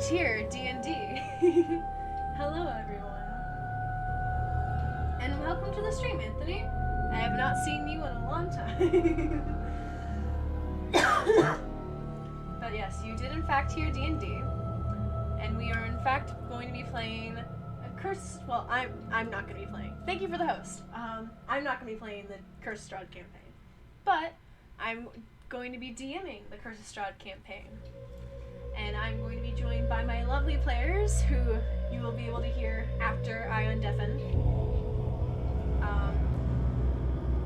Frontier D&D. Hello, everyone. And welcome to the stream, Anthony. I have not seen you in a long time. But yes, you did in fact hear D&D. And we are in fact going to be playing a Curse... Well, I'm not going to be playing. Thank you for the host. I'm not going to be playing the Curse of Strahd campaign. But I'm going to be DMing the Curse of Strahd campaign. And I'm going to be joined by my lovely players, who you will be able to hear after I undeafen.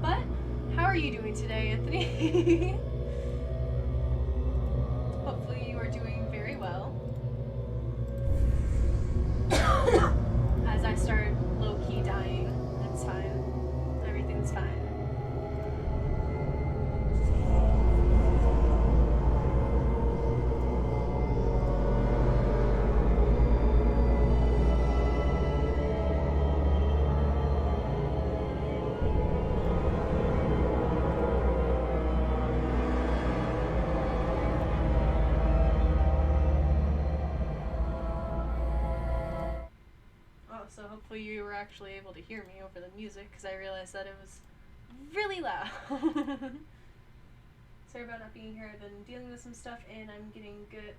But, how are you doing today, Anthony? Hopefully you are doing very well. As I start low-key dying, it's fine. Everything's fine. So hopefully you were actually able to hear me over the music, because I realized that it was really loud. Sorry about not being here. I've been dealing with some stuff, and I'm good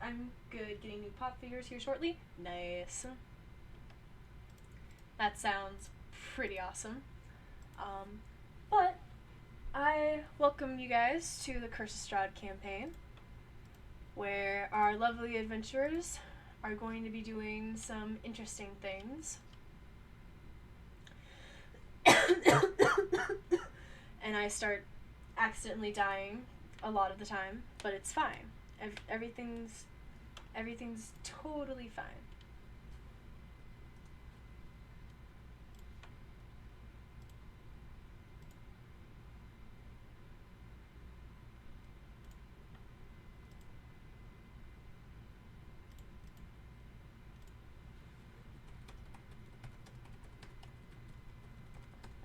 getting new pop figures here shortly. Nice. That sounds pretty awesome. But I welcome you guys to the Curse of Strahd campaign, where our lovely adventurers are going to be doing some interesting things. And I start accidentally dying a lot of the time, but it's fine. Everything's totally fine.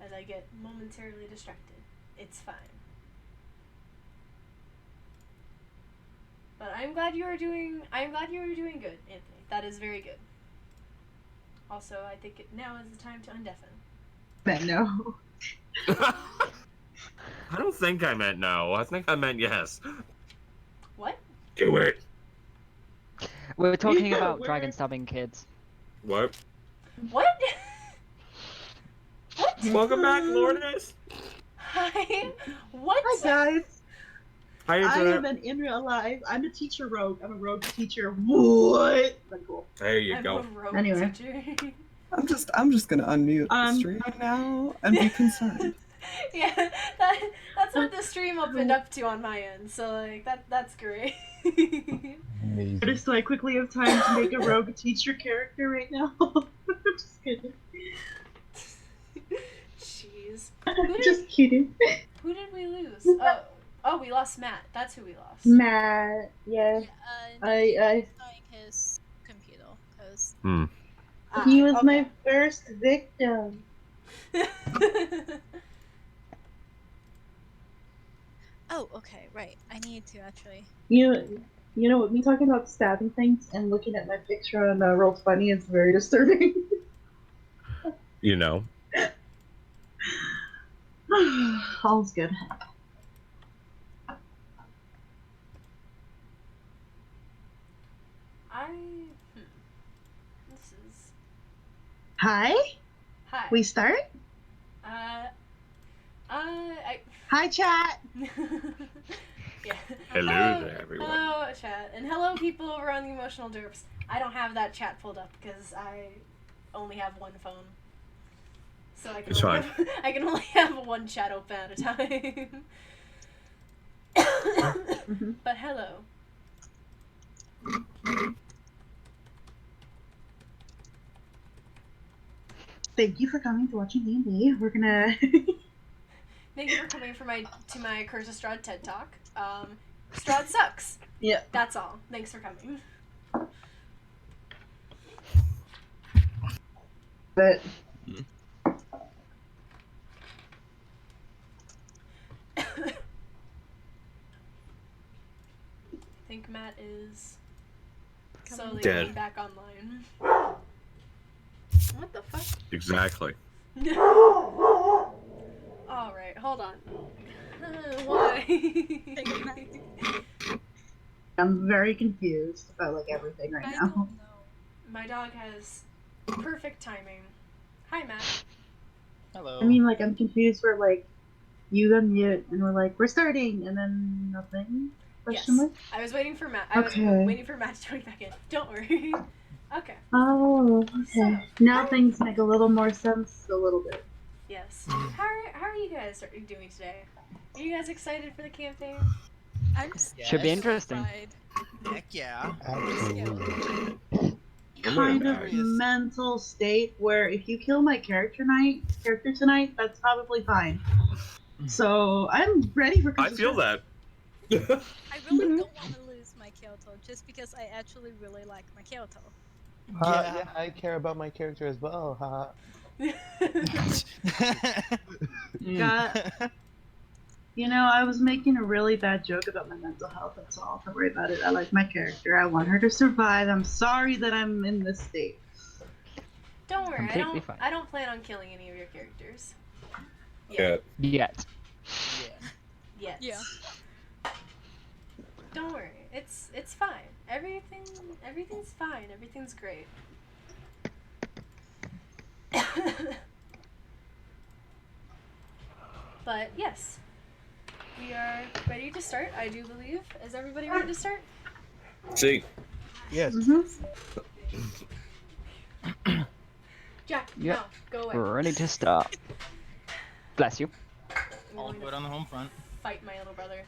As I get momentarily distracted. It's fine. But I'm glad you were doing good, Anthony. That is very good. Also, I think now is the time to undeafen. No. I don't think I meant no. I think I meant yes. What? Do it. We're talking about dragon stabbing kids. What? What? What? Welcome back, Lourdes. Hi. What? Hi guys. Hi, I Internet. am in real life. I'm a teacher rogue. I'm a rogue teacher. What? Very cool. There you I'm go. a rogue Anyway. teacher. I'm just gonna unmute the stream now and be concerned. Yeah, that's what the stream opened up to on my end. So like that's great. Just so I quickly have time to make a rogue teacher character right now. Just kidding. Jeez. Just kidding. Who did we lose? Oh, we lost Matt. That's who we lost. Matt, yes. I destroying his computer because He was my first victim. oh, okay, right. I need to actually. You know, me talking about stabbing things and looking at my picture on Roll20 is very disturbing. You know. All's good. This is... Hi? Hi. We start? Hi, chat! Yeah. Hello there, everyone. Hello, chat. And hello, people over on the Emotional Derps. I don't have that chat pulled up because I only have one phone. So I can only have one chat open at a time. But hello. Thank you for coming to watching D&D. We're gonna... Thank you for coming to my Curse of Strahd TED Talk. Strahd sucks. Yeah. That's all. Thanks for coming. But... think Matt is slowly Dead. coming back online. What the fuck? Exactly. Alright, hold on. Why? I'm very confused about like everything right I now. don't know. My dog has perfect timing. Hi, Matt. Hello. I mean, like I'm confused where like you unmute and we're like we're starting and then nothing. Question Yes. mark? I was waiting for Matt. I was Okay. waiting for Matt to join back in. Don't worry. Okay. Oh, So, okay. Now things make a little more sense, a little bit. yes. How are you guys doing today? Are you guys excited for the campaign? I'm Should be Yes. interesting. Heck yeah. Absolutely. Kind of Nice. mental state where if you kill my character tonight, that's probably fine. So I'm ready for I Christmas. feel that. I really don't want to lose my Kyoto just because I actually really like my Kyoto. Yeah, I care about my character as well. Haha. Got, you know, I was making a really bad joke about my mental health. That's all. Don't worry about it. I like my character. I want her to survive. I'm sorry that I'm in this state. Don't worry. Completely fine. I don't plan on killing any of your characters. Yeah. Yet. Yet. Yeah. Don't worry. It's fine. Everything's fine. Everything's great. But yes, we are ready to start. I do believe. Is everybody ready to start? See. Yes. Jack, Yep. no, go away. We're ready to start. Bless you. I'm All going good to on the home front. fight my little brother.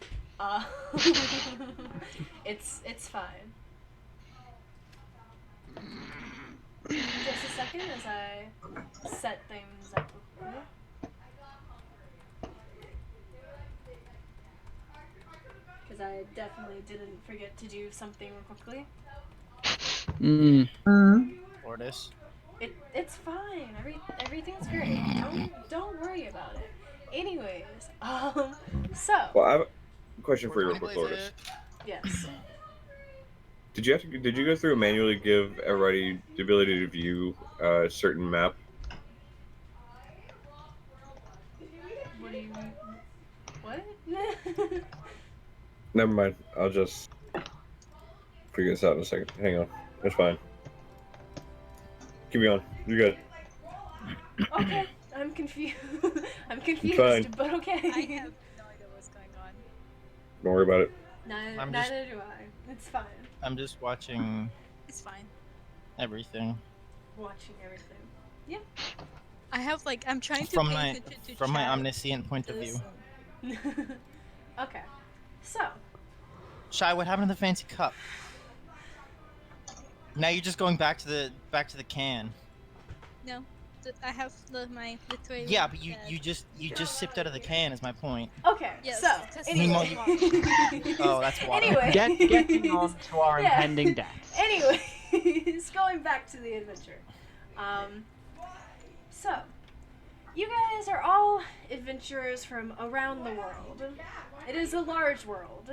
It's fine. Just a second as I set things up. Because I definitely didn't forget to do something quickly. Lourdes. It's fine. Everything's great. Don't worry about it. Anyways, so Well, I have a question for you real quick, Lourdes. yes. Did you go through and manually give everybody the ability to view a certain map? What do you mean? What? Never mind. I'll just figure this out in a second. Hang on. It's fine. Keep going. You're good. Okay, I'm confused. I'm confused, Fine. but okay. I have no idea what's going on. Don't worry about it. Neither do I. It's fine. I'm just watching It's fine. everything Watching everything. Yeah. I have like I'm trying to from pay my attention to from my chat. omniscient point of view. Listen. Okay. So, Shy, what happened to the fancy cup? Now you're just going back to the can. No, I have my tray. Yeah, but you just sipped out of the can. Is my point. okay. Yes, so, 'cause anyway. Oh, that's water. Anyway. Getting on to our Yeah. impending deaths. Anyways, going back to the adventure. So, you guys are all adventurers from around the world. It is a large world,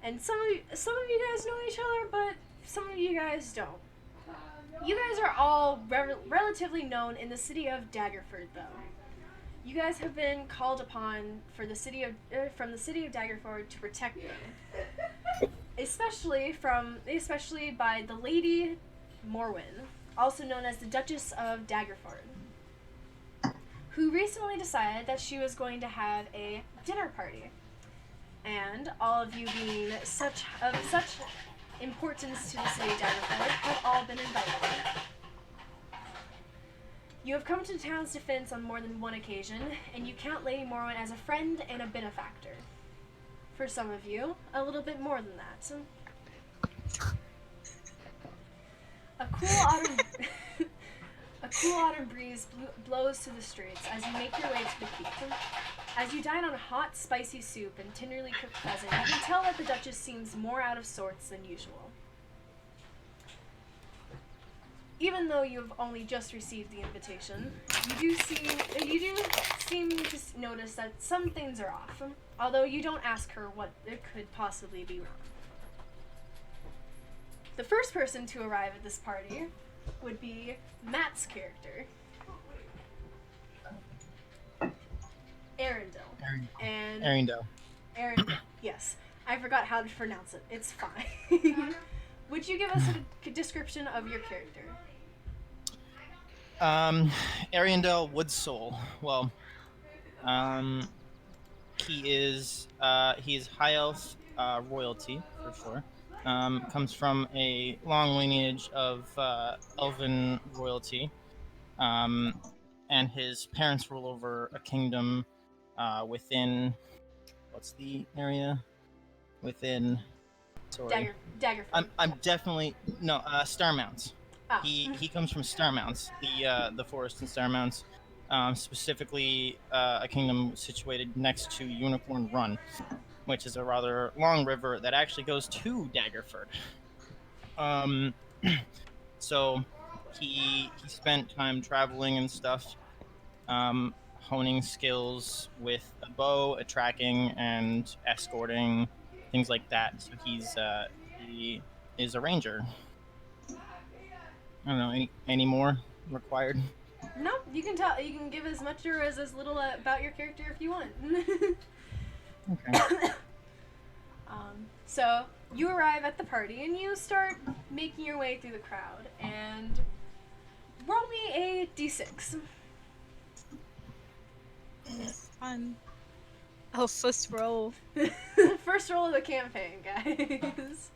and some of you guys know each other, but some of you guys don't. You guys are all relatively known in the city of Daggerford, though. You guys have been called upon from the city of Daggerford to protect them, especially by the Lady Morwen, also known as the Duchess of Daggerford, who recently decided that she was going to have a dinner party. And all of you being of such importance to the city of Daggerford have all been invited. You have come to the town's defense on more than one occasion, and you count Lady Morwen as a friend and a benefactor. For some of you, a little bit more than that. A cool autumn breeze blows through the streets as you make your way to the keep. As you dine on hot, spicy soup and tenderly cooked pheasant, you can tell that the Duchess seems more out of sorts than usual. Even though you have only just received the invitation, you do seem to notice that some things are off, although you don't ask her what it could possibly be wrong. the first person to arrive at this party would be Matt's character, Arundel. And Arundel, yes. I forgot how to pronounce it. It's fine. Would you give us a description of your character? Arundel Woodsoul. Well, he is high elf royalty for sure. Comes from a long lineage of elven royalty, and his parents rule over a kingdom within what's the area within? Sorry, Daggerford. I'm definitely no Star Mounts. Oh. He comes from Star Mounts, the forest in Star Mounts, specifically a kingdom situated next to Unicorn Run, which is a rather long river that actually goes to Daggerford. So he spent time traveling and stuff, honing skills with a bow, a tracking, and escorting, things like that. So he is a ranger. I don't know, any more required? No, you can tell. You can give as much or as little about your character if you want. Okay. So you arrive at the party and you start making your way through the crowd. And roll me a d6. Fun. Oh, first roll. First roll of the campaign, guys.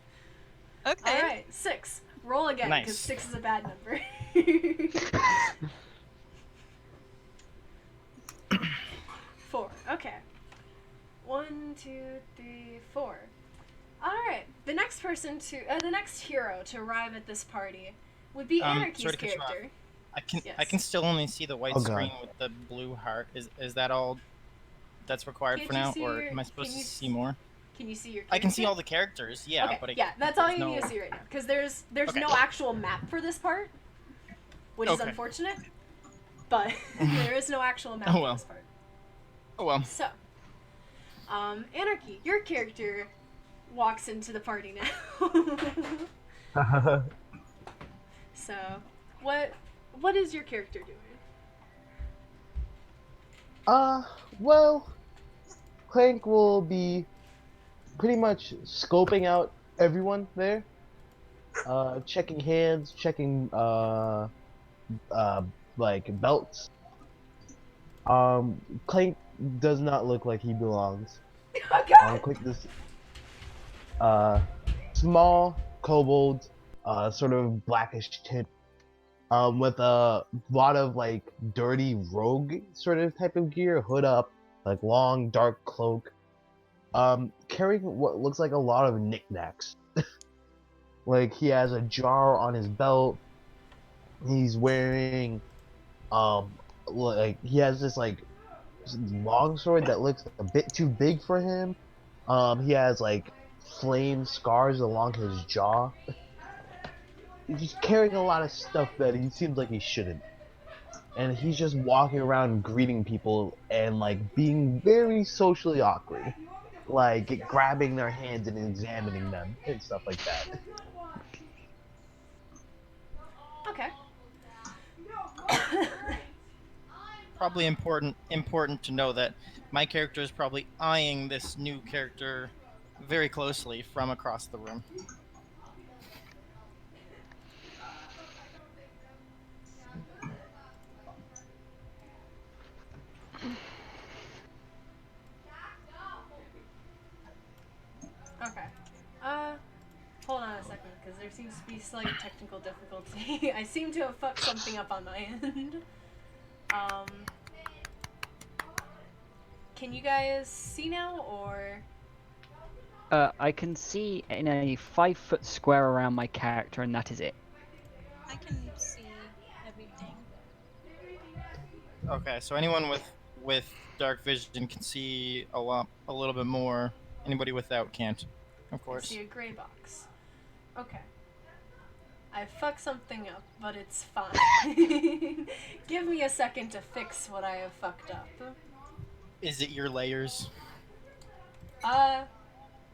Okay. All right, 6. Roll again because Nice. 6 is a bad number. 4. Okay. 1, 2, 3, 4. All right. The next hero to arrive at this party would be Anarchy's sorry to cut you character. I Yes. can still only see the white Oh, God. screen with the blue heart. Is that all that's required Can't for you now, see or your- am I supposed can to you see more? Can you see your character? I can see all the characters, yeah, Okay, but yeah, that's all there's you need no- to see right now. Because there's Okay. no actual map for this part, which is Okay. unfortunate. But there is no actual map Oh, for well. this part. Oh well. So, Anarchy, your character walks into the party now. So, what is your character doing? Well, Clank will be pretty much scoping out everyone there. Checking hands, checking, like belts. Clank does not look like he belongs. Okay. Clank this, small, kobold, sort of blackish tint, with a lot of like dirty rogue sort of type of gear, hood up, like long dark cloak, carrying what looks like a lot of knickknacks. Like he has a jar on his belt. He's wearing, like he has this like long sword that looks a bit too big for him. He has like flame scars along his jaw. He's just carrying a lot of stuff that he seems like he shouldn't. And he's just walking around greeting people and like being very socially awkward. Like grabbing their hands and examining them and stuff like that. Okay. Probably important to know that my character is probably eyeing this new character very closely from across the room. Okay. Hold on a second, because there seems to be slight technical difficulty. I seem to have fucked something up on my end. Can you guys see now, or? I can see in a 5-foot square around my character, and that is it. I can see everything. Okay, so anyone with dark vision can see a little bit more. Anybody without can't, of I course. see a gray box. Okay. I fucked something up, but it's fine. Give me a second to fix what I have fucked up. Is it your layers?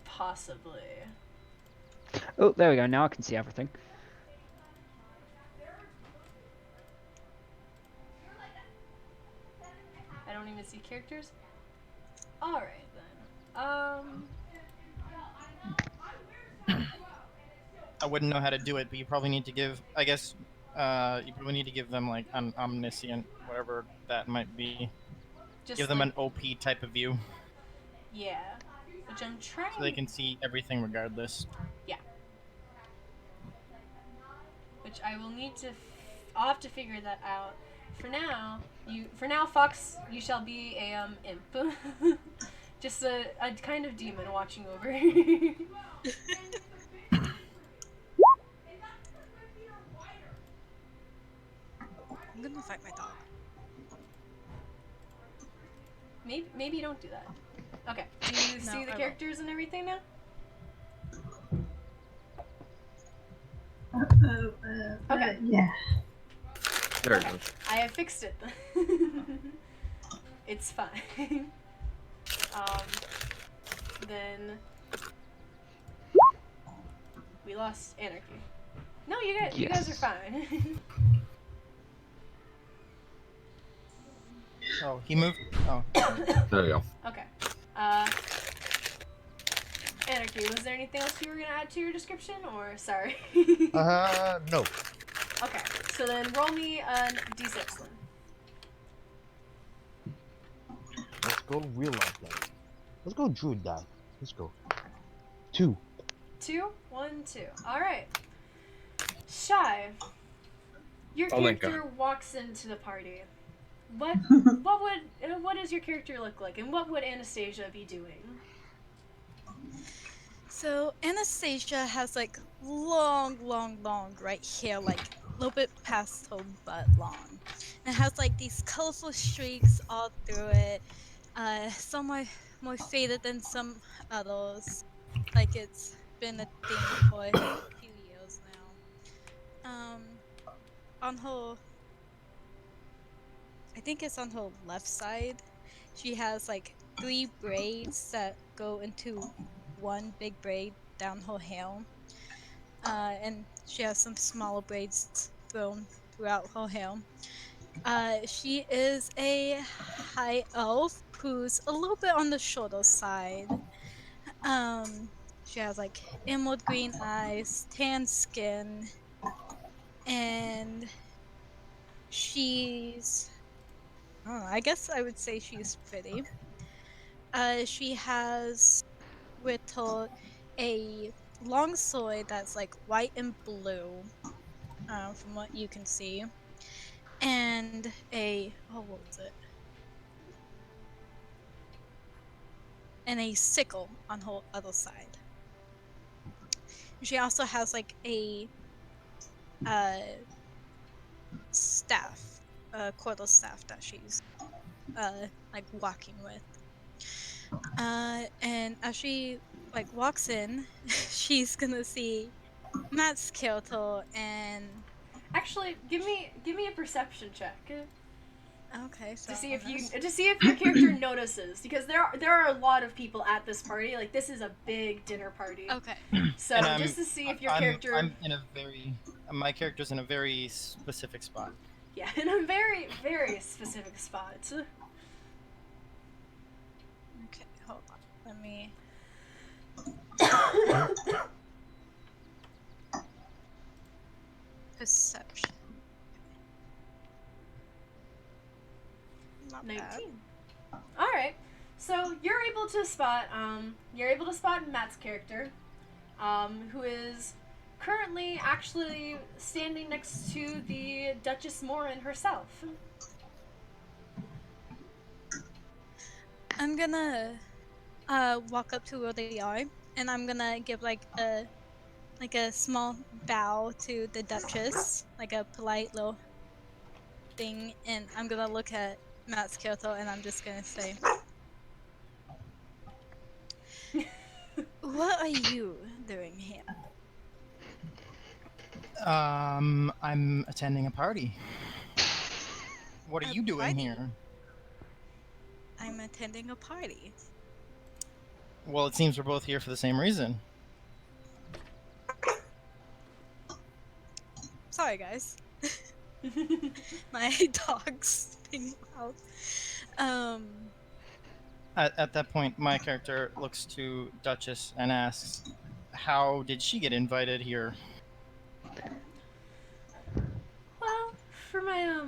Possibly. Oh, there we go. Now I can see everything. I don't even see characters. Alright then. I wouldn't know how to do it, but you probably need to give. I guess you probably need to give them like an omniscient, whatever that might be. Just Give them like, an OP type of view, yeah. Which I'm trying. so they can see everything regardless. Yeah. Which I will need to. I'll have to figure that out. For now, Fox, you shall be a imp. Just a kind of demon watching over. I'm gonna fight my dog. Maybe don't do that. Okay. Do you No, see the I characters and everything now? Okay. Yeah. There it Okay. goes. I have fixed it. It's fine. Then we lost Anarchy. No, you guys are Yes. fine. Oh, he moved. Oh. There you go. Okay. Anarchy, was there anything else you were gonna add to your description, or sorry? No. Okay, so then roll me a d6 then. Let's go real life then. Let's go druid die. Let's go. 2. 2, 1, 2. All right. Shy, your Oh, thank character walks into the party. What does your character look like, and what would Anastasia be doing? So Anastasia has like long right hair, like a little bit past her butt long. And it has like these colorful streaks all through it. Some more faded than some others. Like it's been a thing for a few years now. On her, I think it's on her left side, she has like 3 braids that go into one big braid down her hair. And she has some smaller braids thrown throughout her hair. She is a high elf who's a little bit on the shorter side. She has like emerald green eyes, tan skin, and she's, I don't know, I guess I would say she's pretty. She has with her a long sword that's like white and blue, from what you can see, and what was it? And a sickle on her other side. She also has like a staff, a quarter staff that she's like walking with. And as she like walks in, she's gonna see Matt's Kyoto and Actually, give me a perception check okay, so to see if your character notices, because there are a lot of people at this party. Like, this is a big dinner party. okay. So And just to see if your I'm, character, I'm in a very. My character's in a very specific spot. yeah, in a very specific spot. Okay, hold on. Let me. Perception. Not 19. bad. All right. So you're able to spot Matt's character, who is currently actually standing next to the Duchess Morin herself. I'm gonna walk up to where they are, and I'm gonna give like a small bow to the Duchess, like a polite little thing, and I'm gonna look at Matt's Kyoto, and I'm just gonna say, "What are you doing here?" I'm attending a party. What are A you doing party? here? I'm attending a party. Well, it seems we're both here for the same reason. Sorry, guys. My dog's being loud. At that point, my character looks to Duchess and asks, "How did she get invited here?" Well, for my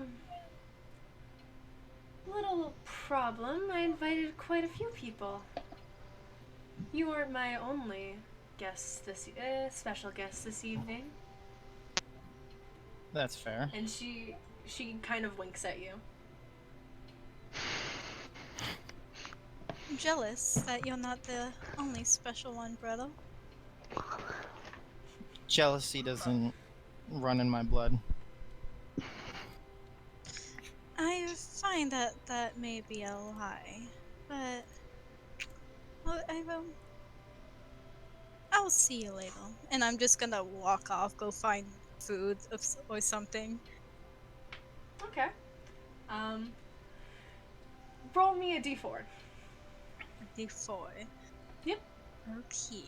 little problem, I invited quite a few people. You weren't my only guest special guest this evening. That's fair. And she kind of winks at you. I'm jealous that you're not the only special one, brother. Jealousy doesn't run in my blood. I find that may be a lie, but I'll see you later. And I'm just gonna walk off, go find food or something. Okay. Roll me a d4. A D4. Yep. Okay.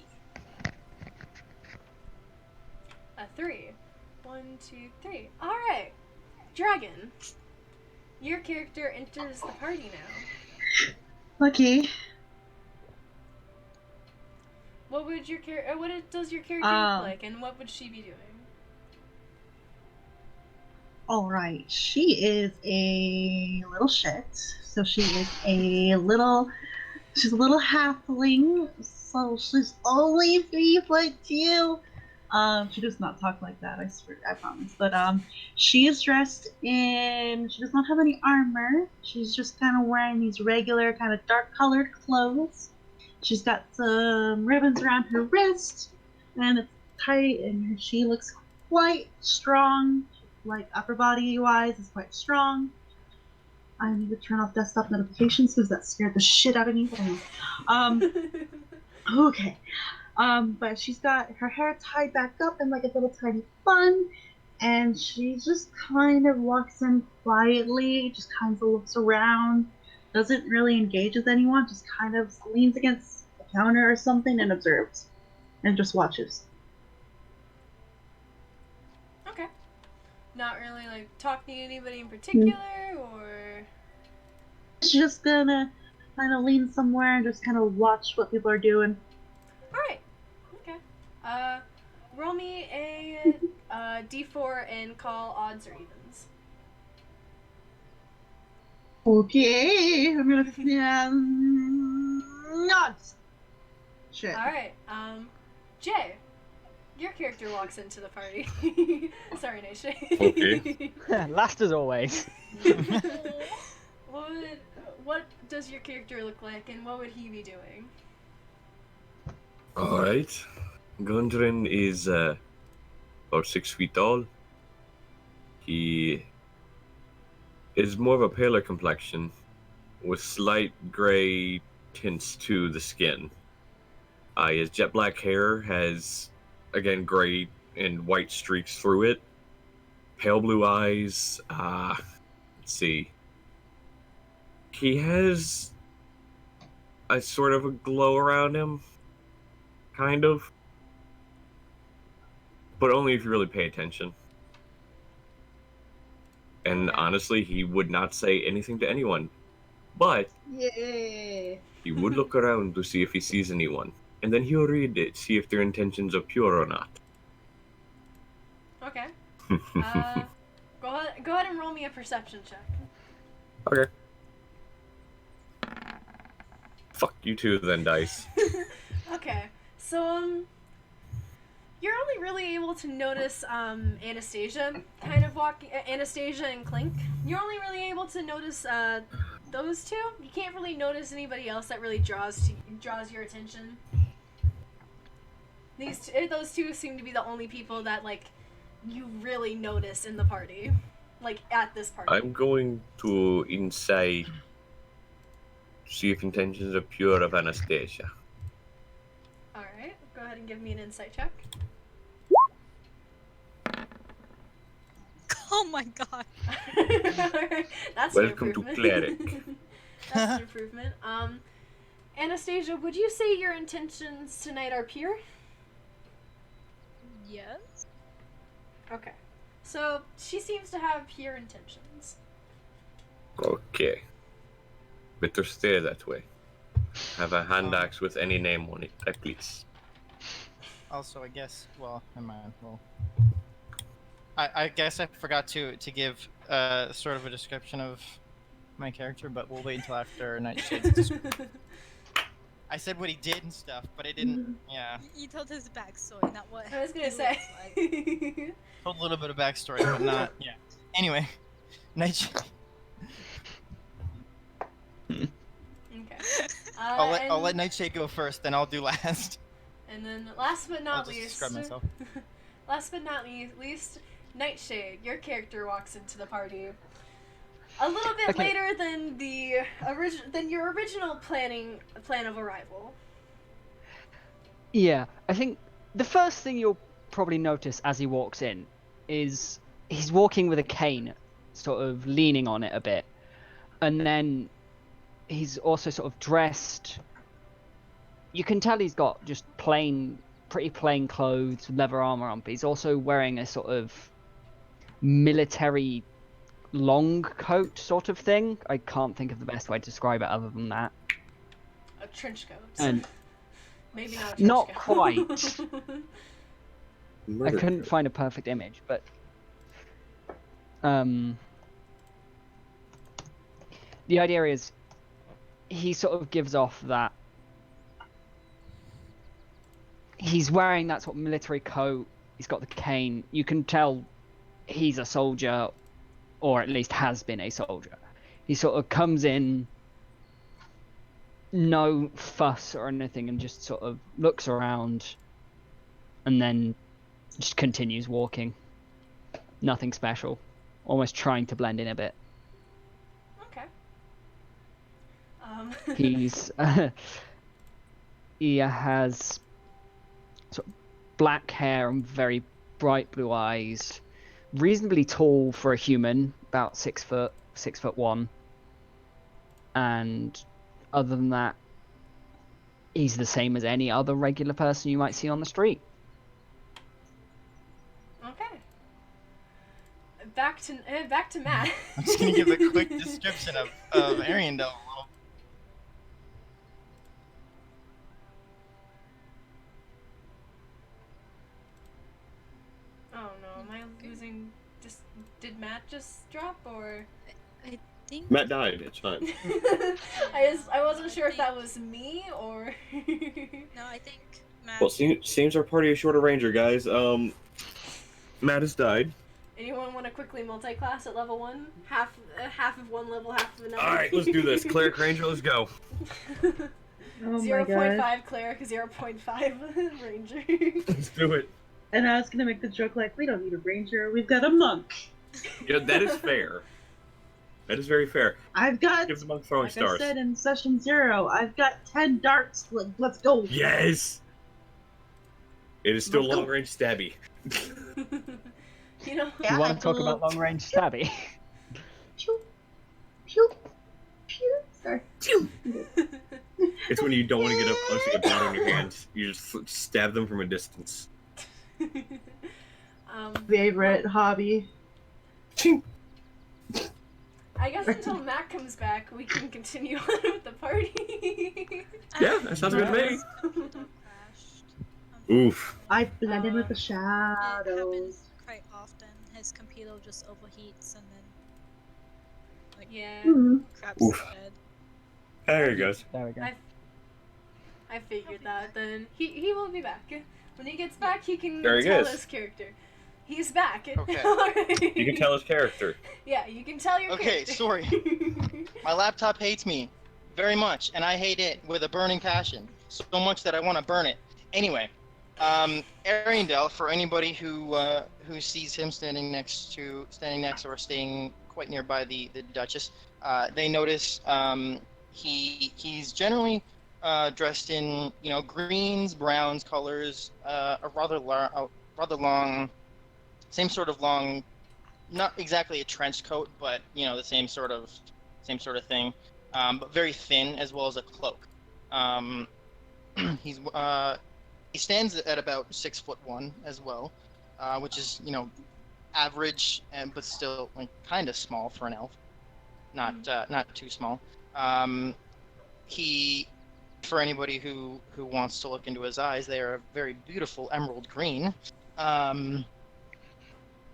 A 3. 1, 2, 3. Alright. Dragon. Your character enters the party now. Okay. What would your what does your character look like, and what would she be doing? Alright, she is a little shit. So she's a little halfling. So she's only 3'2". She does not talk like that, I swear, I promise. But she is dressed in, she does not have any armor. She's just kind of wearing these regular kind of dark colored clothes. She's got some ribbons around her wrist, and it's tight, and she looks quite strong. Like upper body wise is quite strong. I need to turn off desktop notifications because that scared the shit out of me. Okay. But she's got her hair tied back up in like a little tiny bun, and she just kind of walks in quietly, just kind of looks around, doesn't really engage with anyone, just kind of leans against a counter or something and observes, and just watches. Okay. Not really like talking to anybody in particular, or She's just gonna kind of lean somewhere and just kind of watch what people are doing. Alright. Okay. Roll me a d4 and call odds or evens. Okay, I'm gonna nuts. Shit. Alright, Jay, your character walks into the party. Sorry, Nightshade. Okay. Last as always. What does your character look like, and what would he be doing? Alright. Gundren is about 6 feet tall. He is more of a paler complexion with slight gray tints to the skin. His jet black hair has, again, gray and white streaks through it. Pale blue eyes. Let's see. He has a sort of a glow around him. Kind of. But only if you really pay attention. And honestly, he would not say anything to anyone. But Yeah. he would look around to see if he sees anyone. And then he'll read it, see if their intentions are pure or not. Okay. Go ahead and roll me a perception check. Okay. Fuck you too, then, dice. Okay. So, you're only really able to notice Anastasia kind of walking. Anastasia and Clink. You're only really able to notice those two. You can't really notice anybody else that really draws your attention. Those two seem to be the only people that like you really notice in the party, like at this party. I'm going to insight, see if intentions are pure of Anastasia. Alright, go ahead and give me an insight check. Oh my god. Alright, that's Welcome an to improvement. Cleric. That's an improvement. Anastasia, would you say your intentions tonight are pure? Yes. Okay. So she seems to have pure intentions. Okay. Better stay that way. Have a hand axe with any name on it, please. Also, I guess. Well, never mind. Well, I guess I forgot to give sort of a description of my character, but we'll wait until after Nightshade's description. I said what he did and stuff, but I didn't. Yeah. You told his backstory, not what I was gonna he say. looks like. Told a little bit of backstory, but not. Yeah. Anyway, Nightshade. Okay. I'll let Nightshade go first, then I'll do last. And then last but not I'll just least, describe myself. last but not least, Nightshade, your character walks into the party a little bit later than your original plan of arrival. Yeah, I think the first thing you'll probably notice as he walks in is he's walking with a cane, sort of leaning on it a bit. And then he's also sort of dressed. You can tell he's got just pretty plain clothes, leather armor on, but he's also wearing a sort of military long coat sort of thing. I can't think of the best way to describe it other than that. A trench coat. And maybe not a trench not coat. quite. I couldn't find a perfect image, but the idea is he sort of gives off that he's wearing that sort of military coat, he's got the cane, you can tell he's a soldier, or at least has been a soldier. He sort of comes in, no fuss or anything, and just sort of looks around and then just continues walking. Nothing special. Almost trying to blend in a bit. Okay. He has sort of black hair and very bright blue eyes. Reasonably tall for a human, about 6'1". And other than that, he's the same as any other regular person you might see on the street. Okay. Back to Matt. I'm just gonna give a quick description of Ariandel. Oh no, am I losing? Did Matt just drop or? I think Matt died. It's fine. I wasn't sure if that was me or. No, I think Matt. Well, seems our party is short of ranger, guys. Matt has died. Anyone want to quickly multi-class at level 1? Half of one level, half of another. All right, let's do this. Cleric ranger, let's go. Oh 0.5 cleric, 0.5 ranger. Let's do it. And I was gonna make the joke like, we don't need a ranger, we've got a monk. Yeah, that is fair. That is very fair. I've got, Give the monk throwing like stars. I said in session 0, I've got 10 darts. Let's go. Yes. It is still Let's go. long range stabby. You know. You want to talk about long range stabby? Pew, pew, pew. Sorry. Pew. It's when you don't want to get up close and get blood on your hands. You just stab them from a distance. Favorite hobby. I guess until Matt comes back, we can continue on with the party. Yeah, that sounds good to me. Crashed. Oof. I blend in with the It shadows. happens quite often. His computer just overheats and then Yeah, craps Oof. dead. There he goes. There we go. I figured that. Then he will be back. When he gets back, he can There he tell is. his character. He's back. Okay. Alright. You can tell his character. Yeah, you can tell your Okay, character. sorry. My laptop hates me very much, and I hate it with a burning passion. So much that I want to burn it. Anyway, Ariandel, for anybody who sees him standing next or staying quite nearby the Duchess, they notice he's generally dressed in greens, browns, colors, a rather long, same sort of long, not exactly a trench coat, but the same sort of thing, but very thin, as well as a cloak. He stands at about 6'1" as well, which is average, but still like kind of small for an elf. Not too small. He, for anybody who wants to look into his eyes, they are a very beautiful emerald green.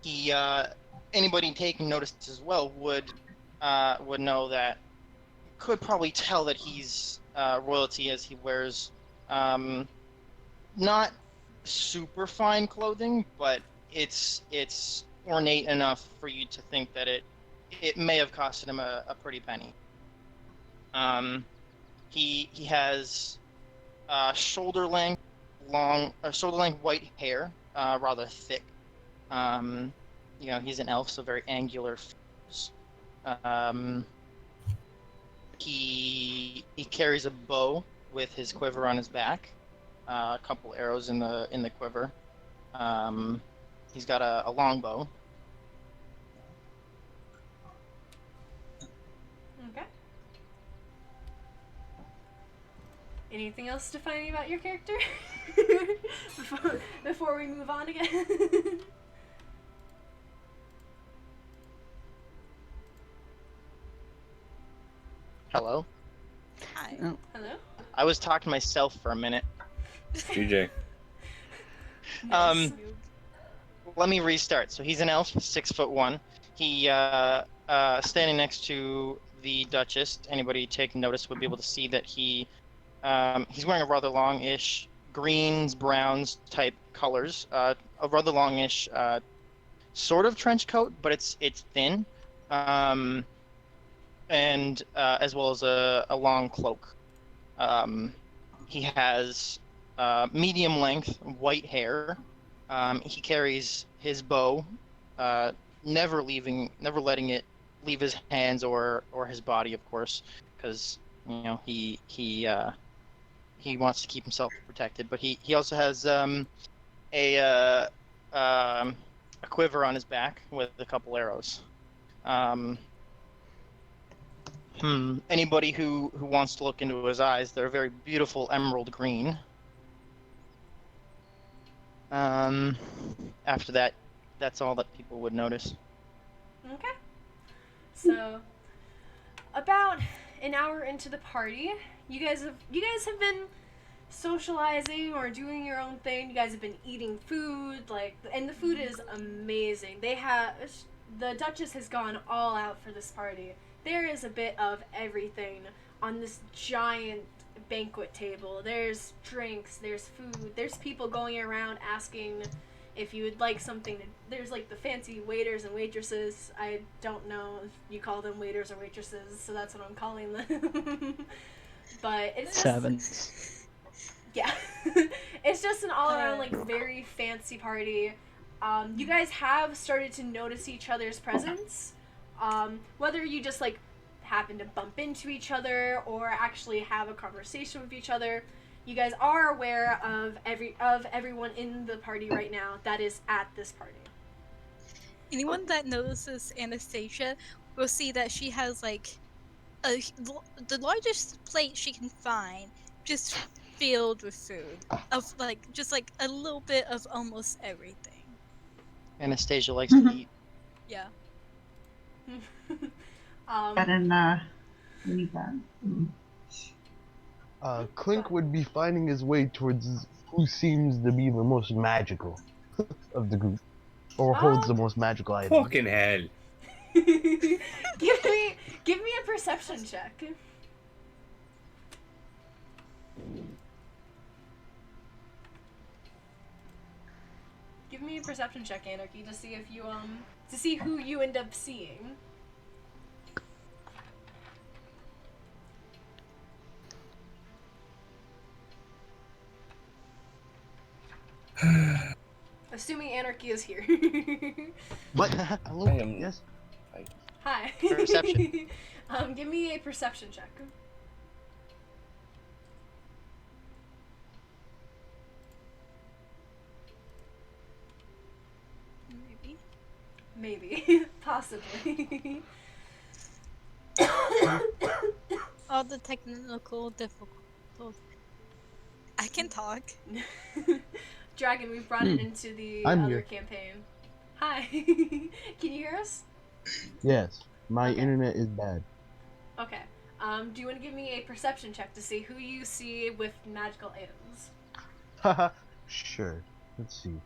He anybody taking notice as well would know that, could probably tell that he's royalty, as he wears not super fine clothing, but it's ornate enough for you to think that it may have costed him a pretty penny. He has shoulder length white hair, rather thick. He's an elf, so very angular features. He carries a bow with his quiver on his back, a couple arrows in the quiver. He's got a long bow. Okay. Anything else defining about your character? before we move on again? Hello? Hi. Oh. Hello? I was talking to myself for a minute. GJ. Nice. Let me restart. So he's an elf, 6'1". He standing next to the Duchess. Anybody taking notice would be able to see that he's wearing a rather longish greens, browns type colors. A rather longish sort of trench coat, but it's thin. And as well as a long cloak. He has medium length white hair. He carries his bow, never letting it leave his hands or his body, of course, because he wants to keep himself protected. But he also has a quiver on his back with a couple arrows. Anybody who wants to look into his eyes, they're a very beautiful emerald green. After that, that's all that people would notice. Okay. So, about an hour into the party, you guys have been socializing or doing your own thing. You guys have been eating food, and the food is amazing. The Duchess has gone all out for this party. There is a bit of everything on this giant banquet table. There's drinks, there's food, there's people going around asking if you would like something. There's the fancy waiters and waitresses. I don't know if you call them waiters or waitresses, so that's what I'm calling them. But it's just, Servants. yeah. It's just an all-around very fancy party. You guys have started to notice each other's presence. Whether you just happen to bump into each other or actually have a conversation with each other, you guys are aware of everyone in the party right now that is at this party. Anyone that notices Anastasia will see that she has the largest plate she can find, just filled with food of just a little bit of almost everything. Anastasia likes to eat. Yeah. We need that. Clink would be finding his way towards who seems to be the most magical of the group, or holds the most magical item. Fucking hell. Give me a perception check. Give me a perception check, Anarchy, to see if you to see who you end up seeing. Assuming Anarchy is here. What? Hello? I am- Yes. Hi. Perception. Give me a perception check. Maybe. Possibly. All the technical difficulties. I can talk. Dragon, we've brought it into the I'm other here. campaign. Hi. Can you hear us? Yes, my Okay. internet is bad. Okay. Do you want to give me a perception check to see who you see with magical items? Haha, sure. Let's see.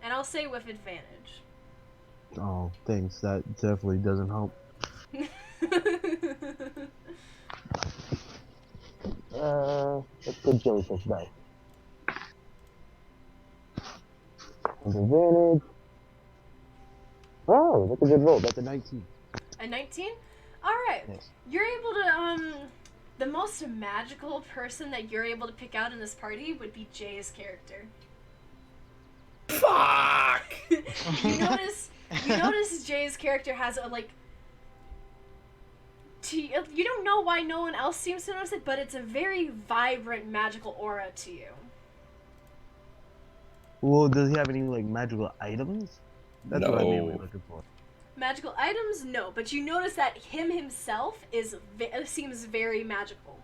And I'll say with advantage. Oh, thanks. That definitely doesn't help. Let's go jellyfish dice. With advantage. Oh, that's a good roll. That's a 19. A 19? Alright. Yes. You're able to, the most magical person that you're able to pick out in this party would be Jay's character. Fuck! you notice Jay's character has a, like, you don't know why no one else seems to notice it, but it's a very vibrant magical aura to you. Well, does he have any like magical items? That's what I'm mainly looking for. Magical items, no, but you notice that him himself seems very magical.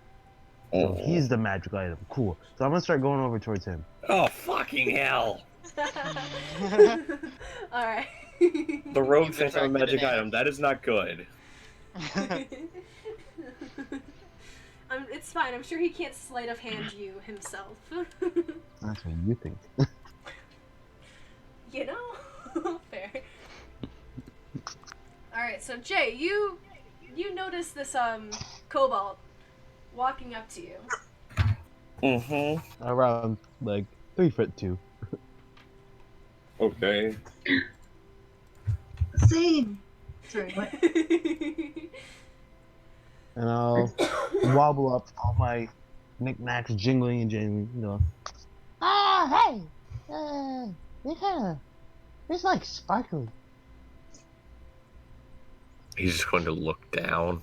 So he's the magical item. Cool. So I'm gonna start going over towards him. Oh, fucking hell! Alright. The rogue You've thinks I'm a attracted magic an item. That is not good. It's fine. I'm sure he can't sleight of hand you himself. That's what you think. You know? Fair. Alright, so Jay, you notice this kobold walking up to you. Mm-hmm. Around like 3'2". Okay. Same. Sorry, what? And I'll wobble up all my knickknacks jingling and jangling, you know. Ah, hey! It's like sparkly. He's just going to look down.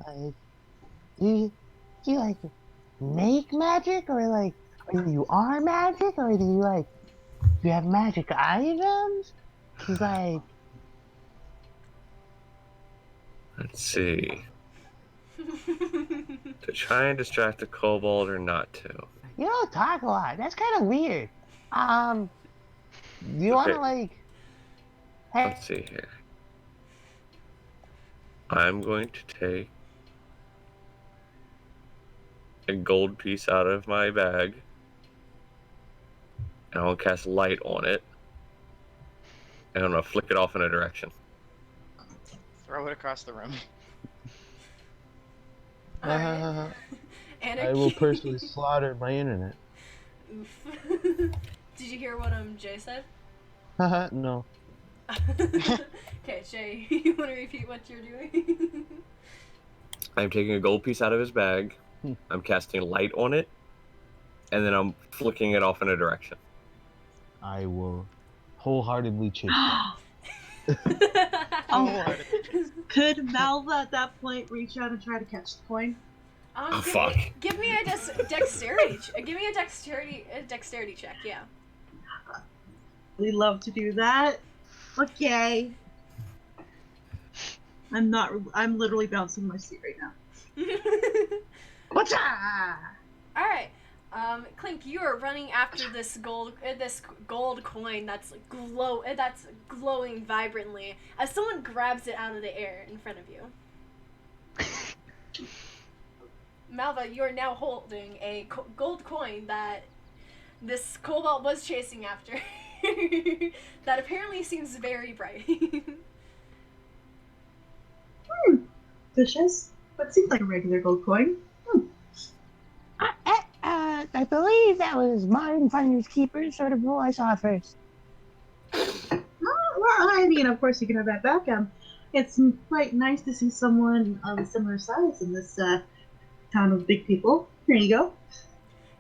Like, do you like make magic, or like, you are magic, or do you have magic items? He's like, Let's see. To try and distract the kobold or not to? you don't talk a lot. That's kind of weird. Do you want to Okay. like? Hey, Let's see here. I'm going to take a gold piece out of my bag, and I'll cast light on it, and I'm gonna flick it off in a direction. Throw it across the room. Alright. I will personally slaughter my internet. Oof. Did you hear what Jay said? Haha, no. Okay, Jay, you want to repeat what you're doing? I'm taking a gold piece out of his bag, I'm casting light on it, and then I'm flicking it off in a direction. I will wholeheartedly chase that. Oh, could Malva at that point reach out and try to catch the coin? Oh, fuck. Give me a dexterity. Give me a dexterity check. Yeah. We love to do that. Okay. I'm literally bouncing my seat right now. Whatcha? All right. Clink, you are running after this gold coin that's that's glowing vibrantly as someone grabs it out of the air in front of you. Malva, you are now holding a gold coin that this kobold was chasing after. That apparently seems very bright. Vicious, but seems like a regular gold coin. I believe that was Modern Finders Keepers, sort of who I saw first. Well, I mean, of course you can have that back. It's quite nice to see someone of a similar size in this town of big people. Here you go.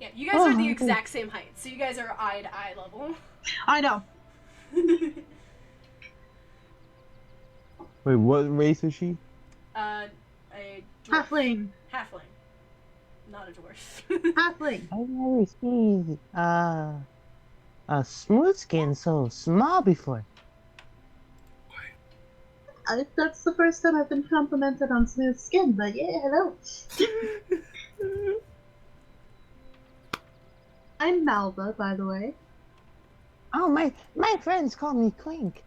Yeah, you guys are the exact same height, so you guys are eye to eye level. I know. Wait, what race is she? A dwarf. Halfling. Halfling. Not a dwarf. Halfling. I've never seen a smooth skin so small before. That's the first time I've been complimented on smooth skin, but yeah, hello. I'm Malva, by the way. Oh, my friends call me Clink.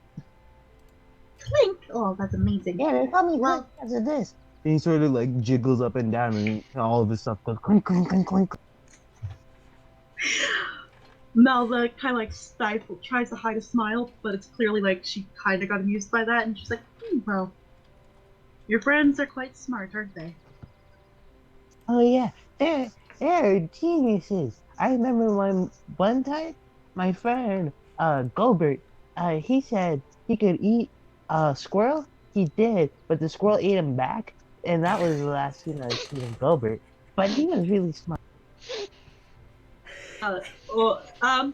Clink! Oh, that's amazing. Yeah, they call me Well- Clink because of this. And he sort of like jiggles up and down, and all of his stuff goes clink, clink, clink, clink. Malva kind of like tries to hide a smile, but it's clearly like she kind of got amused by that, and she's like, well, your friends are quite smart, aren't they? Oh yeah, they're geniuses. I remember one time, my friend Gobert, he said he could eat a squirrel. He did, but the squirrel ate him back, and that was the last I seen of Gobert. But he was really smart. Well, um,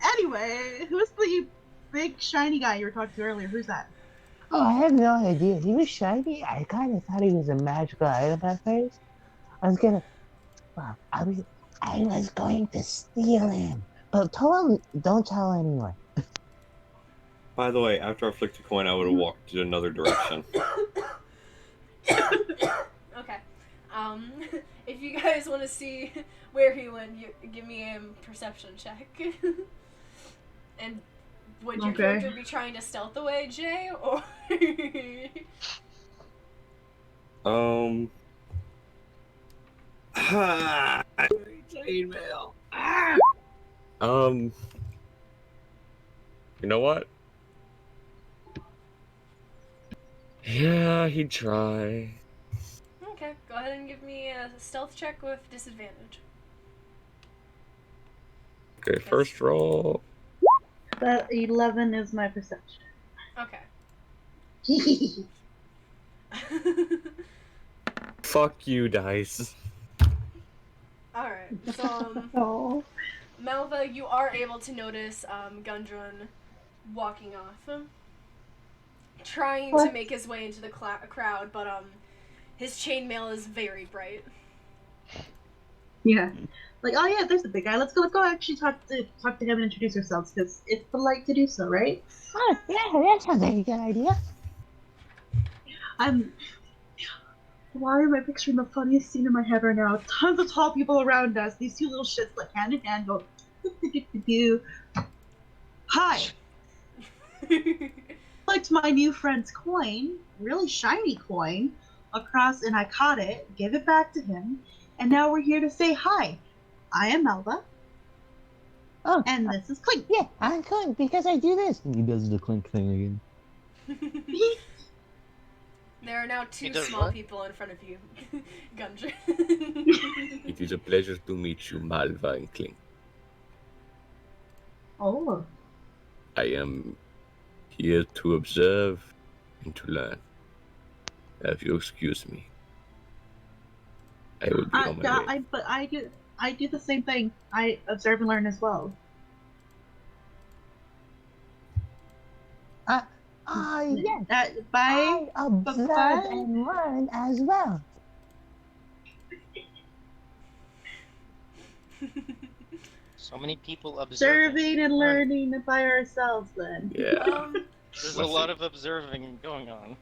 anyway, who's the big shiny guy you were talking to earlier? Who's that? Oh, I have no idea. He was shiny. I kind of thought he was a magical item at first. I was gonna, well, I was going to steal him, but don't tell anyone. By the way, after I flicked a coin, I would have walked in another direction. Okay. If you guys want to see where he went, give me a perception check. And would your character be trying to stealth away, Jay, or? Chainmail. You know what? Yeah, he'd try. Okay, go ahead and give me a stealth check with disadvantage. Okay, first roll. That 11 is my perception. Okay. Fuck you, dice. Alright, so, Oh. Malva, you are able to notice, Gundrun walking off. Trying to make his way into the crowd, but, his chainmail is very bright. Yeah. Like, oh yeah, there's the big guy. Let's go actually talk to him and introduce ourselves, because it's polite to do so, right? Oh, yeah, that sounds like a good idea. Why am I picturing the funniest scene in my head right now? Tons of tall people around us. These two little shits like hand in hand go. Hi. Flicked my new friend's coin, really shiny coin, across, and I caught it, gave it back to him, and now we're here to say hi. I am Melba. Oh, and this is Clink. Yeah, I'm Clink because I do this. And he does the Clink thing again. There are now two does small what? people in front of you, Gundrun. It is a pleasure to meet you, Malva and Clink. Oh. I am here to observe and to learn. If you excuse me, I will be on my way. I do the same thing. I observe and learn as well. Yes. Bye. I observe and learn as well. So many people observing. Observing and learning by ourselves then. Yeah. There's a lot of observing going on.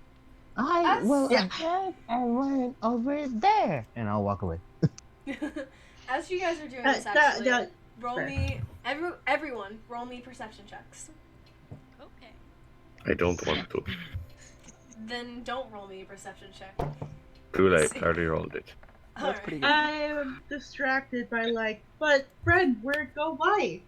I will observe and learn over there. And I'll walk away. As you guys are doing this, actually, roll me, everyone, roll me perception checks. Okay. I don't want to. Then don't roll me a perception check. Too late, I already rolled it. That's pretty good. I am distracted by but friend, where'd go why?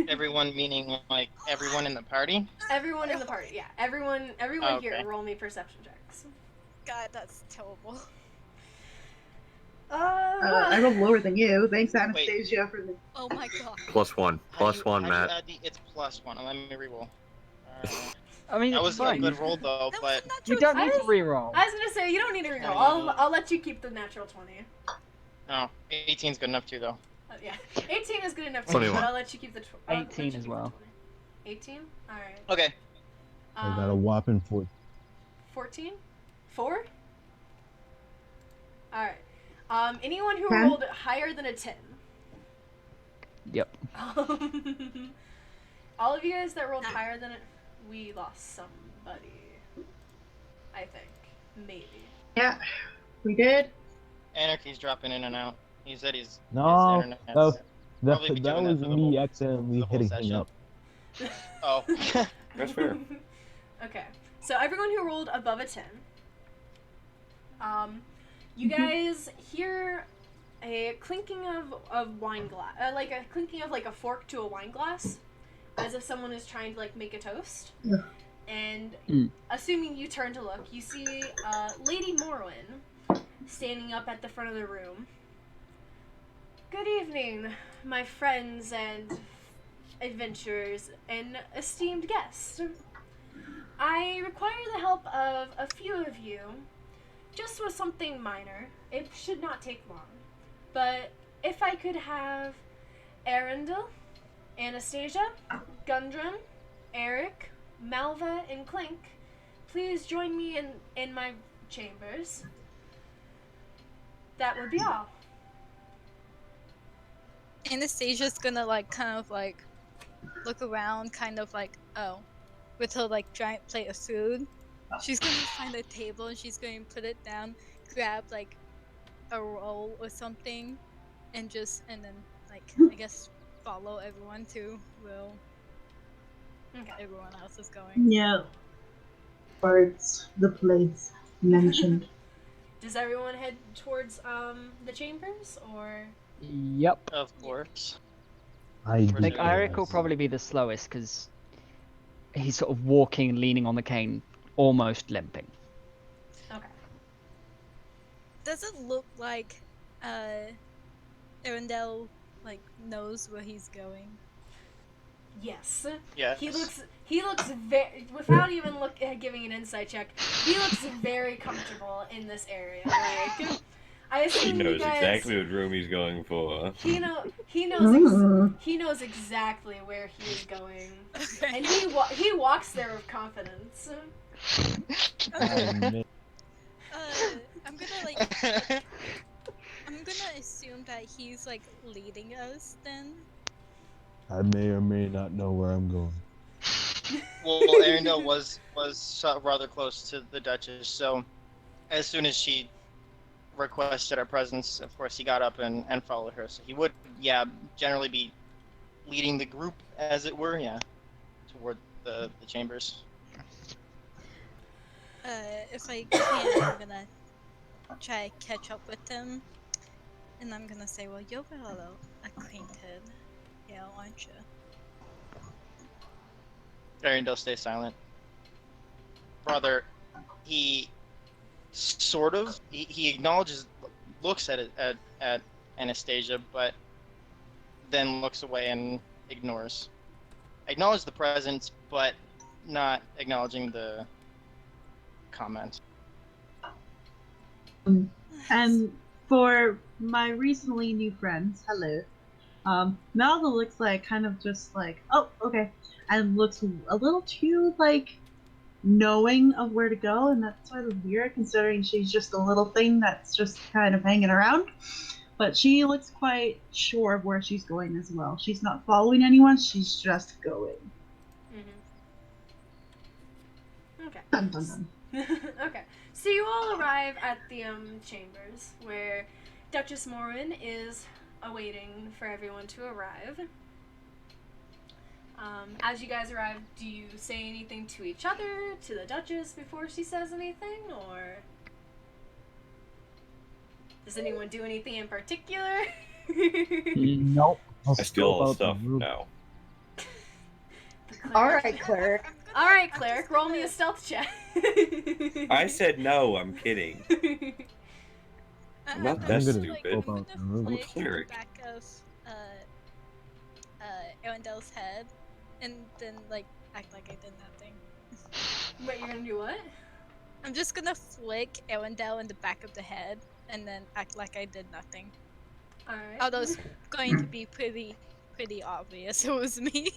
Everyone meaning like everyone in the party? Everyone in the party, yeah. Everyone here, Okay. roll me perception checks. God, that's terrible. I rolled lower than you. Thanks, Anastasia, for the. Oh my god. +1. +1, Matt. It's +1. Let me reroll. I mean, that it's was fine. a good roll though, but You don't need to reroll. I was gonna say, you don't need to reroll. I'll let you keep the natural 20. no, 18's good enough too though. Yeah. 18 is good enough too, 21. but I'll let you keep the 18 as well. 18? Alright. Okay. I got a whopping 4. 14? 4? Alright. Anyone who 10? rolled higher than a 10? Yep. all of you guys that rolled higher than it, we lost somebody. I think. Maybe. Yeah, we did. Anarchy's dropping in and out. He said his No, internet's that probably be that doing was that for the me whole, accidentally the whole hitting session. him up. Oh. That's fair. Okay. So everyone who rolled above a 10, you guys hear a clinking of wine glass, like a clinking of like a fork to a wine glass, as if someone is trying to like make a toast. Yeah. And assuming you turn to look, you see Lady Morwyn standing up at the front of the room. Good evening, my friends and adventurers and esteemed guests. I require the help of a few of you, just with something minor. It should not take long. But if I could have Arundel, Anastasia, Gundren, Eric, Malva, and Clink, please join me in my chambers. That would be all. Anastasia's gonna like kind of like look around, kind of like, oh, with her like giant plate of food. She's gonna find a table and she's going to put it down, grab like a roll or something, and then like I guess follow everyone to where everyone else is going. Yeah. Towards the place mentioned. Does everyone head towards the chambers, or? Yep. Of course. I think Eric will probably be the slowest because he's sort of walking, leaning on the cane, almost limping. Okay. Does it look like Arundel like knows where he's going? Yes. Yes. He looks very, without even giving an insight check, he looks very comfortable in this area. Like, I assume He knows you guys, exactly what room he's going for. He knows exactly where he is going, and he walks there with confidence. I'm gonna assume that he's like leading us then. I may or may not know where I'm going. Well, Arundel was rather close to the Duchess, so as soon as she requested our presence, of course he got up and followed her. So he would, generally be leading the group, as it were, toward the chambers. If I can, I'm gonna try to catch up with him, and I'm gonna say, well, you're well acquainted, aren't you? Arundel stays silent. Rather, he sort of he acknowledges, looks at Anastasia, but then looks away and ignores. Acknowledge the presence, but not acknowledging the comment. And for my recently new friends, hello. Malva looks like kind of just like, oh, okay, and looks a little too like knowing of where to go, and that's sort of weird considering she's just a little thing that's just kind of hanging around. But she looks quite sure of where she's going as well. She's not following anyone, she's just going. Mm-hmm. Okay. Dun, dun, dun. Okay. So you all arrive at the chambers where Duchess Morwyn is awaiting for everyone to arrive. As you guys arrive, do you say anything to each other, to the Duchess, before she says anything, or does anyone do anything in particular? Nope. I steal all the stuff now. Alright, cleric. Alright, cleric, roll me a stealth check. I said no, I'm kidding. I'm not that stupid. I'm a cleric. Back of Arundel's head, and then like act like I did nothing. Wait, you're gonna do what? I'm just gonna flick Arundel in the back of the head, and then act like I did nothing. Alright. Although it's going to be pretty obvious it was me.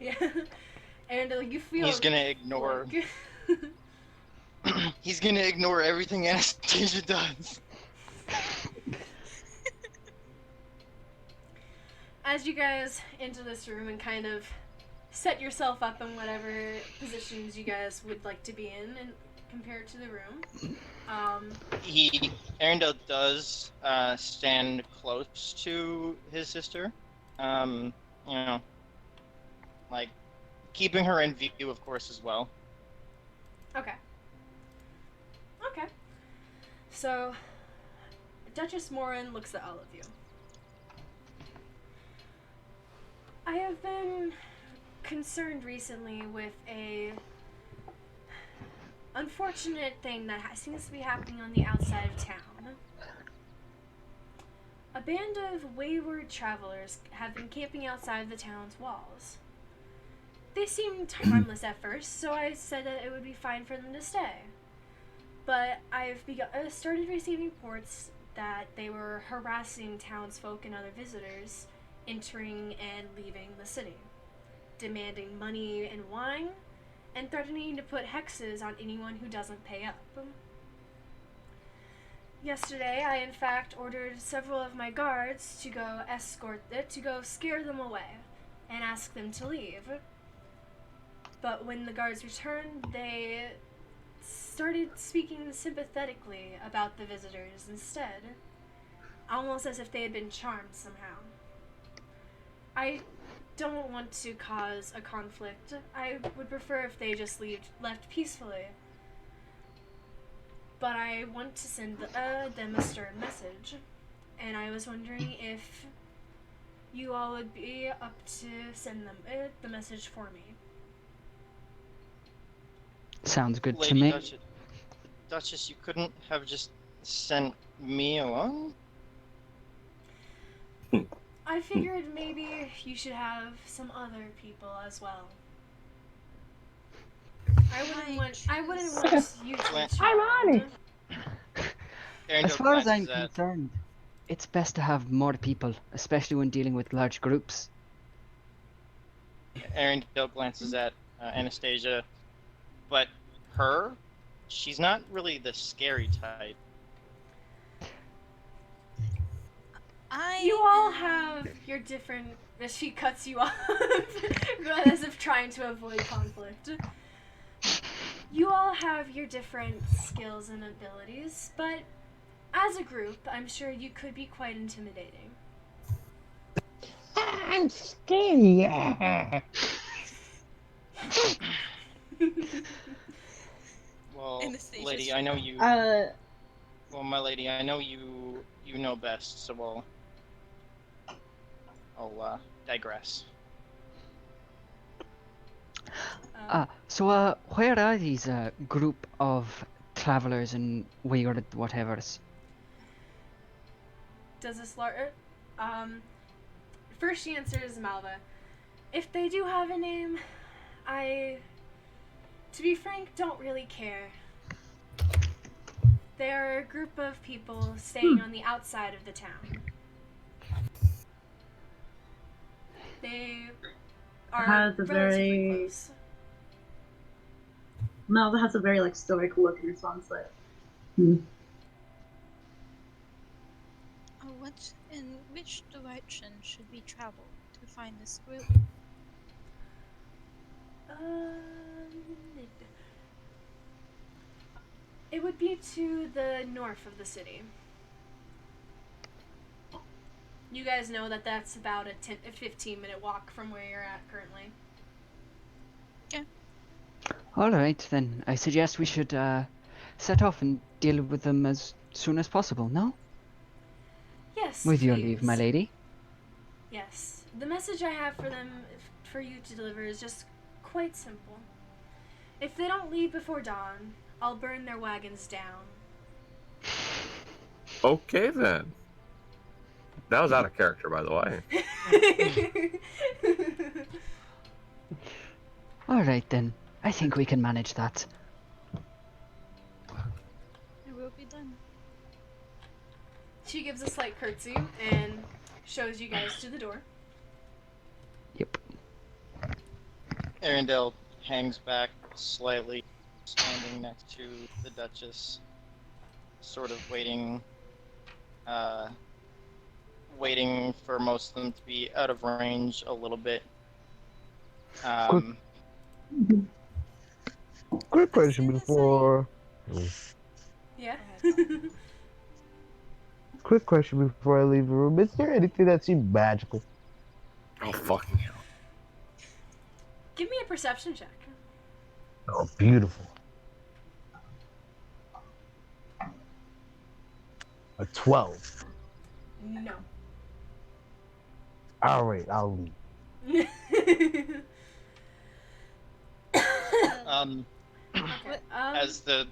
Yeah. And you feel He's gonna ignore. He's gonna ignore everything Anastasia does. as you guys enter this room and kind of set yourself up in whatever positions you guys would like to be in and compared to the room, Arendelle does stand close to his sister, you know, like keeping her in view, of course, as well. Okay. Okay. So, Duchess Morin looks at all of you. I have been concerned recently with a unfortunate thing that seems to be happening on the outside of town. A band of wayward travelers have been camping outside the town's walls. They seemed harmless at first, so I said that it would be fine for them to stay. But I've started receiving reports that they were harassing townsfolk and other visitors entering and leaving the city, demanding money and wine, and threatening to put hexes on anyone who doesn't pay up. Yesterday, I in fact ordered several of my guards to go scare them away and ask them to leave. But when the guards returned, they started speaking sympathetically about the visitors instead, almost as if they had been charmed somehow. I don't want to cause a conflict. I would prefer if they just left peacefully. But I want to send them a stern message, and I was wondering if you all would be up to send them the message for me. Sounds good Lady to me. Duchess, you couldn't have just sent me along? I figured maybe you should have some other people as well. I wouldn't want you to be I'm on it. Arendelle As far as I'm glances at- concerned, it's best to have more people, especially when dealing with large groups. Arendelle glances at Anastasia, but she's not really the scary type. You all have your different... She cuts you off as if trying to avoid conflict. You all have your different skills and abilities, but as a group, I'm sure you could be quite intimidating. I'm scared. Well, Anastasia's lady, I know you. Well, my lady, I know you know best, so I'll digress. So where are these group of travelers and weird whatevers? Does this first she answers Malva. If they do have a name, to be frank, don't really care. They are a group of people staying on the outside of the town. They are Has a relatively very- close. Malva has a very like stoic look in response to it. In which direction should we travel to find this group? It would be to the north of the city. You guys know that that's about a 15-minute walk from where you're at currently. Alright then, I suggest we should set off and deal with them as soon as possible, no? Yes, With your please. leave, my lady. Yes. The message I have for them, for you to deliver, is just quite simple. If they don't leave before dawn, I'll burn their wagons down. Okay then. That was out of character, by the way. Alright then, I think we can manage that. It will be done. She gives a slight curtsy and shows you guys to the door. Yep. Arendelle hangs back slightly, standing next to the Duchess, sort of waiting waiting for most of them to be out of range a little bit. Quick question soon as before. Yeah. Quick question before I leave the room. Is there anything that seems magical? Oh, fucking hell. Give me a perception check. Oh, beautiful. A 12. No. All right, I'll leave. Okay. As the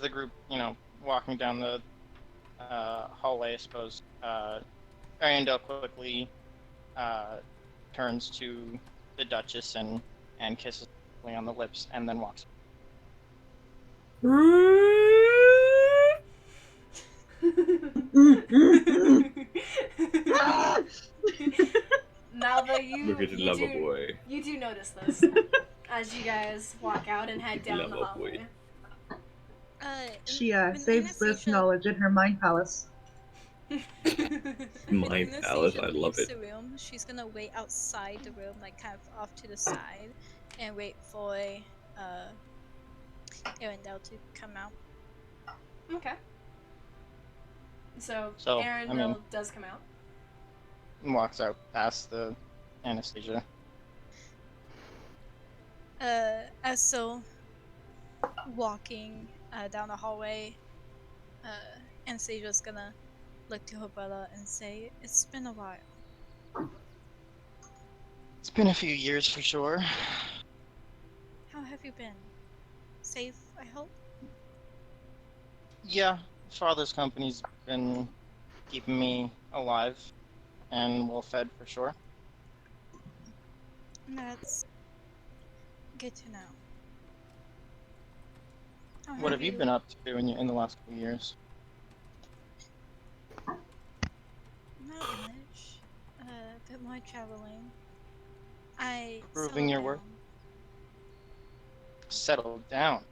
group, walking down the hallway, I suppose, Ariandel quickly turns to the Duchess and kisses her on the lips, and then walks. Malva, you Look at the lover boy. You do notice this as you guys walk out and head down the Lover hallway. She when saves this Anastasia- knowledge in her mind palace. Mind When palace, Anastasia I love leaves it. the room, she's gonna wait outside the room, like kind of off to the side, and wait for Arendelle to come out. Okay. So So, Arendelle does come out. And walks out past the Anastasia. As so walking down the hallway, Anastasia's gonna look to her brother and say, "It's been a while." It's been a few years for sure. How have you been? Safe, I hope? Yeah, Father's company's been keeping me alive and well fed for sure. That's good to know. How What have you been up to in the last couple years? Not much. A bit more traveling. I Proving your worth? Settled down.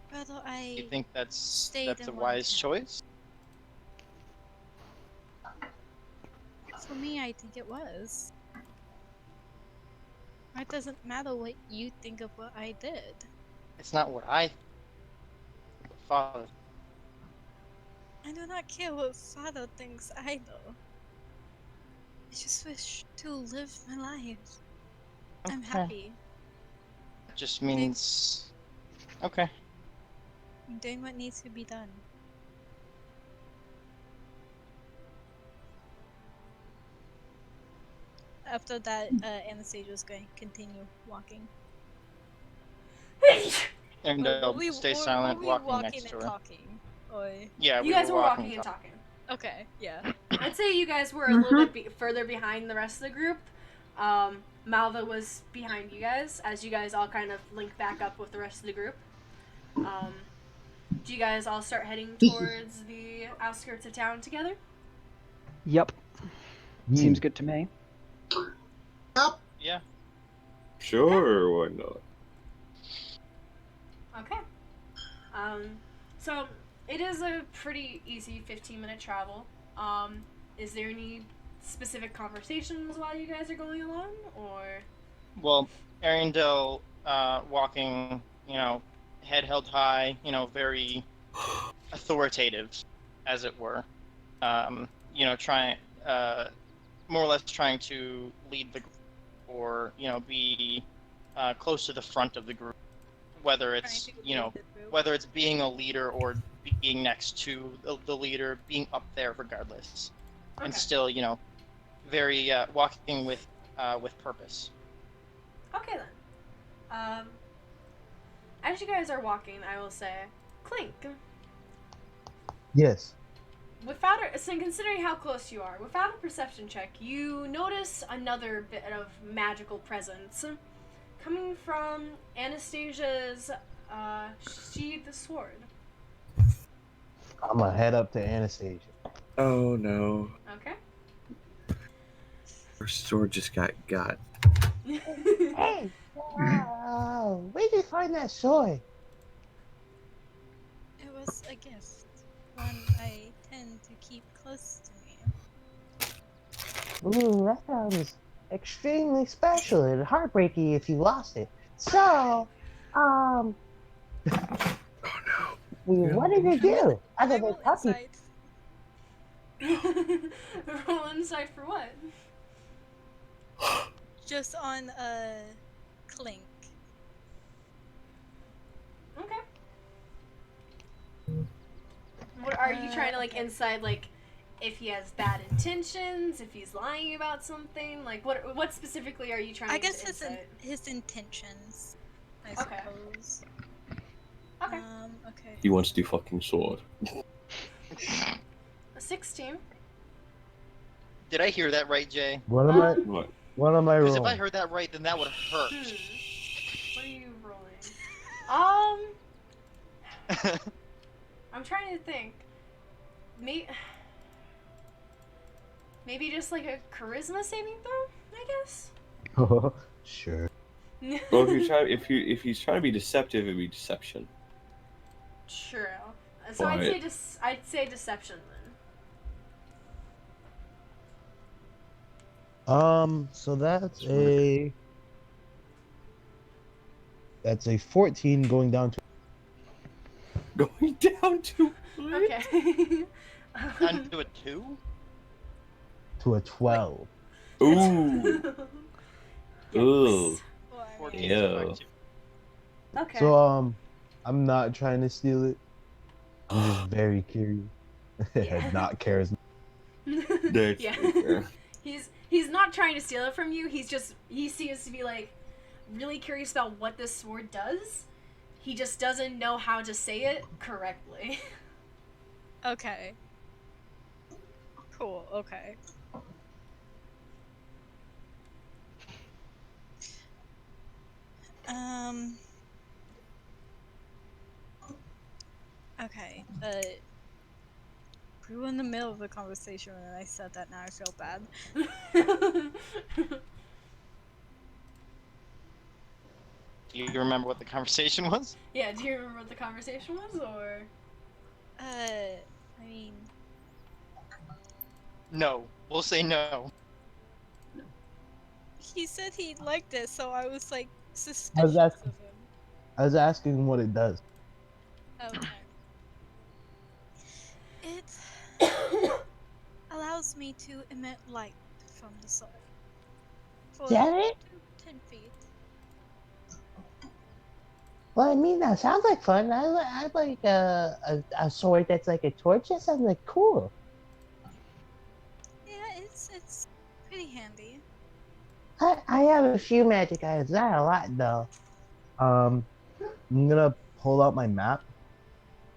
Brother, I You think that's stayed a in wise one choice? For me, I think it was. It doesn't matter what you think of what I did. It's not what I think. What Father. I do not care what Father thinks either. I just wish to live my life. I'm Okay. happy. It just means. Okay. I'm doing what needs to be done. After that, Anastasia's going to continue walking. And stay silent, were we walking walking next and to her. talking? Or... Yeah, You guys were walking and talking. Okay, yeah. I'd say you guys were a little bit further behind the rest of the group. Malva was behind you guys as you guys all kind of link back up with the rest of the group. Do you guys all start heading towards the outskirts of town together? Yep. Seems good to me. Yeah. Sure, why not? Okay. So it is a pretty easy 15-minute travel. Is there any specific conversations while you guys are going along, or? Well, Ariandel walking, head held high, very authoritative, as it were. Trying, more or less trying to lead the group, or be close to the front of the group, whether it's being a leader or being next to the leader, being up there regardless, and still, very walking with purpose. Okay then. As you guys are walking, I will say, Clink. Yes. Considering how close you are, without a perception check, you notice another bit of magical presence coming from Anastasia's sheathed sword. I'm gonna head up to Anastasia. Oh no. Okay. Her sword just got. Hey! Wow! Where'd you find that sword? It was a a gift. One I tend to keep close to me. Ooh, that sounds extremely special and heartbreaking if you lost it. So, um, what did you do other I than roll puppy? insight. Roll insight for what? Just on Clink. Okay. What are you trying to like Okay. inside like if he has bad intentions, if he's lying about something, like what specifically are you trying I guess to his insight? his intentions, I Okay. suppose. Okay. Okay. He wants the fucking sword. A 16. Did I hear that right, Jay? What am I? What? What am I Because if I rolling? heard that right, then that would hurt. What are you rolling? I'm trying to think. Maybe just like a charisma saving throw, I guess. Sure. Well, if he's trying to be deceptive, it'd be deception. True. So But- I'd say deception then. So that's a 14 going down to Going down to Okay. Down to a 2? a 12. Ooh. Ooh. 14 Yeah. is correct, too. Okay. So I'm not trying to steal it. I'm just very curious. Yeah. Not charisma. That's Yeah. fair. He's not trying to steal it from you. He seems to be like really curious about what this sword does. He just doesn't know how to say it correctly. Okay. Cool. Okay. Okay. We were in the middle of the conversation when I said that. Now I feel bad. Do you remember what the conversation was? Yeah, do you remember what the conversation was, or? I mean, No. We'll say no. he said he liked it, so I was like I was suspicious asking, of him. I was asking what it does. Okay. It allows me to emit light from the soul. For Get it? 10 feet. Well, I mean, that sounds like fun. I like a sword that's like a torch. That sounds like cool. Yeah, it's pretty handy. I have a few magic items, not a lot though. I'm gonna pull out my map.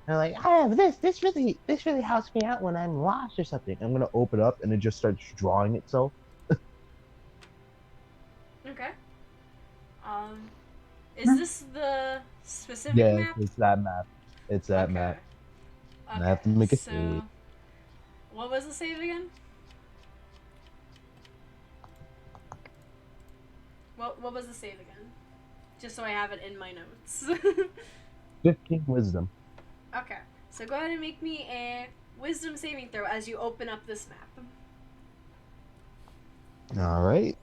And I'm like, I have this. This really helps me out when I'm lost or something. I'm gonna open up and it just starts drawing itself. Okay. Is this the specific Yeah, map? it's that map. It's that Okay. map. And I Okay. have to make a So, save. what was the save again? What was the save again? Just so I have it in my notes. 15 wisdom. Okay. So go ahead and make me a wisdom saving throw as you open up this map. All right.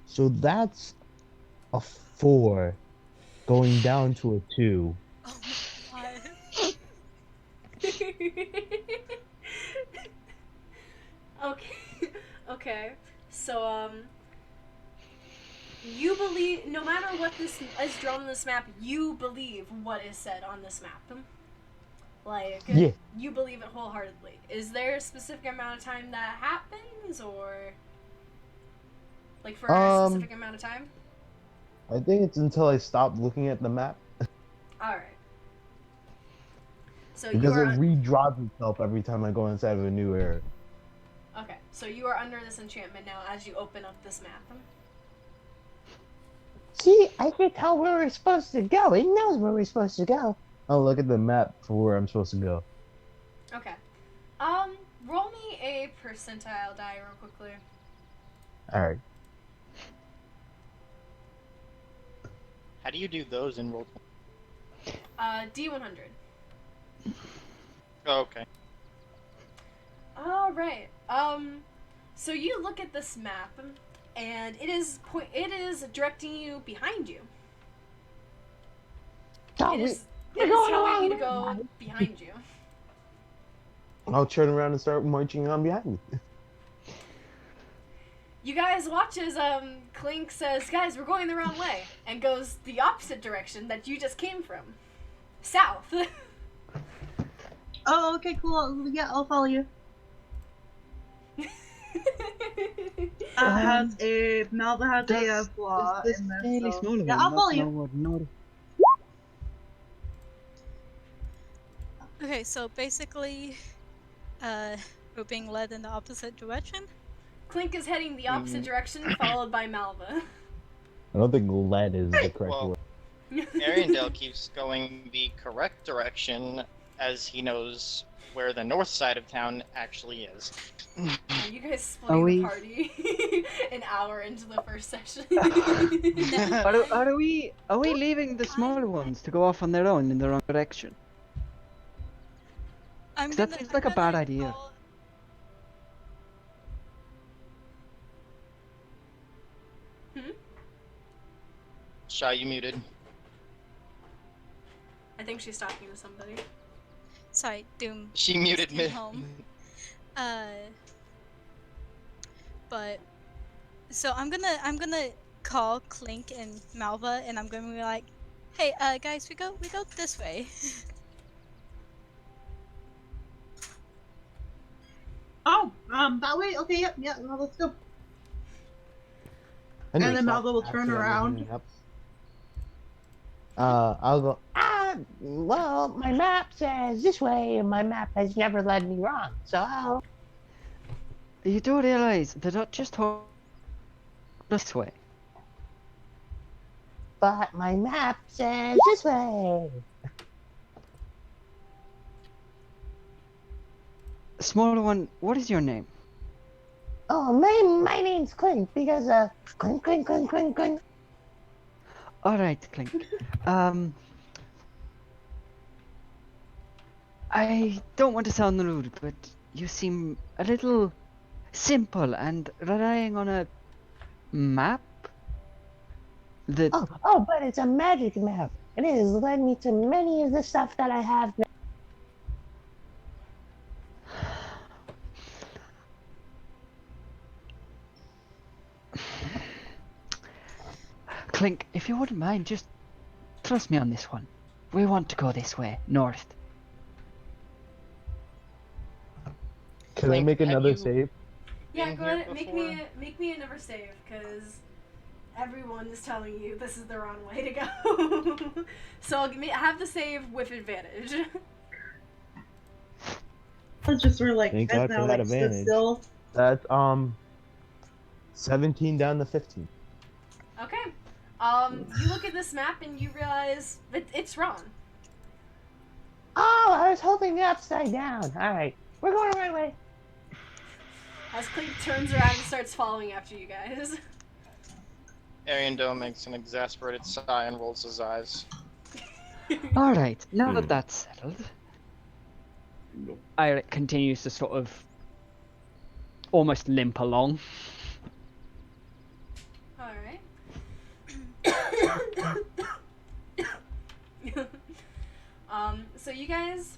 So that's a 4 going down to a 2. Oh my god. Okay. Okay. So you believe no matter what this is drawn on this map, you believe what is said on this map. Like Yeah. you believe it wholeheartedly. Is there a specific amount of time that happens, or like for a specific amount of time? I think it's until I stop looking at the map. All right. So Because you it are redraws itself every time I go inside of a new area. okay. So you are under this enchantment now as you open up this map. See, I can tell where we're supposed to go. It knows where we're supposed to go. I'll look at the map for where I'm supposed to go. Okay. Roll me a percentile die real quickly. Alright. How do you do those in roll? D100. Oh, okay. All right. So you look at this map, and it is directing you behind you. It is telling you to go behind you. I'll turn around and start marching on behind me. You guys watch as Clink says, "Guys, we're going the wrong way," and goes the opposite direction that you just came from, south. Oh, okay, cool. Yeah, I'll follow you. Malva has a flaw This in this. fairly So... small Yeah, one, I'll not follow you. no no. Okay, so basically, we're being led in the opposite direction. Clink is heading the opposite direction, followed by Malva. I don't think lead is the correct Well, word. Arendelle keeps going the correct direction as he knows where the north side of town actually is. You guys splitting the party an hour into the first session. Are we leaving the smaller ones to go off on their own in the wrong direction? That seems like a bad idea. Shy, you muted. I think she's talking to somebody. Sorry, Doom. She muted came me. Home. But so I'm gonna call Clink and Malva, and I'm gonna be like, "Hey, guys, we go this way." Oh, that way? Okay, yep, yeah, well, let's go. And then Malva will turn around. I'll go, well, my map says this way, and my map has never led me wrong, so I'll... You do realize they're not just talking this way. But my map says this way. Smaller one, what is your name? Oh, my name's Clink, because, Clink, Clink, Clink, Clink, Clink. Alright, Clink. I don't want to sound rude, but you seem a little simple and relying on a map that... Oh, but it's a magic map, and it has led me to many of the stuff that I have now. Clink, if you wouldn't mind, just trust me on this one. We want to go this way, north. Can I make another save? Yeah, go ahead. Make me another save, because everyone is telling you this is the wrong way to go. So I'll have the save with advantage. Let's just sort of like Thank as God now, for that like, sit advantage. still. That's 17 down to 15. Okay. You look at this map and you realize that it's wrong. Oh, I was hoping the upside down. Alright, we're going the right way. As Clink turns around and starts following after you guys. Arendelle makes an exasperated sigh and rolls his eyes. Alright, now that that's settled, Eirik continues to sort of almost limp along. Alright. So you guys,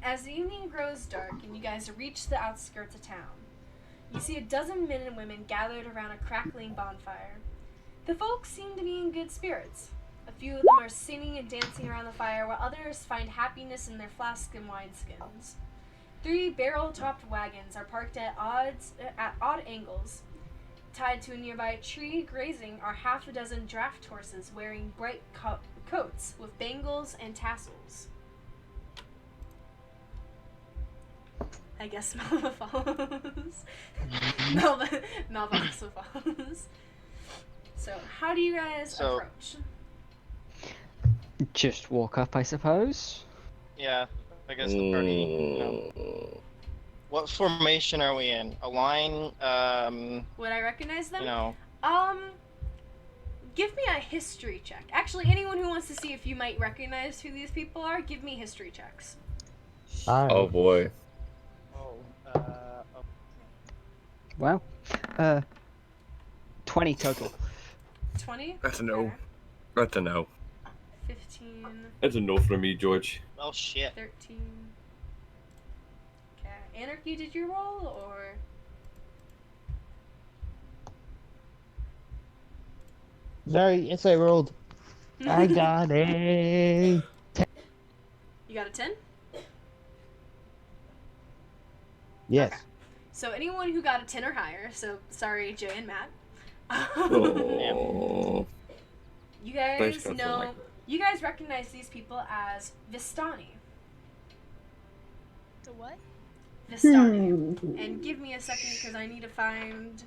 as the evening grows dark and you guys reach the outskirts of town, you see a dozen men and women gathered around a crackling bonfire. The folks seem to be in good spirits. A few of them are singing and dancing around the fire, while others find happiness in their flask and wineskins. 3 barrel-topped wagons are parked at odd angles. Tied to a nearby tree grazing are half a dozen draft horses wearing bright coats with bangles and tassels. I guess Malva follows. Malva also follows. So, how do you guys approach? Just walk up, I suppose. Yeah, I guess the party. What formation are we in? A line? Would I recognize them? You know. give me a history check. Actually, anyone who wants to see if you might recognize who these people are, give me history checks. Alright. Oh boy. Well, 20 total. 20? That's a no. Okay. That's a no. 15, That's a no for me, George. Well, shit. 13. Okay. Anarchy, did you roll, or? Sorry, yes, I rolled. I got a. You got a 10? Yes. Okay. So anyone who got a 10 or higher, so sorry, Jay and Matt. Oh. You Thanks, guys Captain know, Michael. you guys recognize these people as Vistani. The what? Vistani. And give me a second because I need to find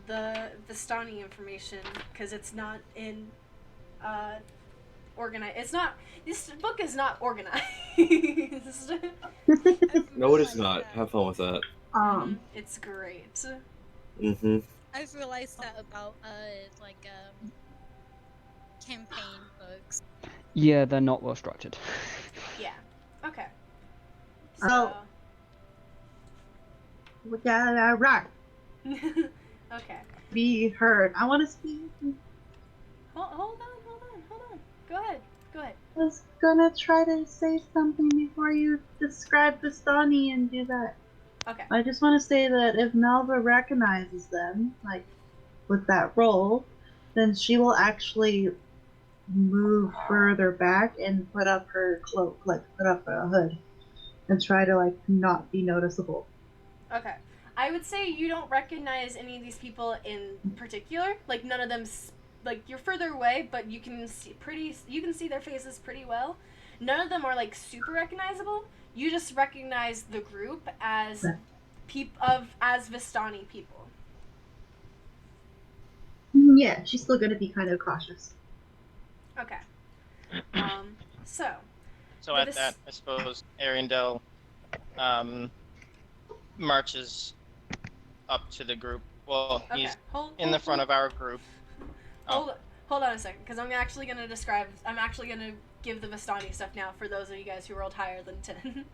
the Vistani information because it's not in organized. It's not. This book is not organized. No, it is not. Have fun with that. It's great. Mm-hmm. I've realized that about campaign books. Yeah, they're not well structured. Yeah. Okay. So. We got that right. Okay. Be heard. I want to speak. Hold on. Go ahead. I was gonna try to say something before you describe Vistani and do that. Okay. I just want to say that if Melva recognizes them, like, with that roll, then she will actually move further back and put up her cloak, like, put up a hood, and try to, like, not be noticeable. Okay. I would say you don't recognize any of these people in particular. Like, none of them, like, you're further away, but you can see their faces pretty well. None of them are, like, super recognizable. You just recognize the group as as Vistani people. Yeah, she's still gonna be kind of cautious. Okay. So at that, I suppose Arendelle marches up to the group. Well, Okay. he's in the front of our group. Hold on a second, because I'm actually gonna give the Vistani stuff now for those of you guys who rolled higher than 10.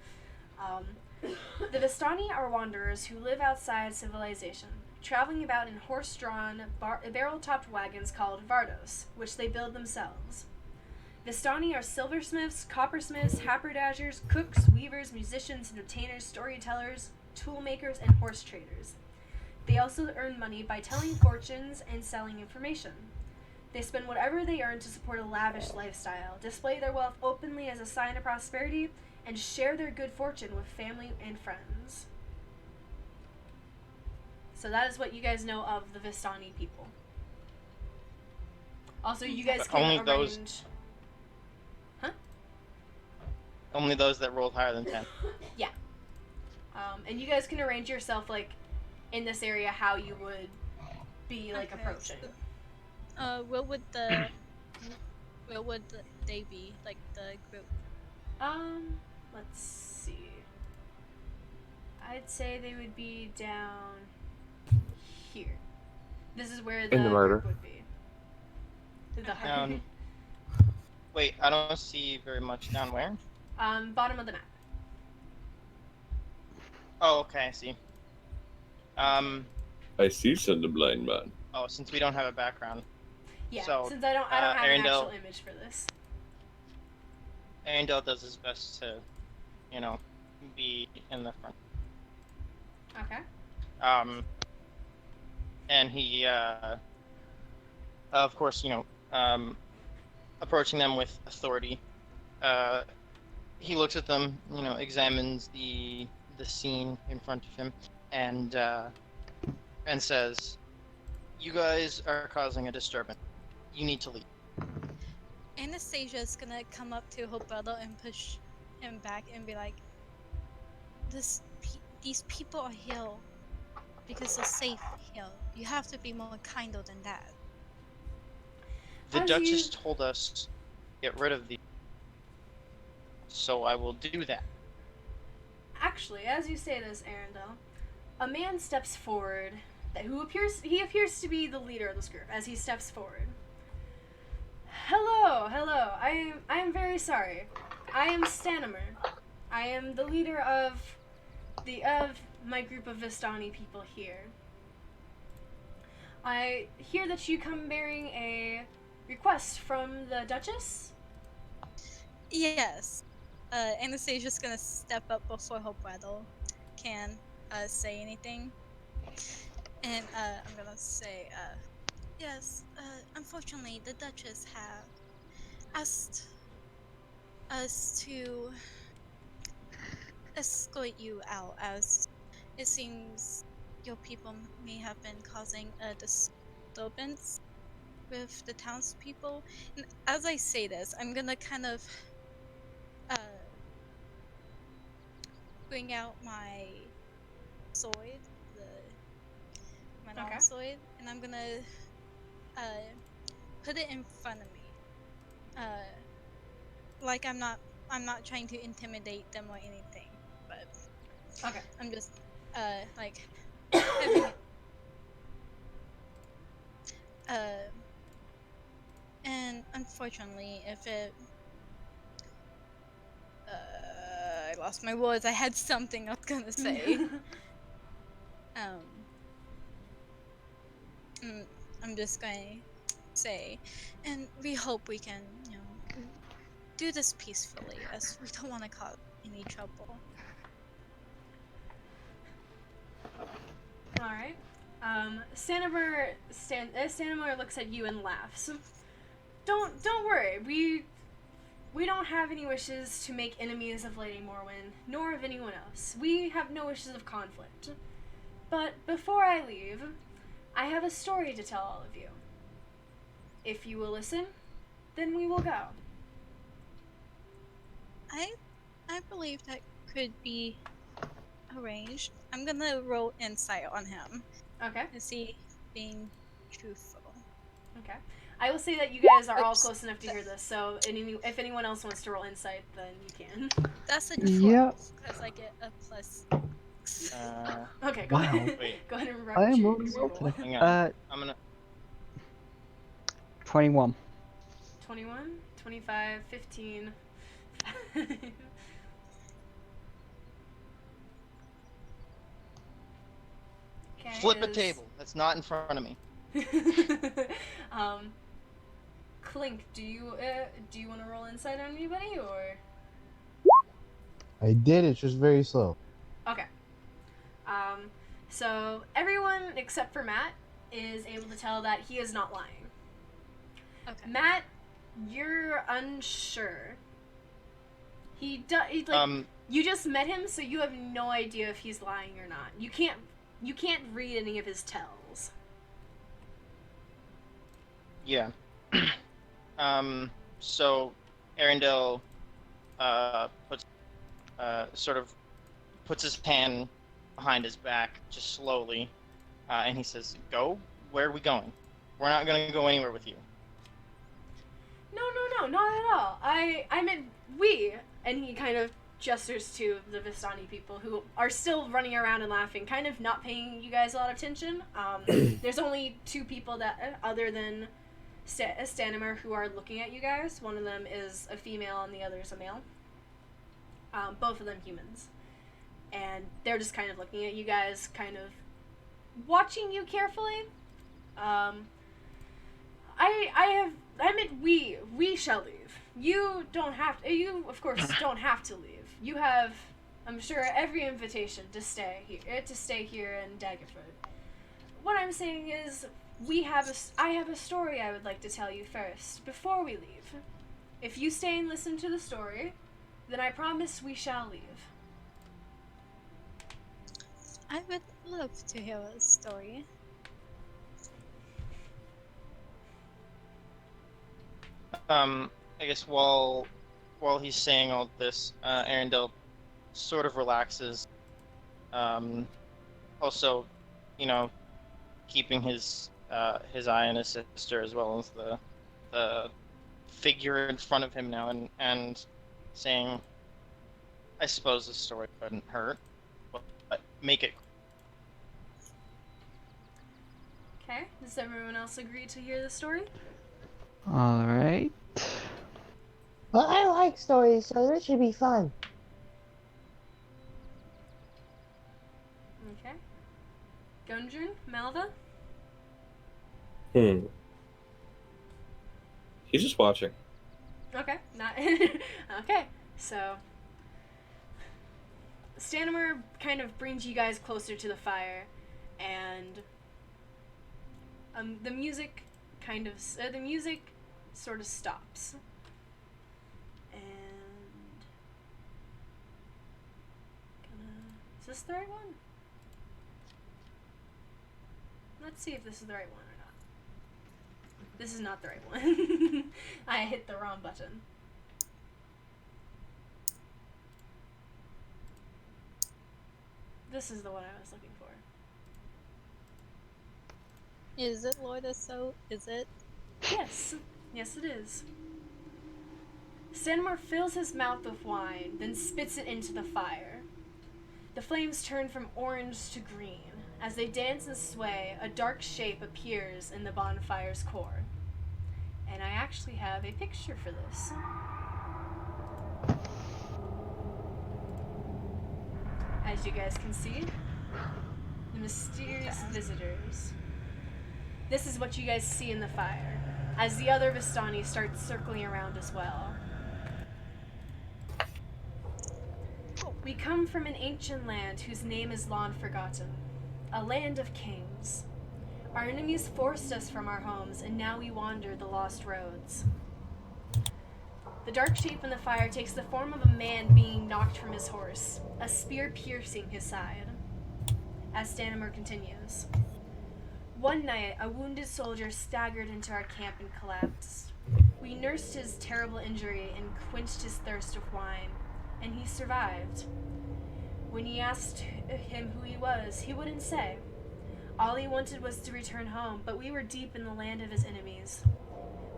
The Vistani are wanderers who live outside civilization, traveling about in horse-drawn, barrel-topped wagons called vardos, which they build themselves. Vistani are silversmiths, coppersmiths, haberdashers, cooks, weavers, musicians, entertainers, storytellers, toolmakers, and horse traders. They also earn money by telling fortunes and selling information. They spend whatever they earn to support a lavish lifestyle, display their wealth openly as a sign of prosperity, and share their good fortune with family and friends. So that is what you guys know of the Vistani people. Also, you guys can Only arrange... those... Huh? Only those that rolled higher than 10. Yeah. And you guys can arrange yourself, like, in this area how you would be, like, approaching. Where would they be, like, the group? Let's see. I'd say they would be down here. This is where the group would be. Down. Wait, I don't see very much down where? Bottom of the map. Oh, okay, I see. I see, said the blind man. Oh, since we don't have a background. Yeah, so, since I don't have an actual image for this. Arendelle does his best to, be in the front. Okay. And he, of course, approaching them with authority. He looks at them, examines the scene in front of him, and says, "You guys are causing a disturbance. You need to leave." Anastasia's gonna come up to her brother and push him back and be like, these people are here because they're safe here. You have to be more kinder than that. The Duchess told us to get rid of these, so I will do that. Actually, as you say this, Arendelle, a man steps forward he appears to be the leader of this group. As he steps forward, Hello. I am very sorry. I am Stanimer. I am the leader of my group of Vistani people here. I hear that you come bearing a request from the Duchess? Yes. Anastasia's gonna step up before her brother can say anything. And I'm gonna say, yes, unfortunately, the Duchess have asked us to escort you out, as it seems your people may have been causing a disturbance with the townspeople. And as I say this, I'm gonna kind of bring out my sword, my long sword, and I'm gonna put it in front of me. Like I'm not trying to intimidate them or anything, but I'm just like having it. And unfortunately, if it I lost my words. I had something I was gonna say. I'm just going to say, and we hope we can, do this peacefully, as we don't want to cause any trouble. All right. Stanimer looks at you and laughs. Don't worry. We don't have any wishes to make enemies of Lady Morwen, nor of anyone else. We have no wishes of conflict. But before I leave, I have a story to tell all of you. If you will listen, then we will go. I believe that could be arranged. I'm gonna roll insight on him. Okay. To see being truthful. Okay. I will say that you guys are all close enough to hear this, so if anyone else wants to roll insight, then you can. That's a 12, because I get a plus. Okay, go ahead. Wait. Go ahead and I am roll. rolling well today. Hang on. I'm gonna. 21. 21, 25, 15. Okay, Flip a table. That's not in front of me. Clink, do you want to roll insight on anybody, or? I did. It's just very slow. Okay. So everyone except for Matt is able to tell that he is not lying. Okay. Matt, you're unsure. He you just met him, so you have no idea if he's lying or not. You can't read any of his tells. Yeah. So Arendelle puts his hand behind his back just slowly, and he says, "Go? Where are we going? We're not going to go anywhere with you." No, not at all. I meant we, and he kind of gestures to the Vistani people who are still running around and laughing, kind of not paying you guys a lot of attention. There's only two people that, other than Stanimer, who are looking at you guys. One of them is a female and the other is a male. Both of them humans. And they're just kind of looking at you guys, kind of watching you carefully. I meant we shall leave. You don't have to, you of course don't have to leave. You have, I'm sure, every invitation to stay here in Daggerford. What I'm saying is, I have a story I would like to tell you first, before we leave. If you stay and listen to the story, then I promise we shall leave. I would love to hear a story. I guess while he's saying all this, Arendelle sort of relaxes. Also, keeping his eye on his sister as well as the figure in front of him now, and saying, "I suppose the story couldn't hurt, but make it." Okay. Does everyone else agree to hear the story? All right. Well, I like stories, so this should be fun. Okay. Gundren, Malva? He's just watching. Okay, not okay. So Stanimir kind of brings you guys closer to the fire, and the music sort of stops. And is this the right one? Let's see if this is the right one or not. This is not the right one. I hit the wrong button. This is the one I was looking for. Is it Lord of So? Is it? Yes. Yes, it is. Stanimir fills his mouth with wine, then spits it into the fire. The flames turn from orange to green. As they dance and sway, a dark shape appears in the bonfire's core. And I actually have a picture for this. As you guys can see, the mysterious visitors. This is what you guys see in the fire, as the other Vistani start circling around as well. We come from an ancient land whose name is long forgotten, a land of kings. Our enemies forced us from our homes, and now we wander the lost roads. The dark shape in the fire takes the form of a man being knocked from his horse, a spear piercing his side. As Stanimir continues. One night, a wounded soldier staggered into our camp and collapsed. We nursed his terrible injury and quenched his thirst with wine, and he survived. When he asked him who he was, he wouldn't say. All he wanted was to return home, but we were deep in the land of his enemies.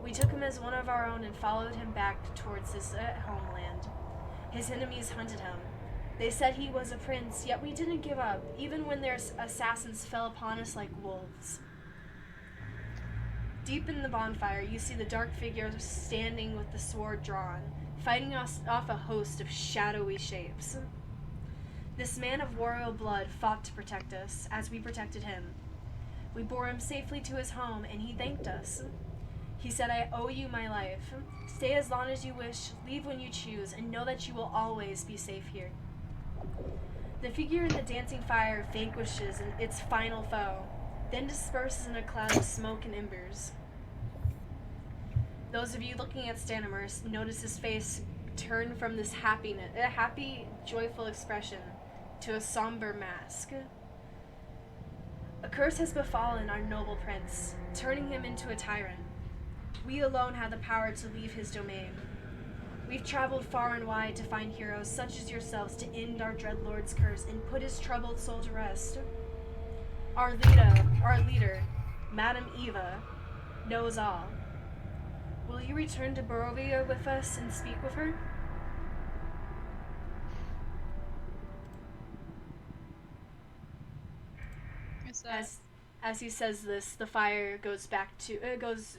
We took him as one of our own and followed him back towards his homeland. His enemies hunted him. They said he was a prince, yet we didn't give up, even when their assassins fell upon us like wolves. Deep in the bonfire, you see the dark figure standing with the sword drawn, fighting off a host of shadowy shapes. This man of royal blood fought to protect us, as we protected him. We bore him safely to his home, and he thanked us. He said, I owe you my life. Stay as long as you wish, leave when you choose, and know that you will always be safe here. The figure in the dancing fire vanquishes its final foe, then disperses in a cloud of smoke and embers. Those of you looking at Stanimir notice his face turn from this happy, joyful expression to a somber mask. A curse has befallen our noble prince, turning him into a tyrant. We alone have the power to leave his domain. We've traveled far and wide to find heroes such as yourselves to end our dreadlord's curse and put his troubled soul to rest. Our leader, Madame Eva, knows all. Will you return to Barovia with us and speak with her? As he says this, the fire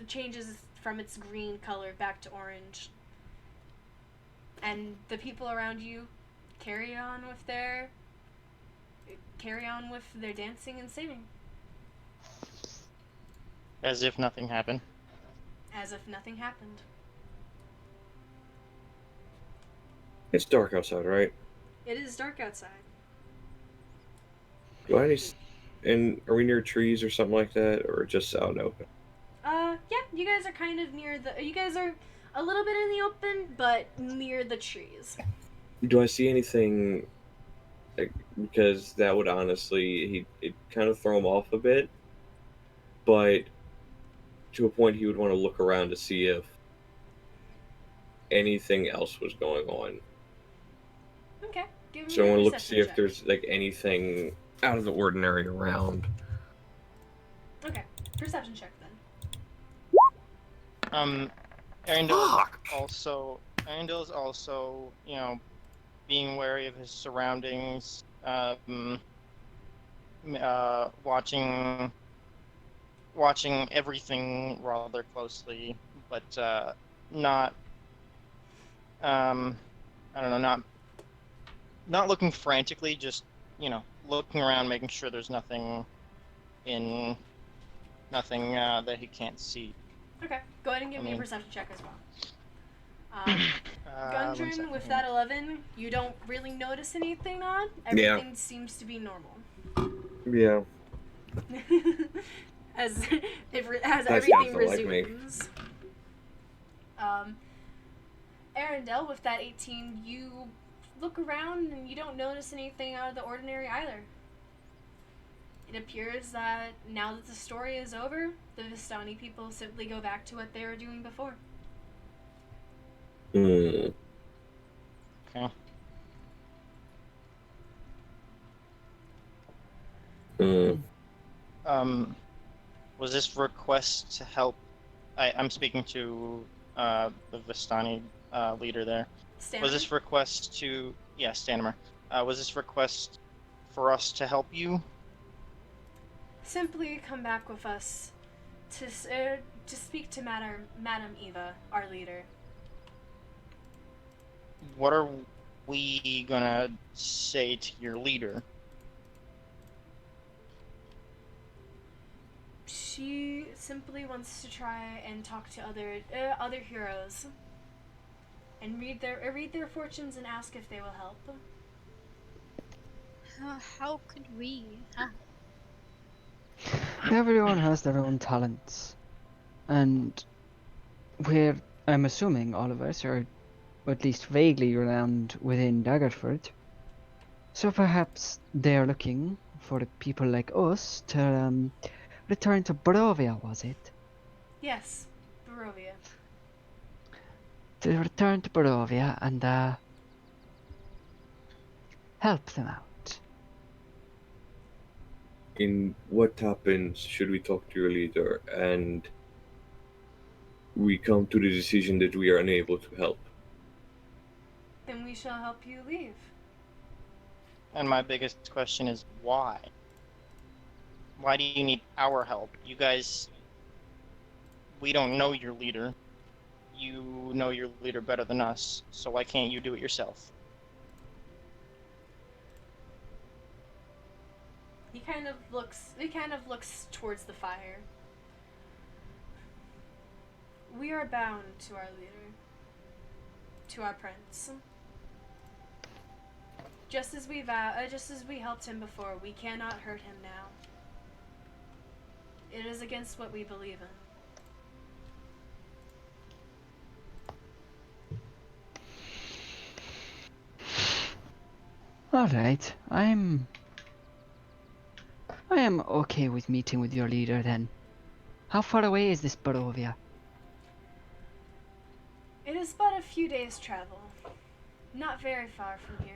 changes from its green color back to orange. And the people around you carry on with their dancing and singing. As if nothing happened. As if nothing happened. It's dark outside, right? It is dark outside. And are we near trees or something like that, or just out and open? Yeah, you guys are kind of you guys are a little bit in the open, but near the trees. Do I see anything, because that would honestly, it kind of throw him off a bit, but to a point he would want to look around to see if anything else was going on. Okay, give me So I want to look to see check. if there's also out of the ordinary around. Okay, perception check then. Arundel's also, being wary of his surroundings, watching everything rather closely, but not. I don't know, not looking frantically, just looking around, making sure there's nothing that he can't see. Okay, go ahead and give me a perception check as well. 1 Gundren, second. with that 11, you don't really notice anything odd. Everything seems to be normal. Yeah. as That everything sounds like me. resumes. Arendelle, with that 18, you look around and you don't notice anything out of the ordinary either. It appears that now that the story is over, the Vistani people simply go back to what they were doing before. Hmm. Okay. Was this request to help? I'm speaking to the Vistani leader there. Stanimer? Was this request to Stanimer? Was this request for us to help you? Simply come back with us to speak to Madame Eva, our leader. What are we gonna say to your leader? She simply wants to try and talk to other heroes and read their fortunes and ask if they will help. How could we? Huh? Everyone has their own talents, and I'm assuming all of us are at least vaguely around within Daggerford. So perhaps they are looking for people like us to return to Barovia, was it? Yes, Barovia. To return to Barovia and help them out. In what happens should we talk to your leader and we come to the decision that we are unable to help? Then we shall help you leave. And my biggest question is why? Why do you need our help? You guys, we don't know your leader. You know your leader better than us, so why can't you do it yourself? He kind of looks towards the fire. We are bound to our leader, to our prince. Just as we helped him before, we cannot hurt him now. It is against what we believe in. Alright, I am okay with meeting with your leader then. How far away is this Barovia? It is but a few days' travel. Not very far from here.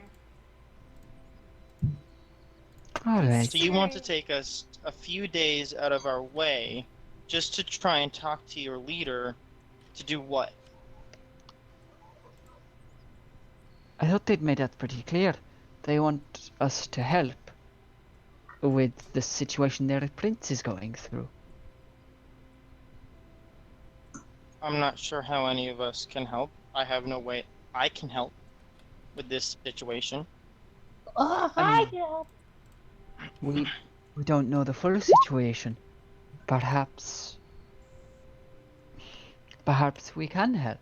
Alright. So you want to take us a few days out of our way just to try and talk to your leader to do what? I thought they'd made that pretty clear. They want us to help with the situation their prince is going through. I'm not sure how any of us can help. I have no way I can help with this situation. We don't know the full situation. Perhaps we can help.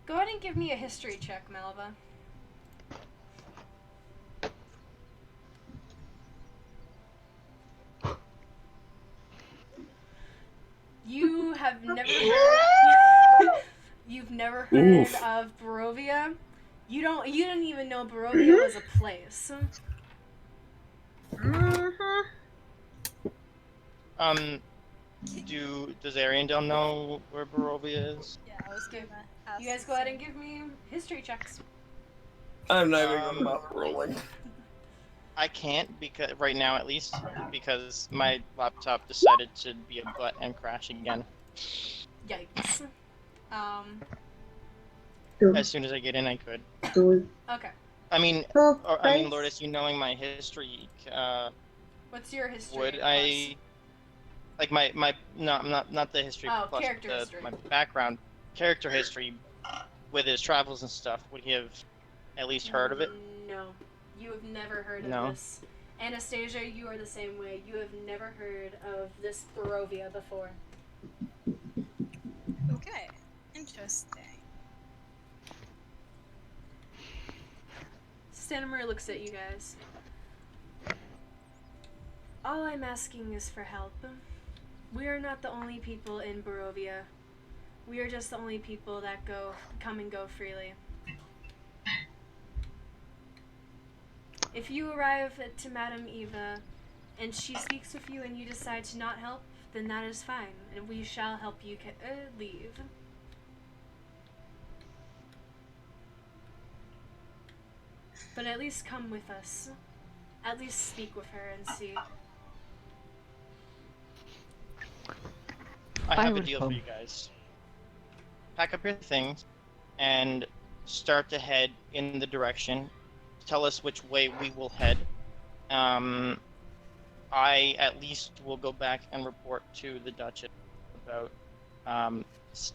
Go ahead and give me a history check, Malva. You have never heard. You've never heard of Barovia. You didn't even know Barovia was a place. Does Ariandel know where Barovia is? Yeah, I was gonna ask. You guys go ahead and give me history checks. I'm not even gonna bother rolling. I can't because right now at least because my laptop decided to be a butt and crash again. Yikes. As soon as I get in, I could. Okay. I mean, Lourdes, you knowing my history, What's your history? would I like my no, I'm not the history Oh, plus character history. my background, character history with his travels and stuff. Would he have at least heard of it? No, you have never heard No. of this. Anastasia, you are the same way. You have never heard of this Barovia before. Okay, interesting. Stanimir looks at you guys. All I'm asking is for help. We are not the only people in Barovia. We are just the only people that come and go freely. If you arrive to Madame Eva and she speaks with you and you decide to not help, then that is fine, and we shall help you leave. But at least come with us. At least speak with her and see. I have a deal for you guys. Pack up your things and start to head in the direction. Tell us which way we will head. I at least will go back and report to the Duchess about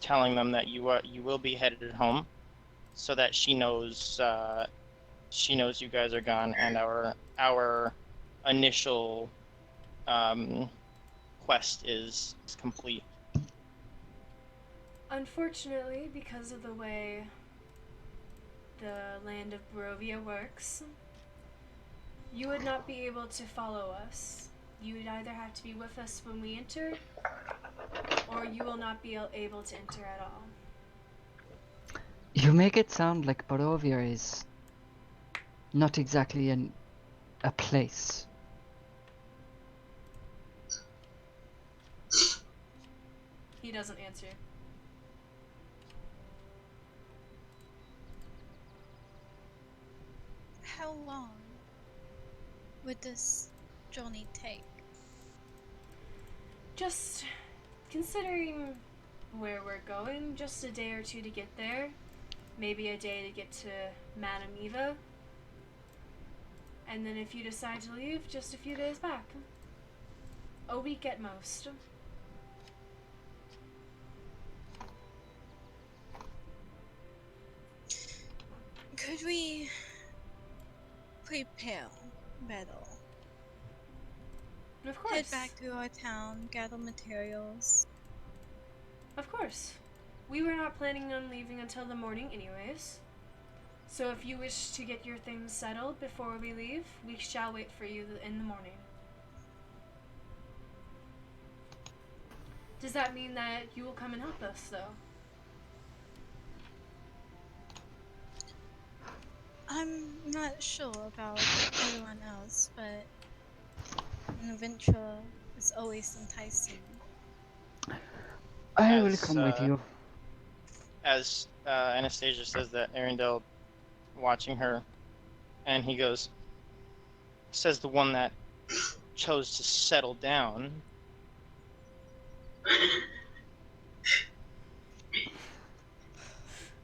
telling them that you will be headed home, so that she knows you guys are gone, and our initial quest is complete. Unfortunately, because of the way the land of Barovia works, you would not be able to follow us. You would either have to be with us when we enter, or you will not be able to enter at all. You make it sound like Barovia is not exactly a place. He doesn't answer. How long would this journey take? Just considering where we're going, just a day or two to get there. Maybe a day to get to Madame Eva. And then if you decide to leave, just a few days back. A week at most. Could we prepare better? Of course. Head back to our town, gather materials. Of course. We were not planning on leaving until the morning anyways. So if you wish to get your things settled before we leave, we shall wait for you in the morning. Does that mean that you will come and help us, though? I'm not sure about everyone else, but an adventure is always enticing. I will come with you. As Anastasia says that, Arendelle watching her, and he goes, says the one that chose to settle down.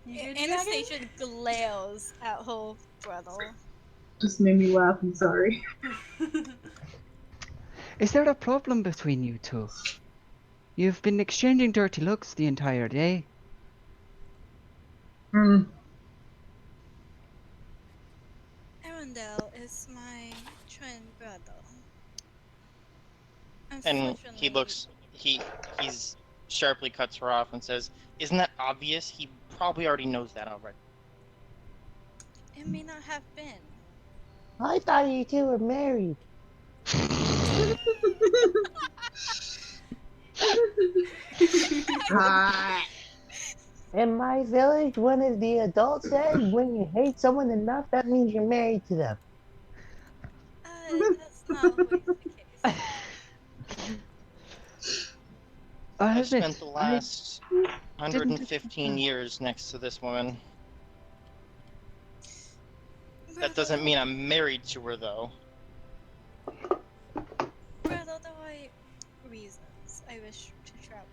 Anastasia glares at her brother. Just made me laugh, I'm sorry. Is there a problem between you two? You've been exchanging dirty looks the entire day. Hmm. Arendelle is my twin brother. And he looks, he's sharply cuts her off and says, "Isn't that obvious? He probably already knows that already." It may not have been. I thought you two were married. Hot. In my village, one of the adults said, when you hate someone enough, that means you're married to them. That's not always the case. I've spent the last 115 years next to this woman. That doesn't mean I'm married to her, though. Brother, there are reasons I wish to travel.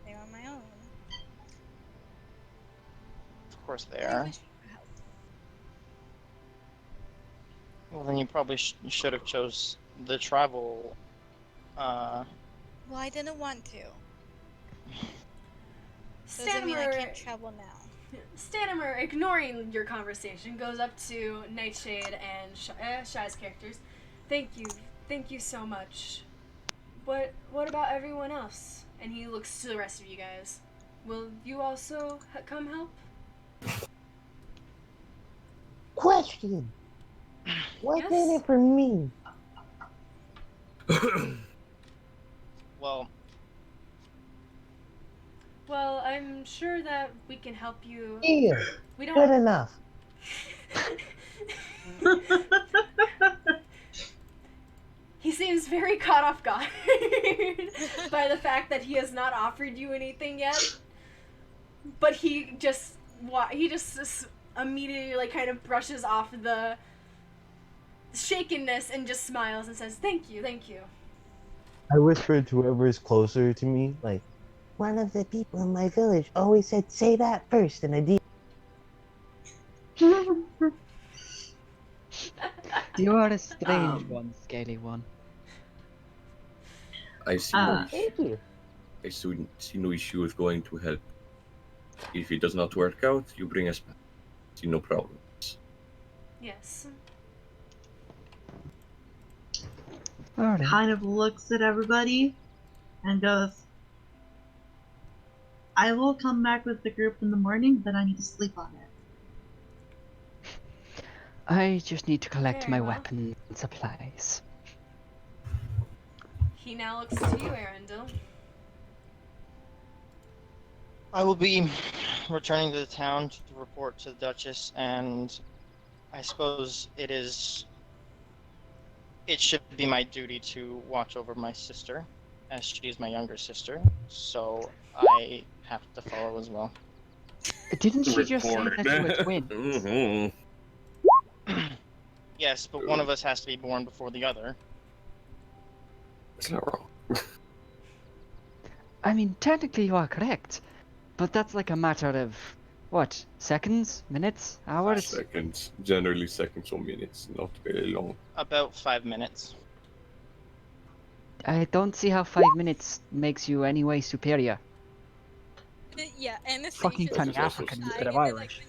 They are my own. Of course they I are. wish for help. Well, then you probably should have chose the travel Well, I didn't want to. Doesn't mean I can't travel now. Stanimer, ignoring your conversation, goes up to Nightshade and Shy's characters. Thank you so much. What about everyone else? And he looks to the rest of you guys. Will you also come help? Question. What's in Yes? it for me? Well, Well, I'm sure that we can help you. Yeah. We Good don't. enough. He seems very caught off guard by the fact that he has not offered you anything yet. But he just immediately like kind of brushes off the shakenness and just smiles and says, "Thank you, thank you." I whispered to whoever is closer to me, like, one of the people in my village always said, say that first, and I did. You are a strange one, scaly one. I see Thank you. I see no issue with going to help. If it does not work out, you bring us back. See no problems. Yes. Alright. Kind of looks at everybody and goes, I will come back with the group in the morning, but I need to sleep on it. I just need to collect Very my well. weapon and supplies. He now looks to you, Arundel. I will be returning to the town to report to the Duchess, and I suppose it should be my duty to watch over my sister, as she is my younger sister, so I have to follow as well. Didn't she just say Report. that you were twins? Mhm. Yes, but one of us has to be born before the other. It's not wrong. I mean, technically you are correct, but that's like a matter of, what, seconds, minutes, hours? Seconds. Generally seconds or minutes, not very long. About 5 minutes. I don't see how 5 minutes makes you any way superior. Yeah, and it's Fucking That tiny is also African stupid. instead of Irish.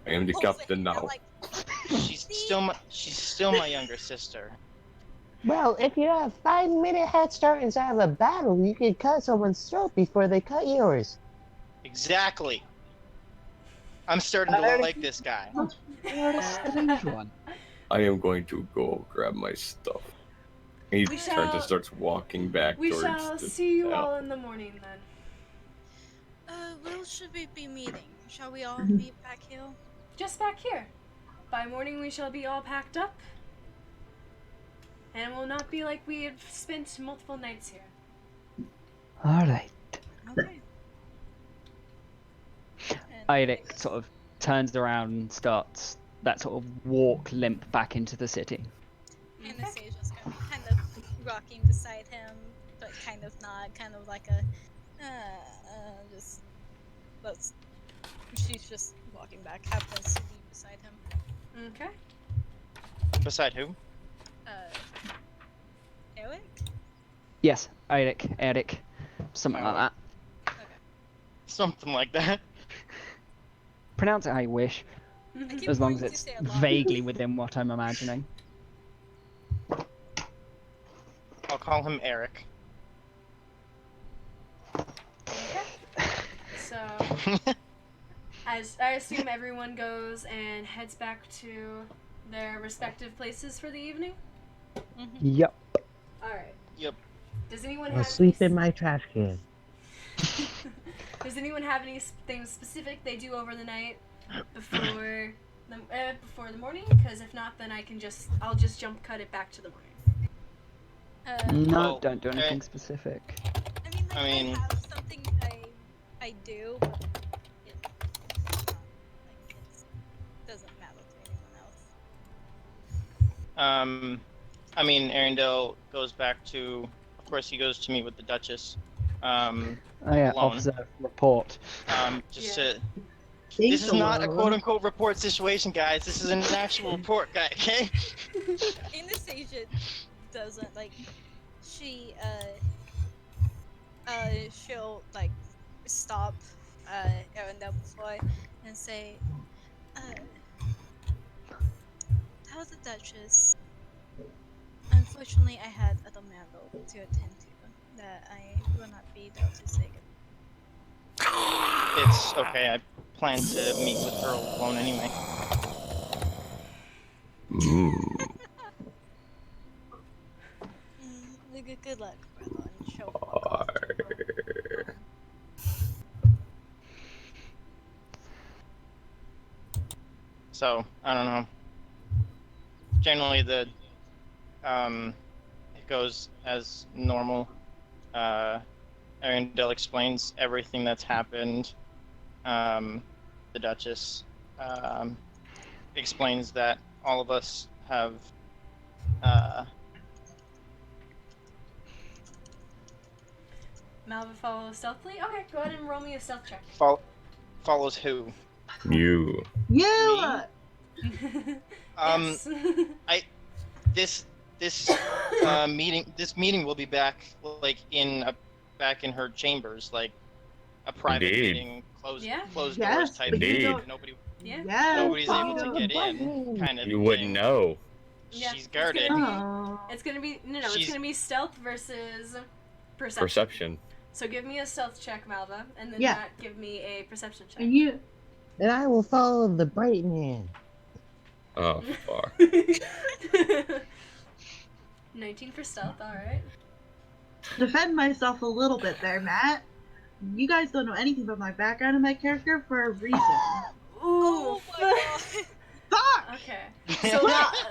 I am the captain now. She's still my younger sister. Well, if you have a 5-minute head start inside of a battle, you could cut someone's throat before they cut yours. Exactly. I'm starting to like this guy. You're a strange one. I am going to go grab my stuff. He We turns shall- and starts walking back We towards shall the see you town. all in the morning then. Where should we be meeting? Shall we all meet back here? Just back here. By morning we shall be all packed up. And it will not be like we have spent multiple nights here. Alright. Okay. Eirik sort of turns around and starts that sort of walk limp back into the city. Anastasia's gonna be kind of rocking beside him, but kind of not, kind of like a, just, let's, she's just walking back, happens to be beside him. Okay. Beside who? Eric? Yes, Eric, something like that. Something like that. Pronounce it how you wish, I keep as long as wanting to it's say a lot. vaguely within what I'm imagining. I'll call him Eric. So, as I assume everyone goes and heads back to their respective places for the evening. Yep. All right. Yep. Does anyone I'll have sleep in my trash can. Does anyone have anything specific they do over the night before the morning? Because if not, then I'll just jump cut it back to the morning. No, Well, don't do anything specific. I mean, I have something I do, but it's not, like, it doesn't matter to anyone else. I mean, Arundel goes back to, of course, he goes to meet with the Duchess. Oh yeah, alone. officer, report. Just Yeah. to. This is not a quote-unquote report situation, guys. This is an actual report, guy. Okay? Anastasia doesn't like. She she'll like stop Arendelle before and say, "How's the Duchess? Unfortunately, I had other matter to attend to that I will not be able to say goodbye." It's okay. I plan to meet with her alone anyway. Good luck, brother, and she'll walk off. So I don't know. Generally, it goes as normal. Arendelle explains everything that's happened. The Duchess explains that all of us have Malva follows stealthily? Okay, go ahead and roll me a stealth check. follows who? You. You. Yes. This meeting will be back like back in her chambers, like a private Indeed. meeting, closed doors Yes, type but you thing. don't- Nobody Yeah. nobody's able Follow to the get in, kind of You wouldn't thing. know. Yeah, She's guarded. It's gonna be it's She's- gonna be stealth versus perception. Perception. So give me a stealth check, Malva, and then Yeah. Matt, give me a perception check. And you. And I will follow the bright man. Oh, fuck. 19 for stealth, alright. Defend myself a little bit there, Matt. You guys don't know anything about my background and my character for a reason. Ooh. Oh my god. Fuck! Okay.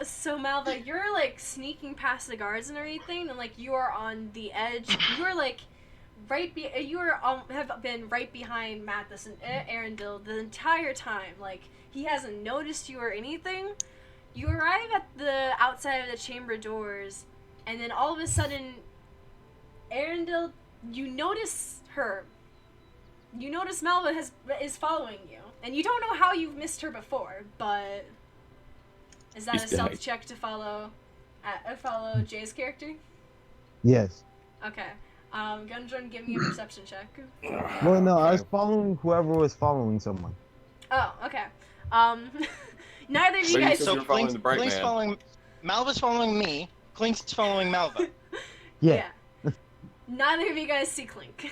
So Malva, you're like sneaking past the guards and everything, and like you are on the edge. You are like have been right behind Mathis and Arendelle the entire time. Like he hasn't noticed you or anything. You arrive at the outside of the chamber doors, and then all of a sudden, Arendelle, you notice her. You notice Malva is following you, and you don't know how you've missed her before, but is that He's a stealth dead. check to follow Jay's character? Yes. Okay. Gundren, give me a perception check. Well, no, I was following whoever was following someone. Oh, okay. Neither of you So you guys. said So you're following the bright Clink's man. following. Malva's following me. Clink's following Malva. Yeah. Neither of you guys see Clink.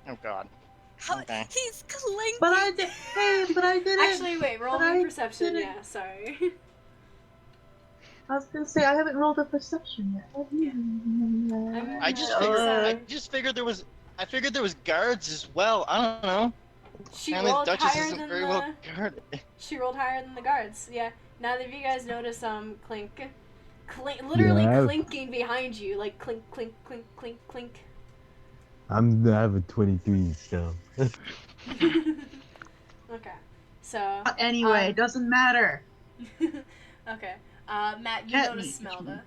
Oh God. How, Okay. He's clinking. But I did. Hey, but I didn't. Actually, wait. Roll But me I perception. didn't- Yeah, sorry. I was gonna say I haven't rolled a perception yet. I just figured there was. I figured there was guards as well. I don't know. She Apparently the rolled Duchess higher isn't than very well guarded. She rolled higher than the guards. Yeah. Neither of you guys notice Clink, literally Yeah. clinking behind you, like clink, clink, clink, clink, clink. I have a 23 still. Okay. So. Anyway, it doesn't matter. Okay. Matt, you Cat notice meat. Melba.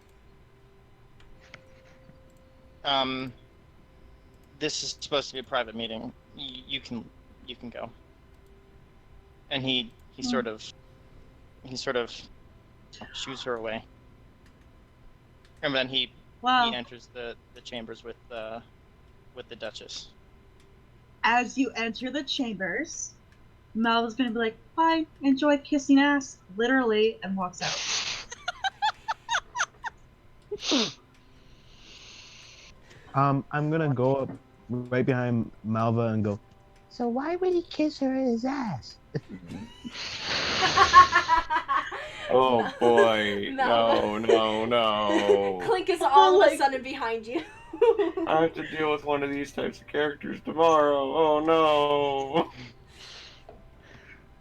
This is supposed to be a private meeting. You can go. And he sort of shoos her away. And then he enters the chambers with the Duchess. As you enter the chambers, Malva's gonna be like, "Bye, enjoy kissing ass," literally, and walks out. I'm gonna go up right behind Malva and go, so why would he kiss her in his ass? Oh boy. No. No. Clink is all of a sudden behind you. I have to deal with one of these types of characters tomorrow. Oh no.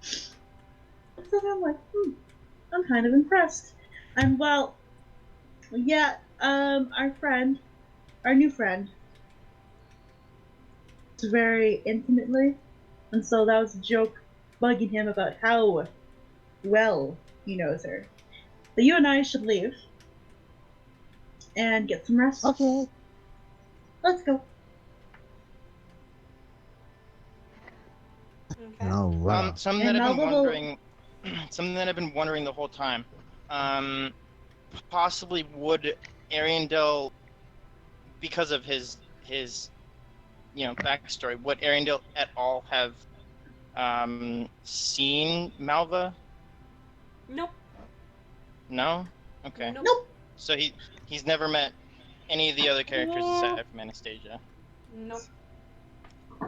So I'm like, I'm kind of impressed. And well, yeah, our new friend, very intimately, and so that was a joke bugging him about how well he knows her. But you and I should leave and get some rest. Okay. Let's go. Okay. All right. Something that And I've been Malva will- wondering. Something that I've been wondering the whole time. possibly would Ariandel, because of his backstory, would Ariandel at all have seen Malva? Nope. No? Okay. Nope. So he's never met any of the other characters aside from Anastasia. Nope.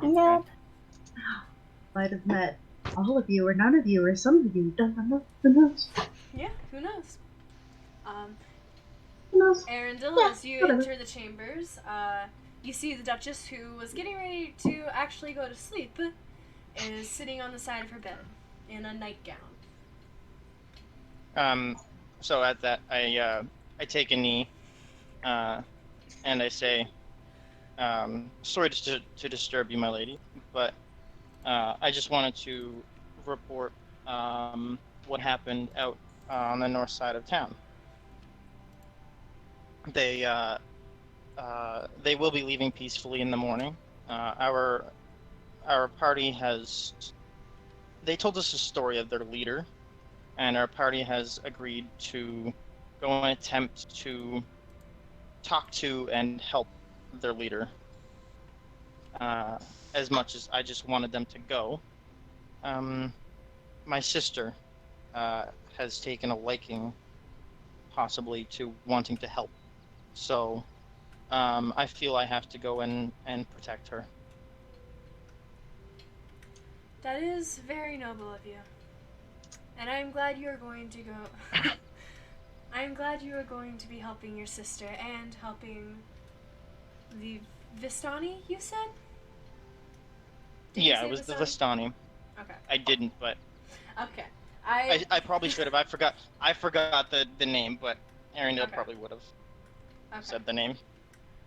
No. Might have met all of you, or none of you, or some of you. Who knows? Yeah, who knows? Who knows? Arundel, Yeah, as you whatever. enter the chambers, you see the Duchess, who was getting ready to actually go to sleep, is sitting on the side of her bed in a nightgown. So at that, I take a knee, and I say, sorry to disturb you, my lady, but I just wanted to report what happened out on the north side of town. They will be leaving peacefully in the morning. Our party has. They told us a story of their leader, and our party has agreed to go and attempt to talk to and help their leader. As much as I just wanted them to go, my sister has taken a liking, possibly, to wanting to help. So I feel I have to go in and protect her. That is very noble of you. And I'm glad you are going to go. I'm glad you are going to be helping your sister and helping the Vistani, you said? Did you Yeah, say it was the Vistani? Vistani. Okay. I didn't, but Okay. I probably should have. I forgot the name, but Ariandel Okay. probably would have Okay. said the name.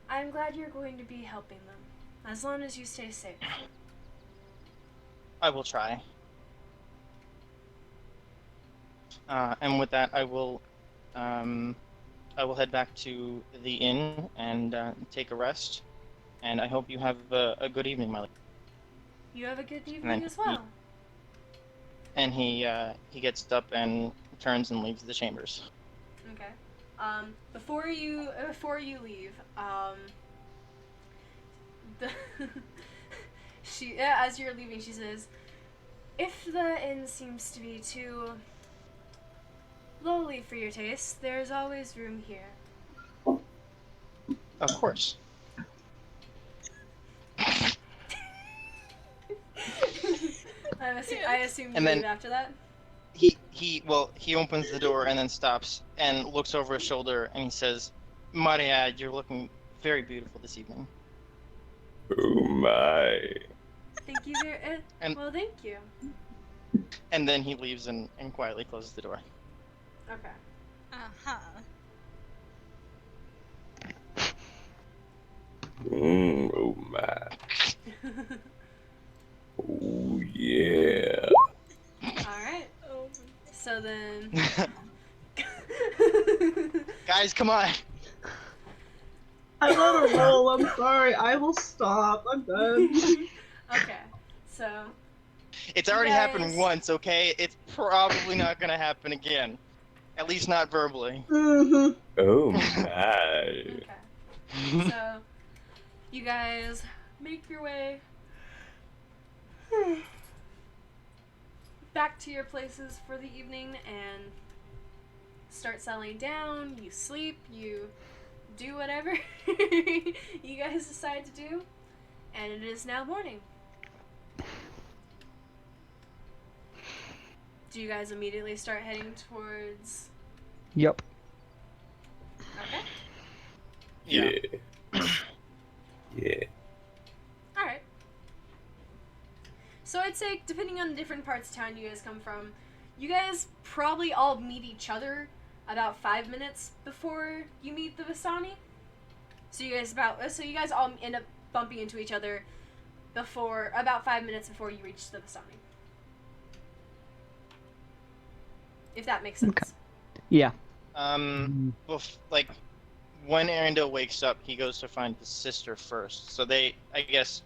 I'm glad you're going to be helping them, as long as you stay safe. I will try. And with that, I will head back to the inn and take a rest. And I hope you have a good evening, my lady. You have a good evening as well. And he gets up and turns and leaves the chambers. Okay. Before you leave, as you're leaving, she says, "If the inn seems to be too lowly for your taste, there's always room here." Of course. I assume you And then- leave after that. He opens the door and then stops and looks over his shoulder and he says, "Maria, you're looking very beautiful this evening." Oh my. Thank you very well, thank you. And then he leaves and quietly closes the door. Okay. Uh-huh. Oh my. Oh yeah. Alright. So then Guys, come on. I'm on a roll. I'm sorry. I will stop. I'm done. Okay. So It's already Guys. happened once, okay? It's probably not gonna happen again. At least not verbally. Mm-hmm. Oh my. okay. So you guys make your way back to your places for the evening and start settling down. You sleep, you do whatever you guys decide to do, and it is now morning. Do you guys immediately start heading towards... Yup. Okay. Yeah. Yeah. Alright. So I'd say, depending on the different parts of town you guys come from, you guys probably all meet each other about 5 minutes before you meet the Vistani. So you guys all end up bumping into each other about 5 minutes before you reach the Vistani. If that makes sense. Okay. Yeah. Like, when Ariandel wakes up, he goes to find his sister first. So they, I guess,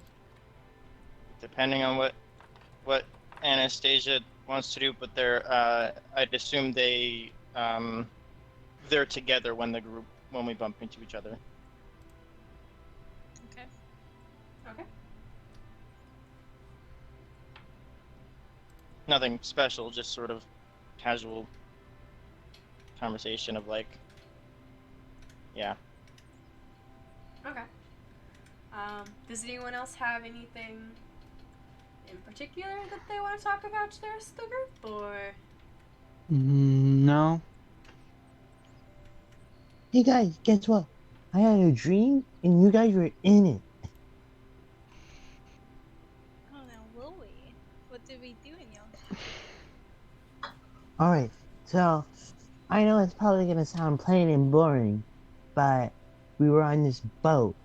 depending on what Anastasia wants to do, but they're, I'd assume they they're together when we bump into each other. Okay. Okay. Nothing special, just sort of casual conversation of like, yeah. Okay. Does anyone else have anything in particular that they want to talk about to the rest of the group, or? No. Hey guys, guess what? I had a dream and you guys were in it. Oh, now will we? What did we do in your? Alright, so I know it's probably gonna sound plain and boring, but we were on this boat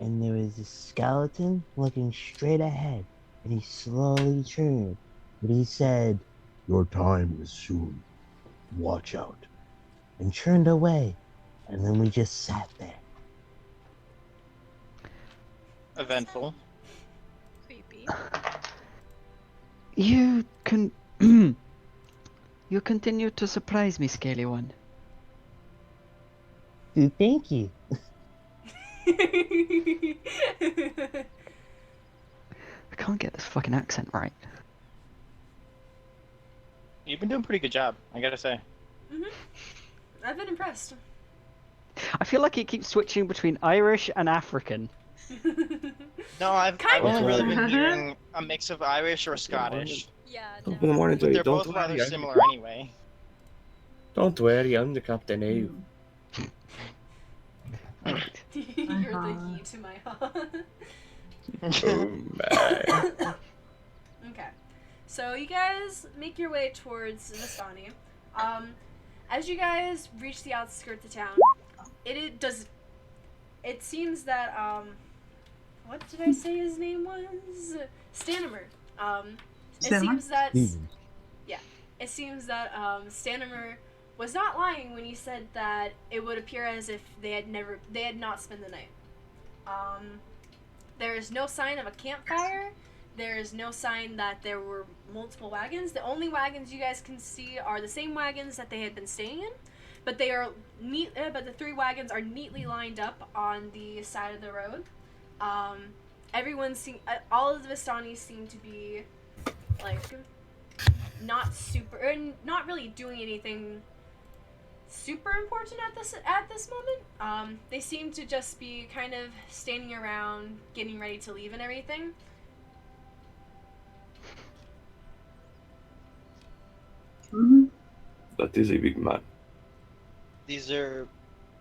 and there was this skeleton looking straight ahead and he slowly turned and he said, "Your time is soon. Watch out." And turned away. And then we just sat there. Eventful. Creepy. You can. You continue to surprise me, Scaly One. Thank you. I can't get this fucking accent right. You've been doing a pretty good job, I gotta say. I've been impressed. I feel like it keeps switching between Irish and African. No, I've Kind only of. really been hearing a mix of Irish or Scottish. Yeah. Top No. of the morning to But you. they're both rather similar anyway. Don't worry, I'm the captain now. You're the ye to my ha. Oh my. Okay. So you guys make your way towards Vistani. As you guys reach the outskirts of town, it seems that what did I say his name was? Stanimer. It Stanimer? seems that Stevens. it seems that Stanimer was not lying when he said that it would appear as if they had not spent the night. There is no sign of a campfire. There is no sign that there were multiple wagons. The only wagons you guys can see are the same wagons that they had been staying in, but they are but the 3 wagons are neatly lined up on the side of the road. All of the Vistani seem to be like not really doing anything super important at this moment. They seem to just be kind of standing around, getting ready to leave and everything. Mm-hmm. That is a big man. These are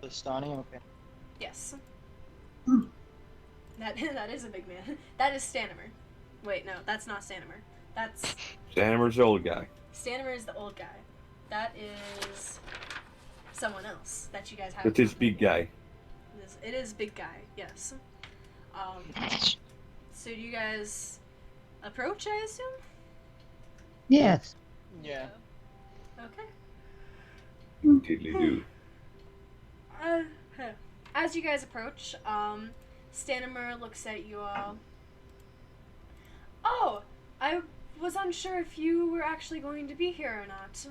Bastani? Okay. Yes. Hmm. That is a big man. That is Stanimer. Wait, no, that's not Stanimer. That's Stanimer's the old guy. Stanimer is the old guy. That is someone else that you guys have. That is big guy. It is big guy. Yes. So do you guys approach? I assume. Yes. Yeah. Okay. Tiddly do. As you guys approach, Stanimer looks at you all. Oh, I was unsure if you were actually going to be here or not,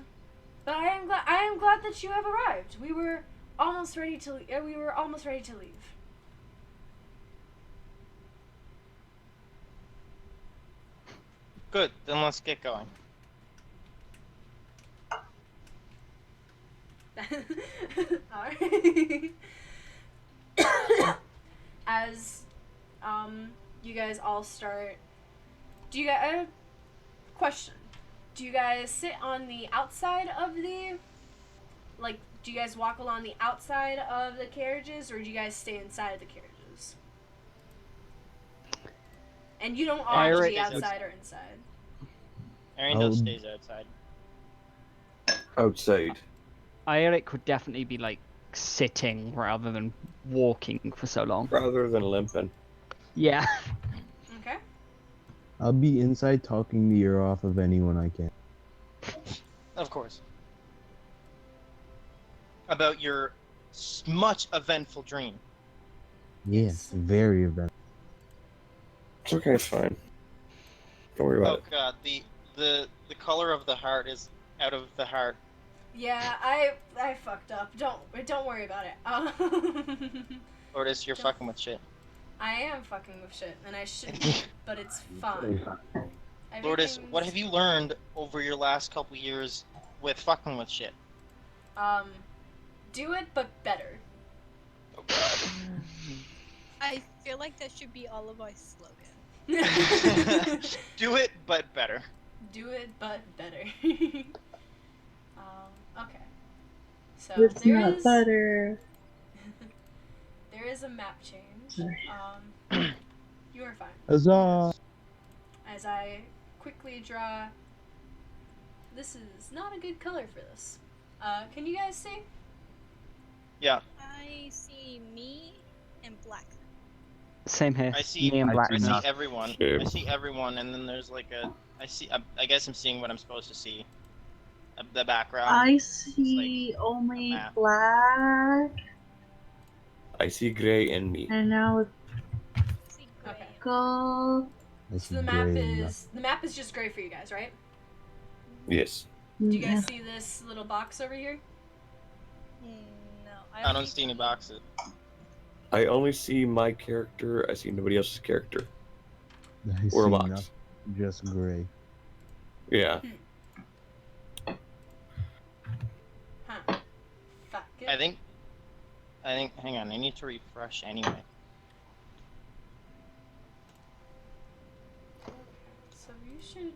but I am glad that you have arrived. We were almost ready to leave. Good, then let's get going. Alright. As you guys all start, question, do you guys sit on the outside of the, like, do you guys walk along the outside of the carriages, or do you guys stay inside the carriages? And you don't all have to be outside or inside. Ariandel stays outside. Outside. Eric would definitely be like sitting rather than walking for so long. Rather than limping. Yeah. Okay. I'll be inside talking the ear off of anyone I can. Of course. About your much eventful dream. Yes, very eventful. It's okay, it's fine. Don't worry about Oh god, the color of the heart is out of the heart. Yeah, I fucked up. Don't worry about it. Lourdes, you're fucking with shit. I am fucking with shit, and I shouldn't, but it's fine. Lourdes, what have you learned over your last couple years with fucking with shit? Do it, but better. Oh god. I feel like that should be all of our slogan. Do it, but better. Do it, but better. Okay. So It's there not is butter. there is a map change. Sorry. You are fine. Huzzah! As I quickly draw. This is not a good color for this. Can you guys see? Yeah. I see me and black. Same here. I see. Me and Black. I see now. everyone. Same. I see everyone, and then there's like a. I guess I'm seeing what I'm supposed to see. The background. I see only map. black, I see gray and me. and now it's I see gray. Okay. gold. I So see the map gray and black. is just gray for you guys, right? Yes. Do you guys see this little box over here? No, I don't see any boxes. I only see my character. I see nobody else's character. I Or a see box. nothing, just gray. Yeah. Huh. Fuck it. I think. Hang on. I need to refresh anyway. So you should.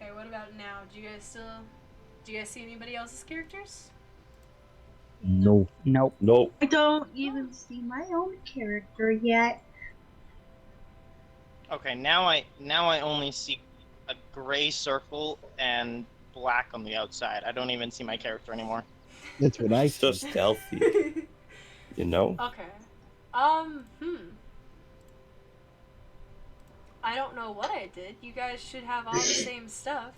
Okay, what about now? Do you guys see anybody else's characters? No. Nope. Nope. I don't even see my own character yet. Okay, now I only see a gray circle and black on the outside. I don't even see my character anymore. That's what I So see. stealthy. You know? Okay. I don't know what I did. You guys should have all the same stuff.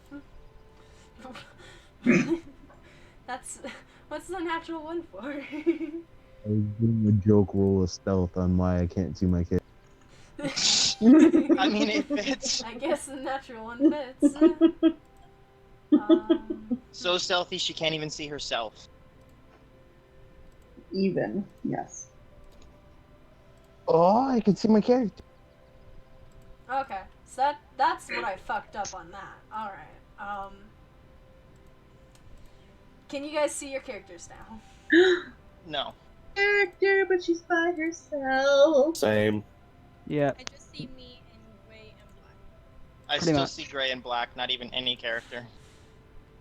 That's what's the natural one for? I was doing a joke roll of stealth on why I can't see my kid. I mean, it fits. I guess the natural one fits. So stealthy she can't even see herself. Even, yes. Oh, I can see my character. Okay, so that's what I fucked up on that. All right. Can you guys see your characters now? No. Character, but she's by herself. Same. Yeah. I just see me in gray and black. I Pretty still much. see gray and black, not even any character.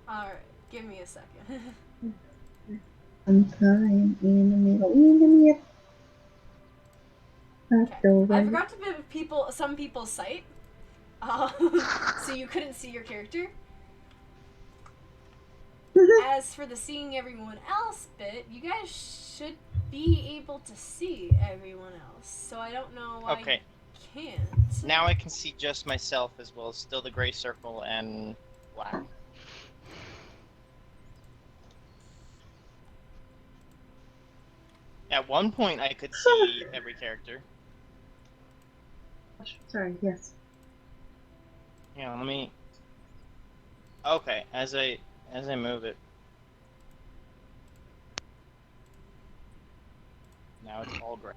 All right, give me a second. Sometime in the middle, Okay. I forgot to give some people's sight, so you couldn't see your character. As for the seeing everyone else bit, you guys should be able to see everyone else. So I don't know why Okay. you can't. Now I can see just myself as well as still the gray circle and black. At one point I could see every character. Sorry, yes. Yeah, let me. Okay, as I move it. Now it's all gray.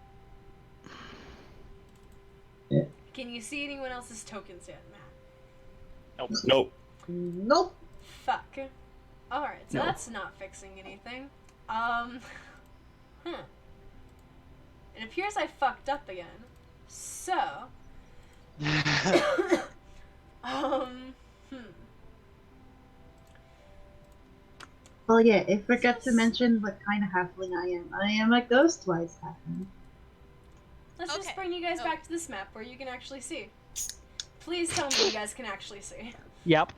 Can you see anyone else's tokens yet, Matt? Nope. Nope. Nope. Fuck. Alright, so No. that's not fixing anything. It appears I fucked up again. So. Well, yeah, I forgot to mention what kind of halfling I am. I am a ghostwise halfling. Let's just Okay. bring you guys Oh. back to this map where you can actually see. Please tell me you guys can actually see. Yep.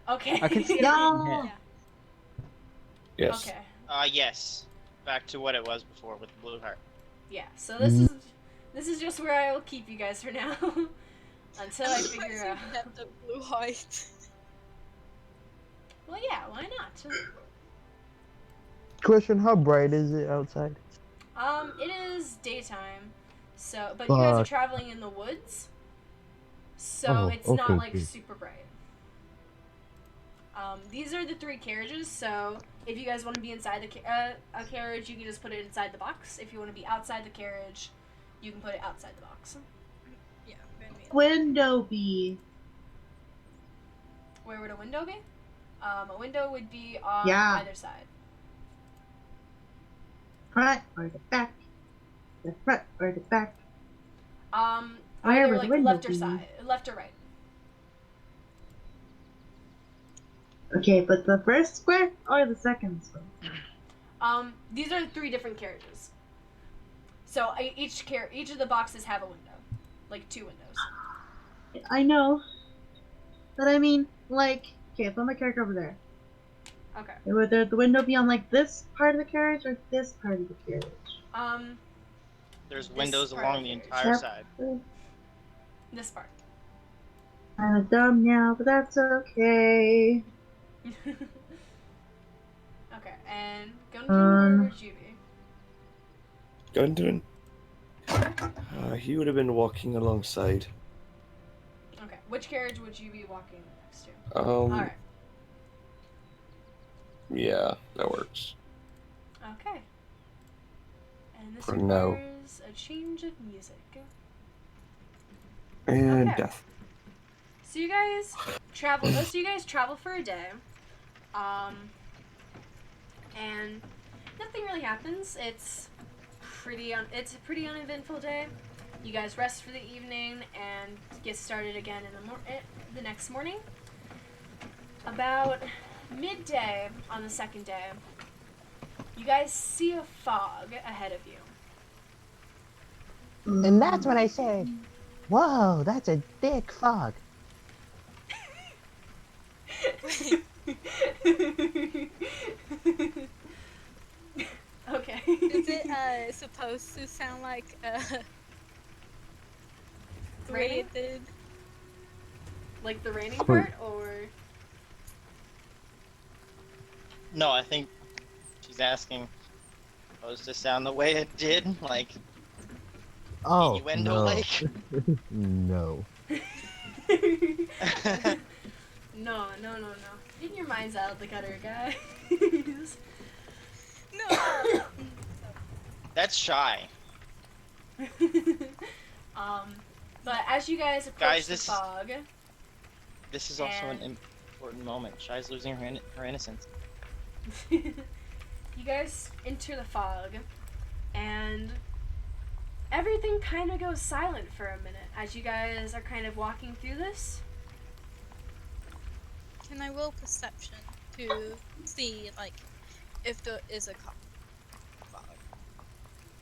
Okay. I can see Yeah. everything here. Yeah. Yes. Okay. Yes. Back to what it was before with the blue heart. Yeah. So this is just where I will keep you guys for now until I figure out. Have the blue heart. Well, yeah. Why not? Question: how bright is it outside? It is daytime, So, but you guys are Fuck. traveling in the woods, so it's not okay, like good. super bright. These are the 3 carriages, so if you guys want to be inside a carriage, you can just put it inside the box. If you want to be outside the carriage, you can put it outside the box. Yeah, we're gonna be Window be. Where would a window be? A window would be on Yeah. either side. Front or the back? The front or the back? Where Either would the like window left or be? side, left or right. Okay, but the first square or the second square? These are 3 different carriages. So each of the boxes have a window, like 2 windows. I know. But I mean, like, okay, put my character over there. Okay. Would the window be on like this part of the carriage or this part of the carriage? There's This windows part along of the it. entire side. This part. I'm a dumb now, but that's okay. Okay, and Gundren, where would you be? Gundren? He would have been walking alongside. Okay, which carriage would you be walking next to? Alright. Alright. Yeah, that works. Okay. And this For now. requires a change of music. And Okay. death. So you guys travel. For a day, and nothing really happens. It's a pretty uneventful day. You guys rest for the evening and get started again in the next morning. About midday on the second day, you guys see a fog ahead of you. And that's when I said, whoa, that's a thick fog. Okay. Is it supposed to sound like Raining? rated? Like the raining part, or No, I think she's asking, supposed to sound the way it did, like Oh, innuendo no. like. No. No. Get your minds out of the gutter, guys. No. That's shy. But as you guys approach Guys, the fog, This is also And- an important moment. Shy's losing her innocence. you guys enter the fog, and everything kind of goes silent for a minute as you guys are kind of walking through this. Can I roll perception to see, like, if there is a fog?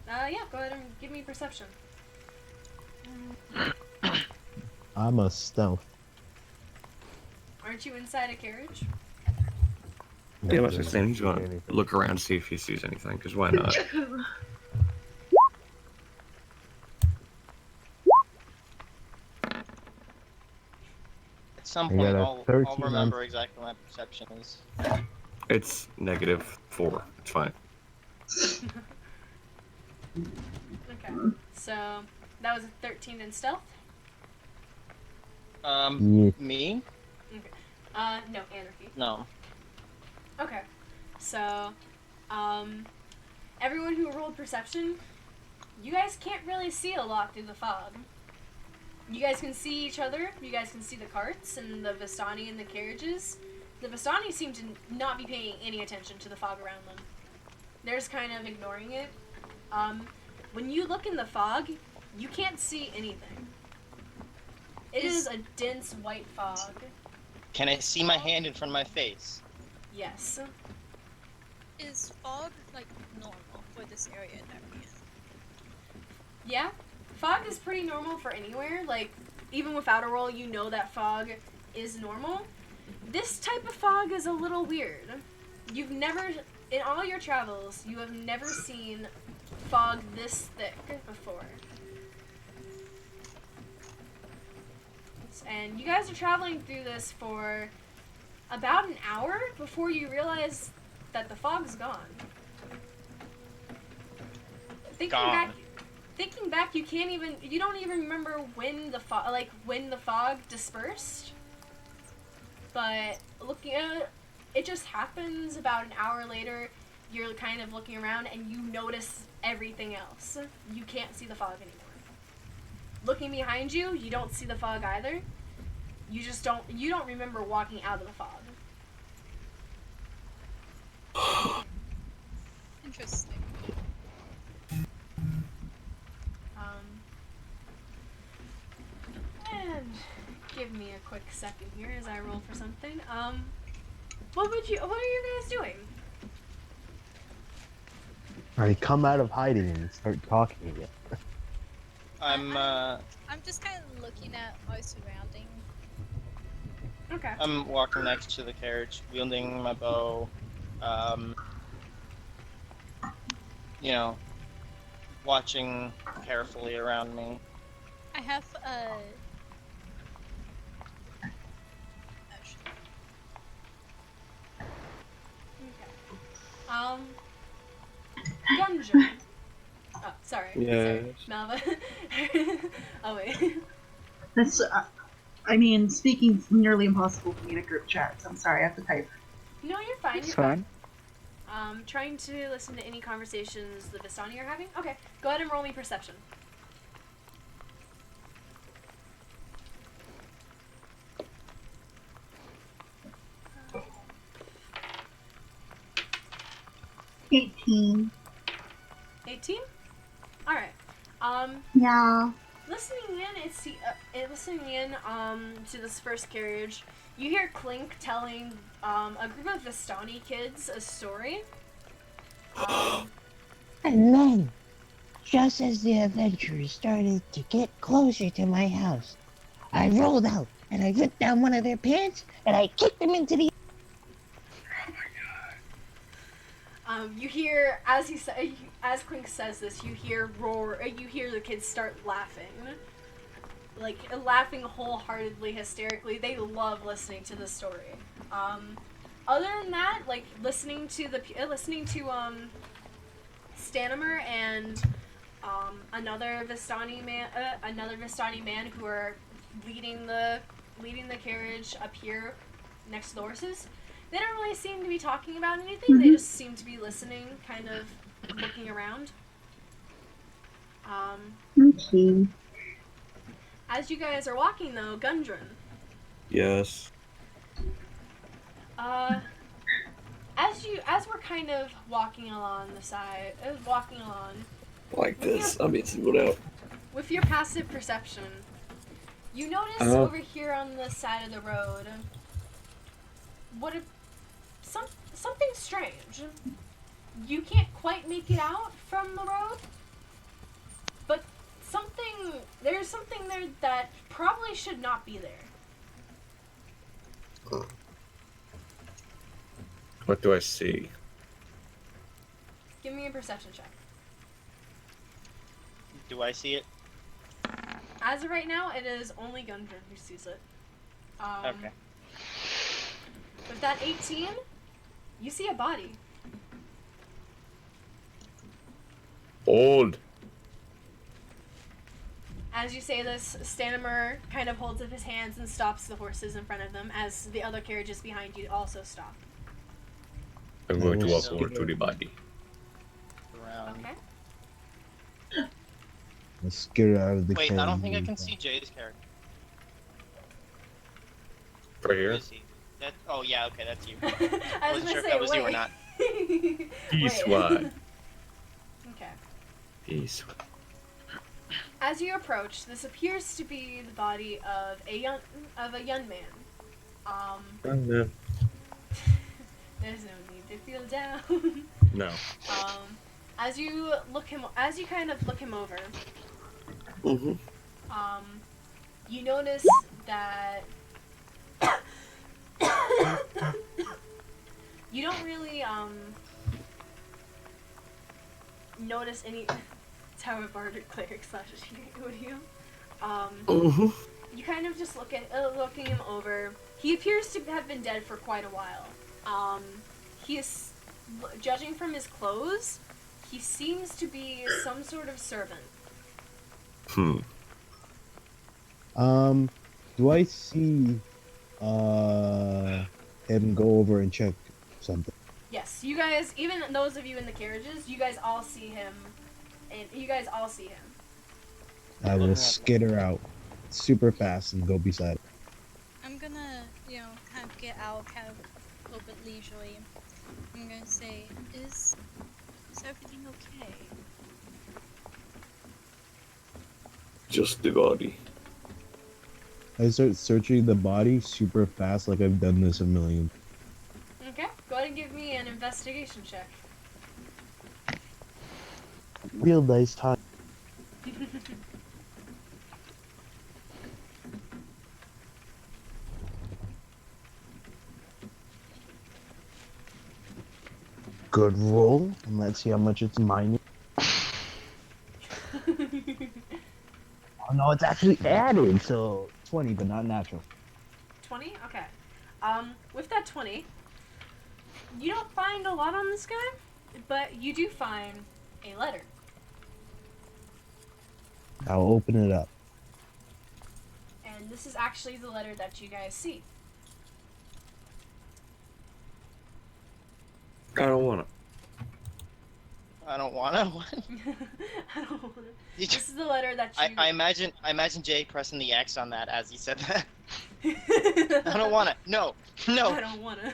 Yeah, go ahead and give me perception. I'm a stealth. Aren't you inside a carriage? Yeah, what's his name? He's gonna look around, see if he sees anything, because why not? At some I point, got a I'll 13 remember exactly what my perception is. It's -4. It's fine. Okay, so that was a 13 in stealth. Yeah. Me? Okay. No, anarchy. No. Okay, so, everyone who rolled perception, you guys can't really see a lot through the fog. You guys can see each other, you guys can see the carts and the Vistani and the carriages. The Vistani seem to not be paying any attention to the fog around them. They're just kind of ignoring it. When you look in the fog, you can't see anything. It is a dense white fog. Can I see my hand in front of my face? Yes. Is fog, like, normal for this area that we're in? Yeah, fog is pretty normal for anywhere. Like, even without a roll, you know that fog is normal. This type of fog is a little weird. You've never, in all your travels, you have never seen fog this thick before. And you guys are traveling through this for about an hour before you realize that the fog's gone. Thinking Gone. back, thinking back, you don't even remember when the fog dispersed. But looking at it, it just happens about an hour later. You're kind of looking around and you notice everything else. You can't see the fog anymore. Looking behind you, you don't see the fog either. You don't remember walking out of the fog. Interesting. And give me a quick second here as I roll for something. What are you guys doing? I come out of hiding and start talking again. I'm just kind of looking at my surroundings. Okay. I'm walking next to the carriage, wielding my bow. You know, watching carefully around me. I have Gunja. Oh, sorry. Yes. Sorry. Malva. Oh, wait. That's, speaking nearly impossible for me in a group chat, so I'm sorry, I have to type. No, you're fine. It's You're fine. Trying to listen to any conversations the Vistani are having? Okay, go ahead and roll me perception. Uh, 18. 18? Alright. Yeah. Listening in to this first carriage, you hear Clink telling a group of Vistani kids a story. And then, just as the adventurers started to get closer to my house, I rolled out and I ripped down one of their pants and I kicked them into the. You hear as Clink says this, you hear the kids start laughing. Like laughing wholeheartedly, hysterically. They love listening to the story. Other than that, like listening to Stanimer and another Vistani man who are leading the carriage up here next to the horses. They don't really seem to be talking about anything. Mm-hmm. They just seem to be listening, kind of looking around. Okay. As you guys are walking, though, Gundren. Yes. As we're kind of walking along, Like this. I'm eating it out. with your passive perception, you notice over here on the side of the road, something strange. You can't quite make it out from the road, but there's something there that probably should not be there. What do I see? Give me a perception check. Do I see it? As of right now, it is only Gundren who sees it. Okay. With that 18, you see a body. Old. As you say this, Stanimer kind of holds up his hands and stops the horses in front of them as the other carriages behind you also stop. I'm going to walk over to the body. Around. Okay. Let's get her out of the Wait, carriage. I don't think I can see Jay's character. Right Where here? is he? Oh yeah, okay, that's you. I Wasn't sure if say, that was you or wait. not. Peace Wait. wide. Okay. Peace. As you approach, this appears to be the body of a young man. No. There's no need to feel down. No. As you kind of look him over, Mm-hmm. you notice that you don't really notice any. It's how a bardic cleric / audio. Mm-hmm. You kind of just looking him over. He appears to have been dead for quite a while. He is, judging from his clothes, he seems to be some sort of servant. Hmm. Do I see him go over and check something? Yes, you guys, even those of you in the carriages, you guys all see him. And you guys all see him. I will Looking at them. skitter out super fast and go beside him. I'm gonna, kind of get out, kind of a little bit leisurely. I'm gonna say, is everything okay? Just the body. I start searching the body super fast, like I've done this a million. Okay, go ahead and give me an investigation check. Real nice time. Good roll, and let's see how much it's minus. Oh no, it's actually added, so 20, but not natural. 20? Okay. With that 20, you don't find a lot on this guy, but you do find a letter. I'll open it up. And this is actually the letter that you guys see. I don't want to. I don't wanna. What? I don't wanna. You This is the letter that you... I imagine Jay pressing the X on that as he said that. I don't wanna. No. No. I don't wanna.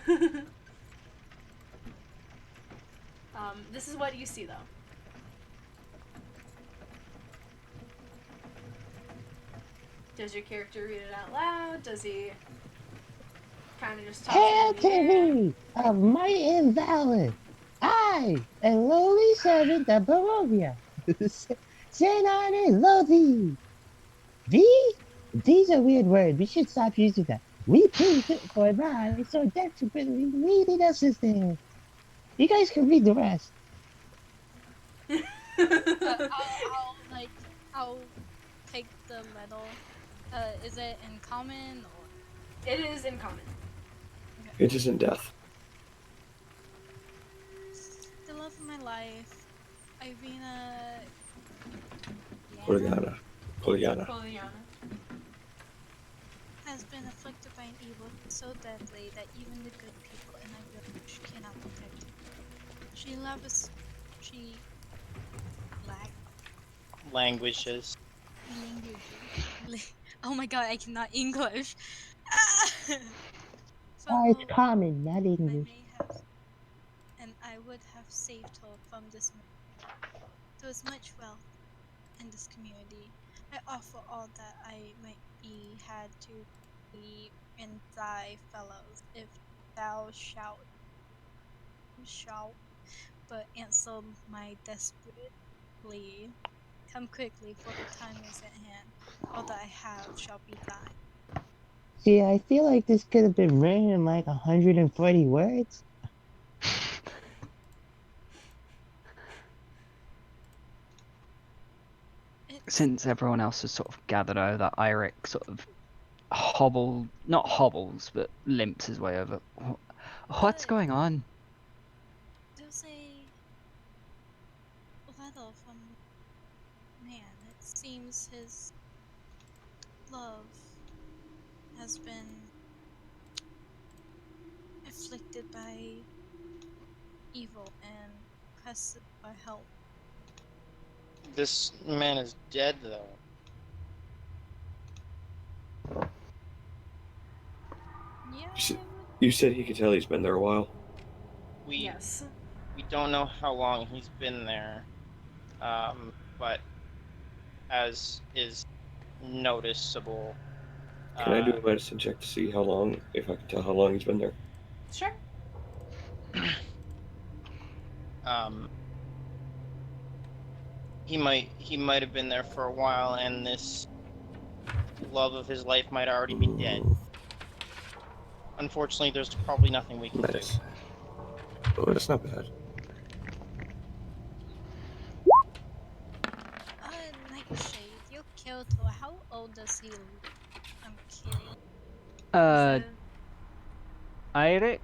This is what you see, though. Does your character read it out loud? Does he kind of just talk Hail to to me of might and valor. I, a lowly servant of Barovia, send on and Lodi. These are weird words. We should stop using that. We plead for advice so desperately needed assistance. You guys can read the rest. I'll take the medal. Is it in common or? It is in common. It isn't death. The love of my life, Irina. Poliana. Poliana. Poliana. Has been afflicted by an evil so deadly that even the good people in my village cannot protect her. She loves. She. Languages. Oh my god, I cannot English. Oh, it's common, not English. And I would have saved her from this. There is much wealth in this community. I offer all that I might be had to be in thy fellows, if thou shalt but answer my desperate plea. Come quickly, for the time is at hand. All that I have shall be thine. See, I feel like this could have been written in like 140 words. Since everyone else has sort of gathered over, Eirik sort of not hobbles, but limps his way over. What's going on? There's a letter from man. It seems his love has been afflicted by evil and requested for help. This man is dead, though. Yeah. You said he could tell he's been there a while. Yes. We don't know how long he's been there, but as is noticeable. Can I do a medicine check to see how long, if I can tell how long he's been there? Sure. He might have been there for a while, and this love of his life might already be dead. Unfortunately, there's probably nothing we can do. Oh, that's not bad. Nightshade, you killed her. How old does he look? I'm kidding. Eirik,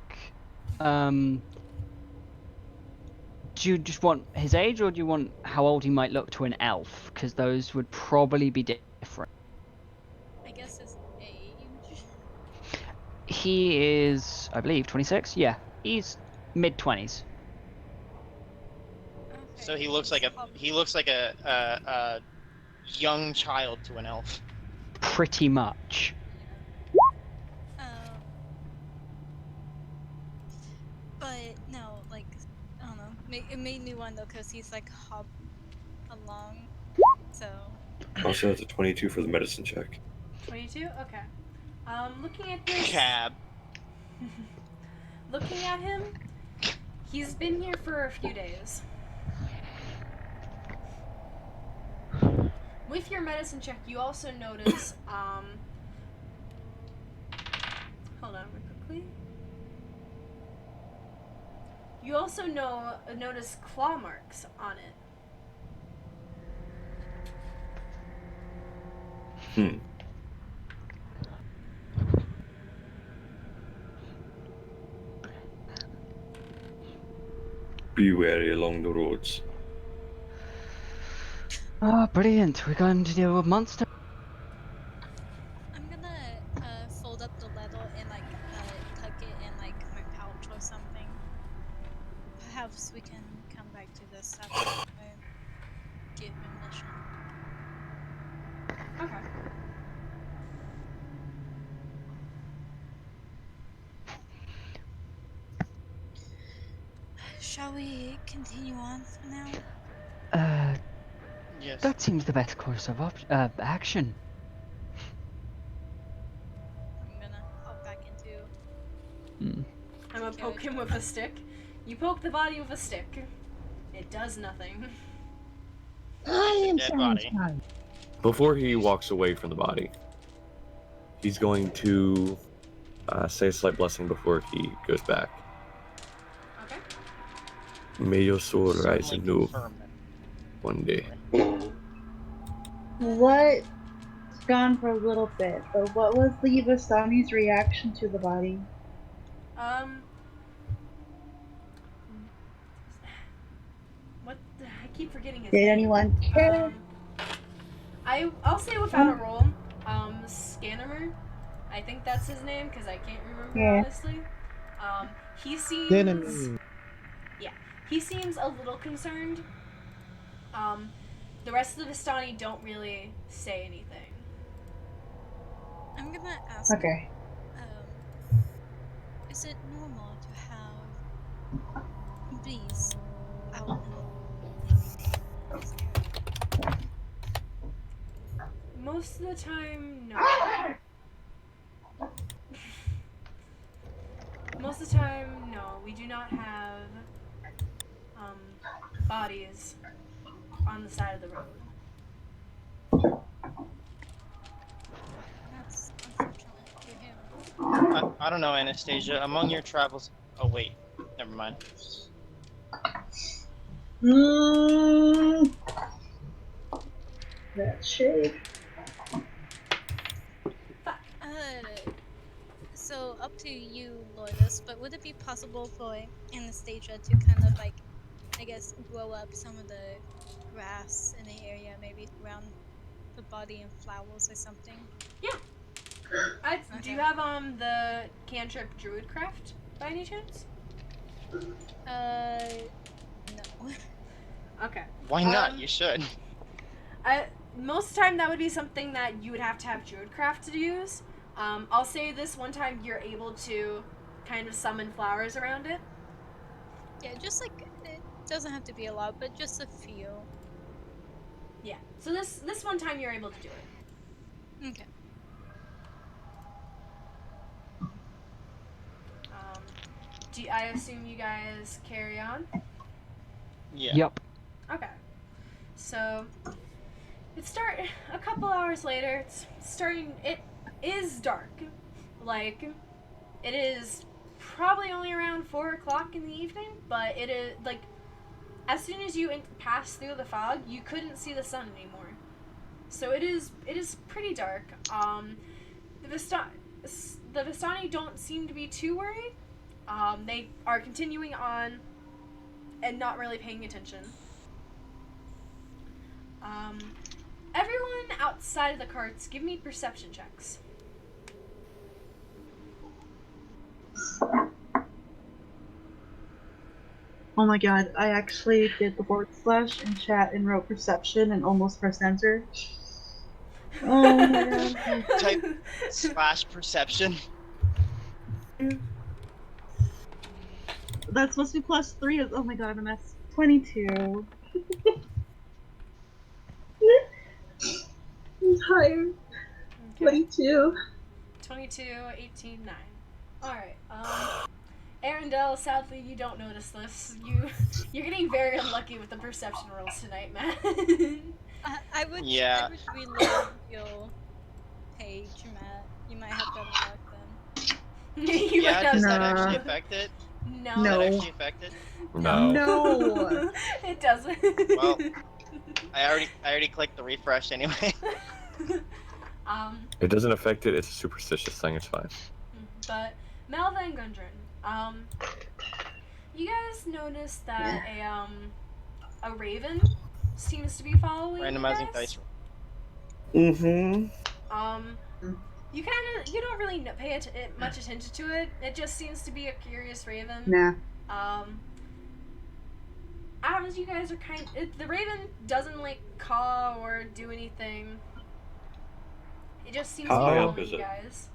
Do you just want his age, or do you want how old he might look to an elf? Because those would probably be different. I guess his age. He is, I believe, 26. Yeah, he's mid-20s. Okay, So he looks like a young child to an elf. Pretty much. But no, like, I don't know. It made me wonder because he's like hop along, so. Also, that's a 22 for the medicine check. 22? Okay. Looking at this. Cab. Looking at him, he's been here for a few days. With your medicine check, you also notice, hold on real quickly. You also notice claw marks on it. Be wary along the roads. Oh, brilliant. We're going to deal with monster. I'm gonna fold up the letter and like tuck it in like my pouch or something. Perhaps we can come back to this after I give permission. Okay. Shall we continue on for now? Yes. That seems the best course of action. I'm gonna hop back into. I'm gonna poke him with a stick. You poke the body with a stick. It does nothing. I am Dead body. satisfied. Before he walks away from the body, he's going to say a slight blessing before he goes back. Okay. May your soul rise Certainly anew confirm that. one day. What's gone for a little bit, but what was the Vistani's reaction to the body? What the, I keep forgetting his Did name. anyone care? I'll say without a roll, Scanner. I think that's his name because I can't remember honestly. He seems he seems a little concerned. The rest of the Vistani don't really say anything. I'm gonna ask. Okay. Is it normal to have bees out in this area? Most of the time, no. Most of the time, no. We do not have bodies on the side of the road. That's unfortunate to hear. I don't know, Anastasia. Among your travels. Oh wait, never mind. That shade. So up to you, Lourdes, but would it be possible for Anastasia to kind of like, I guess, grow up some of the grass in the area, maybe around the body and flowers or something? Yeah. Do you have the cantrip Druidcraft by any chance? No. Okay. Why not? You should. Most of the time that would be something that you would have to have Druidcraft to use. I'll say this one time you're able to kind of summon flowers around it. Yeah, just like, it doesn't have to be a lot, but just a few. Yeah. So this one time you're able to do it. Okay. I assume you guys carry on? Yeah. Yep. Okay. So a couple hours later, it is dark. Like, it is probably only around 4 o'clock in the evening, but it is, like, as soon as you pass through the fog, you couldn't see the sun anymore. So it is pretty dark. The Vistani don't seem to be too worried. They are continuing on and not really paying attention. Everyone outside of the carts, give me perception checks. Oh my god, I actually did the forward slash in chat and wrote perception and almost pressed enter. Oh my god. Type / perception. That's supposed to be +3. Oh my god, I'm at 22. I'm tired. Okay. 22. 22, 18, 9. Alright, Arendelle, sadly you don't notice this. You're getting very unlucky with the perception rolls tonight, man. I would Yeah. reload your page, Matt. You might have better luck then. You might Yeah, have does that Nah. actually affect it? No. Does that No. actually affect it? No. No. It doesn't. Well, I already clicked the refresh anyway. It doesn't affect it. It's a superstitious thing. It's fine. But Melva and Gundren, you guys noticed that a raven seems to be following Randomizing you guys? dice. Mm-hmm. You don't really pay much attention to it. It just seems to be a curious raven. Nah. As you guys are the raven doesn't like caw or do anything. It just seems to be How high up following is you it? guys.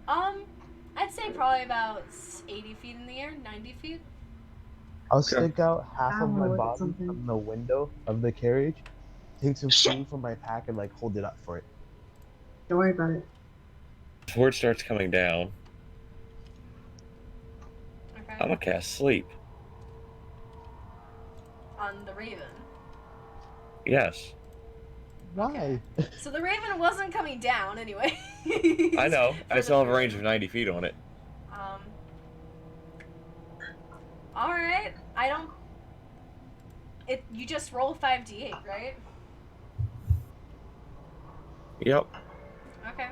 I'd say probably about 80 feet in the air, 90 feet. I'll stick out half I'll of my look at body something. from the window of the carriage, take some food from my pack, and like hold it up for it. Don't worry about it. Before it starts coming down, Okay. I'm gonna cast sleep. On the raven. Yes. Why? So the raven wasn't coming down anyway. I know. For I the still have a first- range of 90 feet on it. Alright. You just roll 5d8, right? Yep. Okay.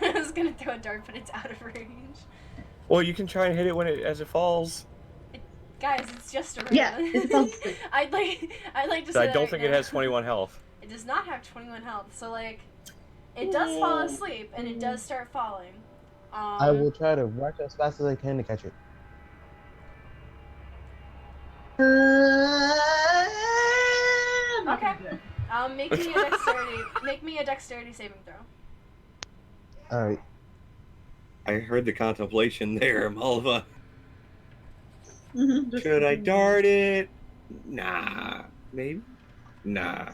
I was gonna throw a dart, but it's out of range. Well, you can try and hit it as it falls. Guys, it's just a raven. Yeah, it sounds good. I'd like to So say I don't that think right it now. has 21 health. It does not have 21 health, so like, it does fall asleep and it does start falling. I will try to rush as fast as I can to catch it. Okay. Make me a dexterity saving throw. All right. I heard the contemplation there, Malva. Just Should I kidding. dart it? Nah. Maybe? Nah.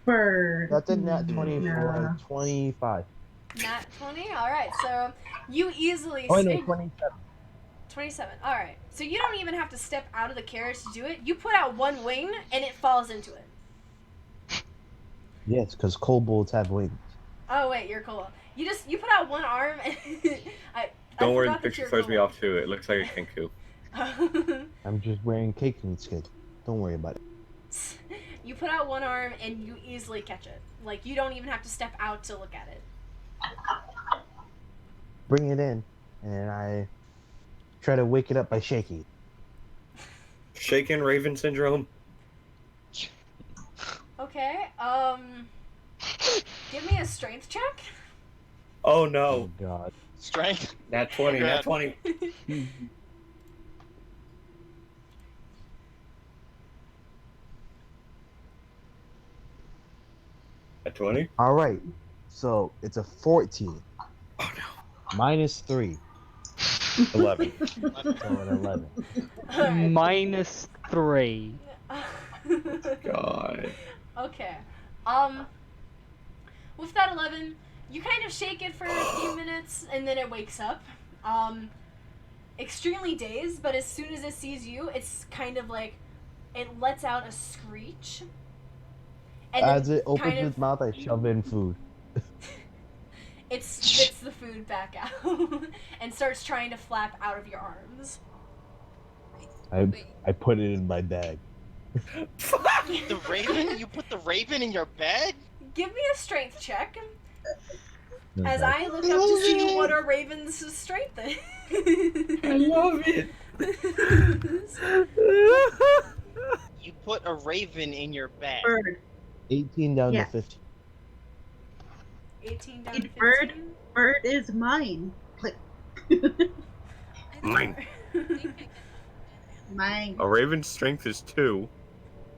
Bird. That's a nat 20 Nah. for 25. Nat 20? Alright, so you easily Oh, no, sneak- 27. 27. Alright. So you don't even have to step out of the carriage to do it. You put out one wing and it falls into it. Yes, because kobolds have wings. Oh wait, you're cool. You put out one arm and Don't worry, the forgot that picture you're throws me cool. off too. It looks like a kinku. I'm just wearing cake and skin. Don't worry about it. You put out one arm and you easily catch it. Like, you don't even have to step out to look at it. Bring it in, and I try to wake it up by shaking. Shaken Raven Syndrome? Okay, give me a strength check. Oh no. God. Strength. Nat 20, Go nat ahead. 20. At 20? All right. So it's a 14. Oh no. Minus 3. 11. So an 11. Alright. -3. God. Okay. With that 11, you kind of shake it for a few minutes and then it wakes up. Extremely dazed, but as soon as it sees you, it's kind of like it lets out a screech. And As then it opens kind of- its mouth, I shove in food. It spits the food back out and starts trying to flap out of your arms. I put it in my bag. The raven? You put the raven in your bed? Give me a strength check as Okay. I look up to see what a raven's strength is. I love it. You put a raven in your bag. Bird. 18 down Yeah. to 15. 18 down to 15. Bird is mine. Click. Mine. Mine. A raven's strength is 2.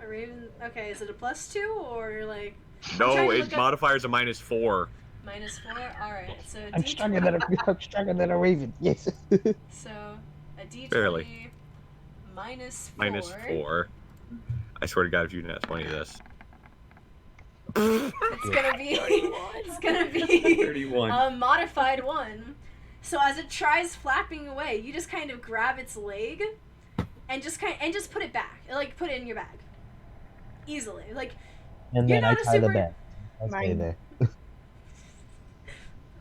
A raven. Okay, is it a +2 or like? I'm No, trying to its look up- modifier's a -4. -4. All right, so I'm stronger than a raven. Yes. So a D20 Barely. -4. -4. I swear to God, if you nat 20 this. It's gonna be. It's gonna be 31. a modified 1. So as it tries flapping away, you just kind of grab its leg, and just put it back. Like put it in your bag. Easily, like. And You're then I not a tie the super- bag. I stay Mine. there.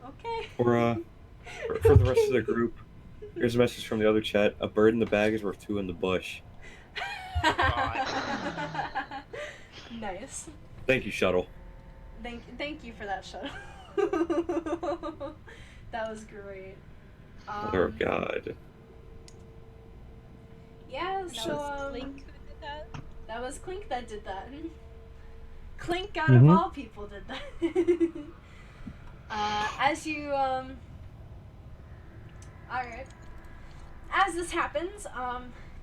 Okay. For the rest of the group, here's a message from the other chat. A bird in the bag is worth 2 in the bush. Nice. Thank you, Shuttle. Thank you for that, Shuttle. That was great. Oh, God. Yeah, so Link who did that. that was Clink that did that. Clink out of all people did that. As you alright. As this happens,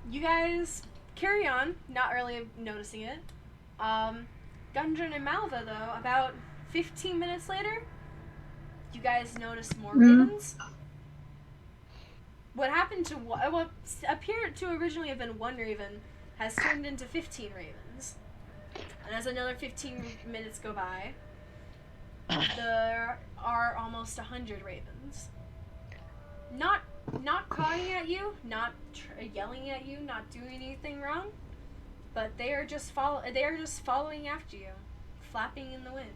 you guys carry on, not really noticing it. Gundren and Malva, though, about 15 minutes later, you guys notice more ravens. What happened to what appeared to originally have been 1 raven has turned into 15 ravens. And as another 15 minutes go by, there are almost 100 ravens. Not cawing at you, not yelling at you, not doing anything wrong, but they are just following after you, flapping in the wind.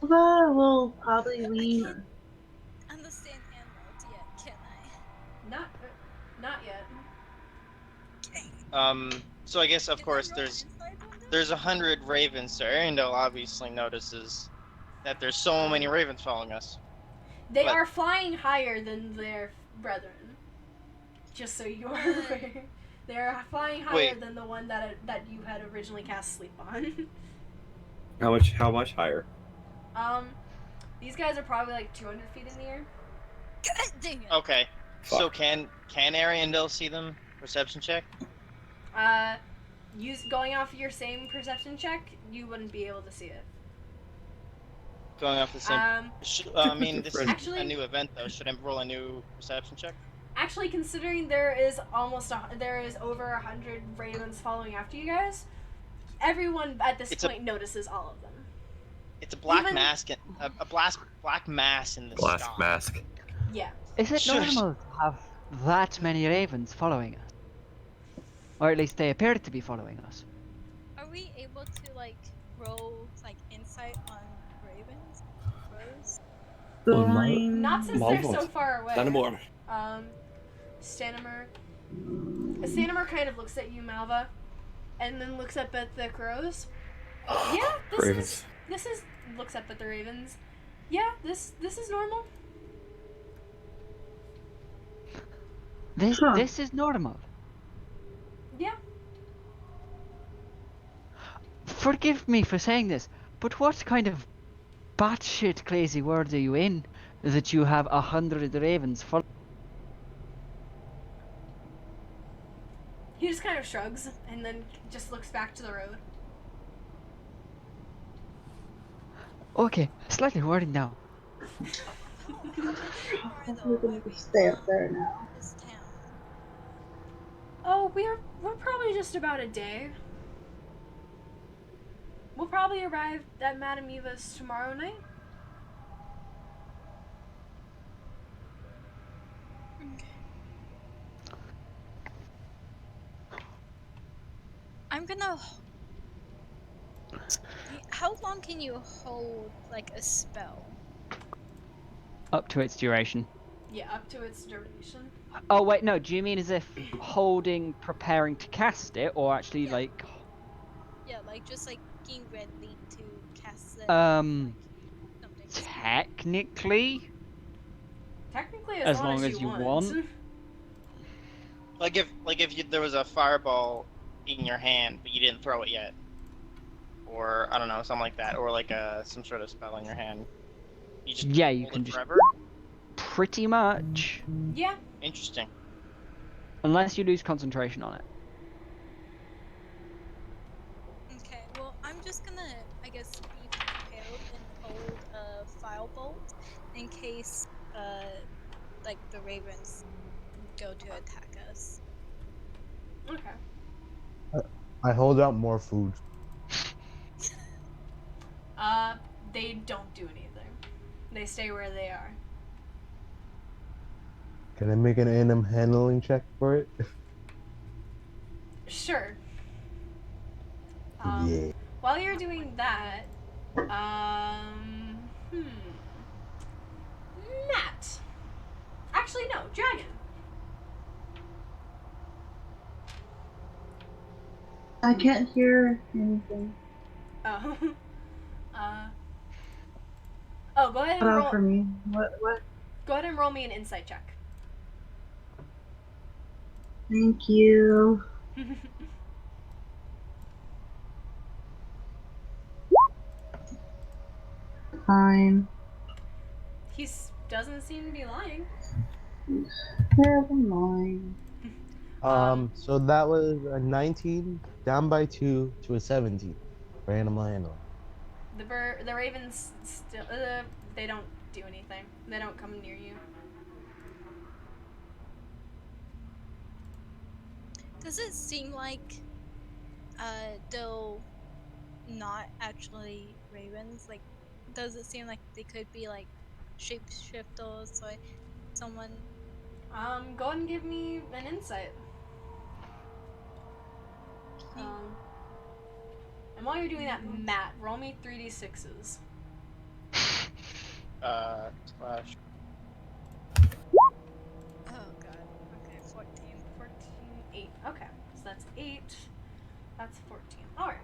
Well, we'll probably leave. I can't understand animals yet, can I? Not yet. So I guess of course there's 100 ravens, so Arendelle obviously notices that there's so many ravens following us. They are flying higher than their brethren. Just so you are aware. They are flying higher than the one that you had originally cast sleep on. How much higher? These guys are probably like 200 feet in the air. God dang it. Okay. Fuck. So can Arendelle see them? Perception check? Going off your same perception check, you wouldn't be able to see it. Going off the same. I mean, this is Actually- a new event though. Should I roll a new perception check? Actually, considering there is over 100 ravens following after you guys, everyone at this point notices all of them. It's a black Even- mask, a black mass in the Blast sky. mask. Yeah. Is it Shush. normal to have that many ravens following us? Or at least they appear to be following us. Are we able to like roll like insight on ravens? Crows? Going. Not since they're so Malva. far away. Stanimore. Stanimore kind of looks at you, Malva, and then looks up at the crows. Yeah, Ravens. this is looks up at the ravens. Yeah, this is normal. This is normal. Yeah. Forgive me for saying this, but what kind of batshit crazy world are you in that you have 100 ravens following? He just kind of shrugs and then just looks back to the road. Okay, slightly worried now. We're gonna stay up there now. This town. Oh, we're probably just about a day. We'll probably arrive at Madame Eva's tomorrow night. I'm gonna. How long can you hold like a spell? Up to its duration. Yeah, up to its duration. Oh wait, no, do you mean as if holding, preparing to cast it, or actually Yeah. like... Yeah, like just like getting ready to cast it. Um, something. technically? Technically, As long as you want. Like if there was a fireball in your hand, but you didn't throw it yet, or I don't know, something like that, or like some sort of spell in your hand. You just Yeah, you hold can it just forever. pretty much, Yeah. Interesting. unless you lose concentration on it. Okay, well, I'm just gonna, I guess, be prepared and hold a firebolt in case, like the ravens go to attack us. Okay. I hold out more food. They don't do anything. They stay where they are. Can I make an animal handling check for it? Sure. Yeah. While you're doing that, Matt. Actually, no, Dragon. I can't hear anything. Oh. Go ahead Cut and out roll. for me. What? Go ahead and roll me an insight check. Thank you. Fine. He doesn't seem to be lying. Never mind. So that was a 19, down by 2 to a 17 for animal handling. The ravens still they don't do anything. They don't come near you. Does it seem like, they'll not actually ravens? Like, does it seem like they could be like shapeshifters or someone? Go ahead and give me an insight. And while you're doing that, Matt, roll me 3d6s. Slash. Oh god. Okay, 14. 8. Okay, so that's 8. That's 14. Alright.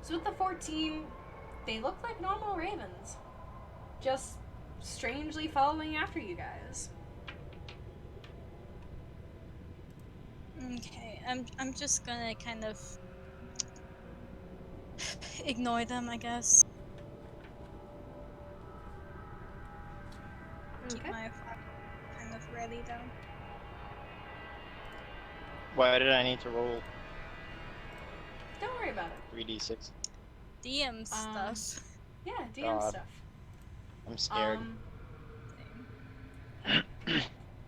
So with the 14, they look like normal ravens. Just strangely following after you guys. Okay, I'm just gonna kind of ignore them, I guess. Keep Okay. my fire kind of ready though. Why did I need to roll Don't worry about it. 3d6? DM stuff. Yeah, DM God. stuff. I'm scared.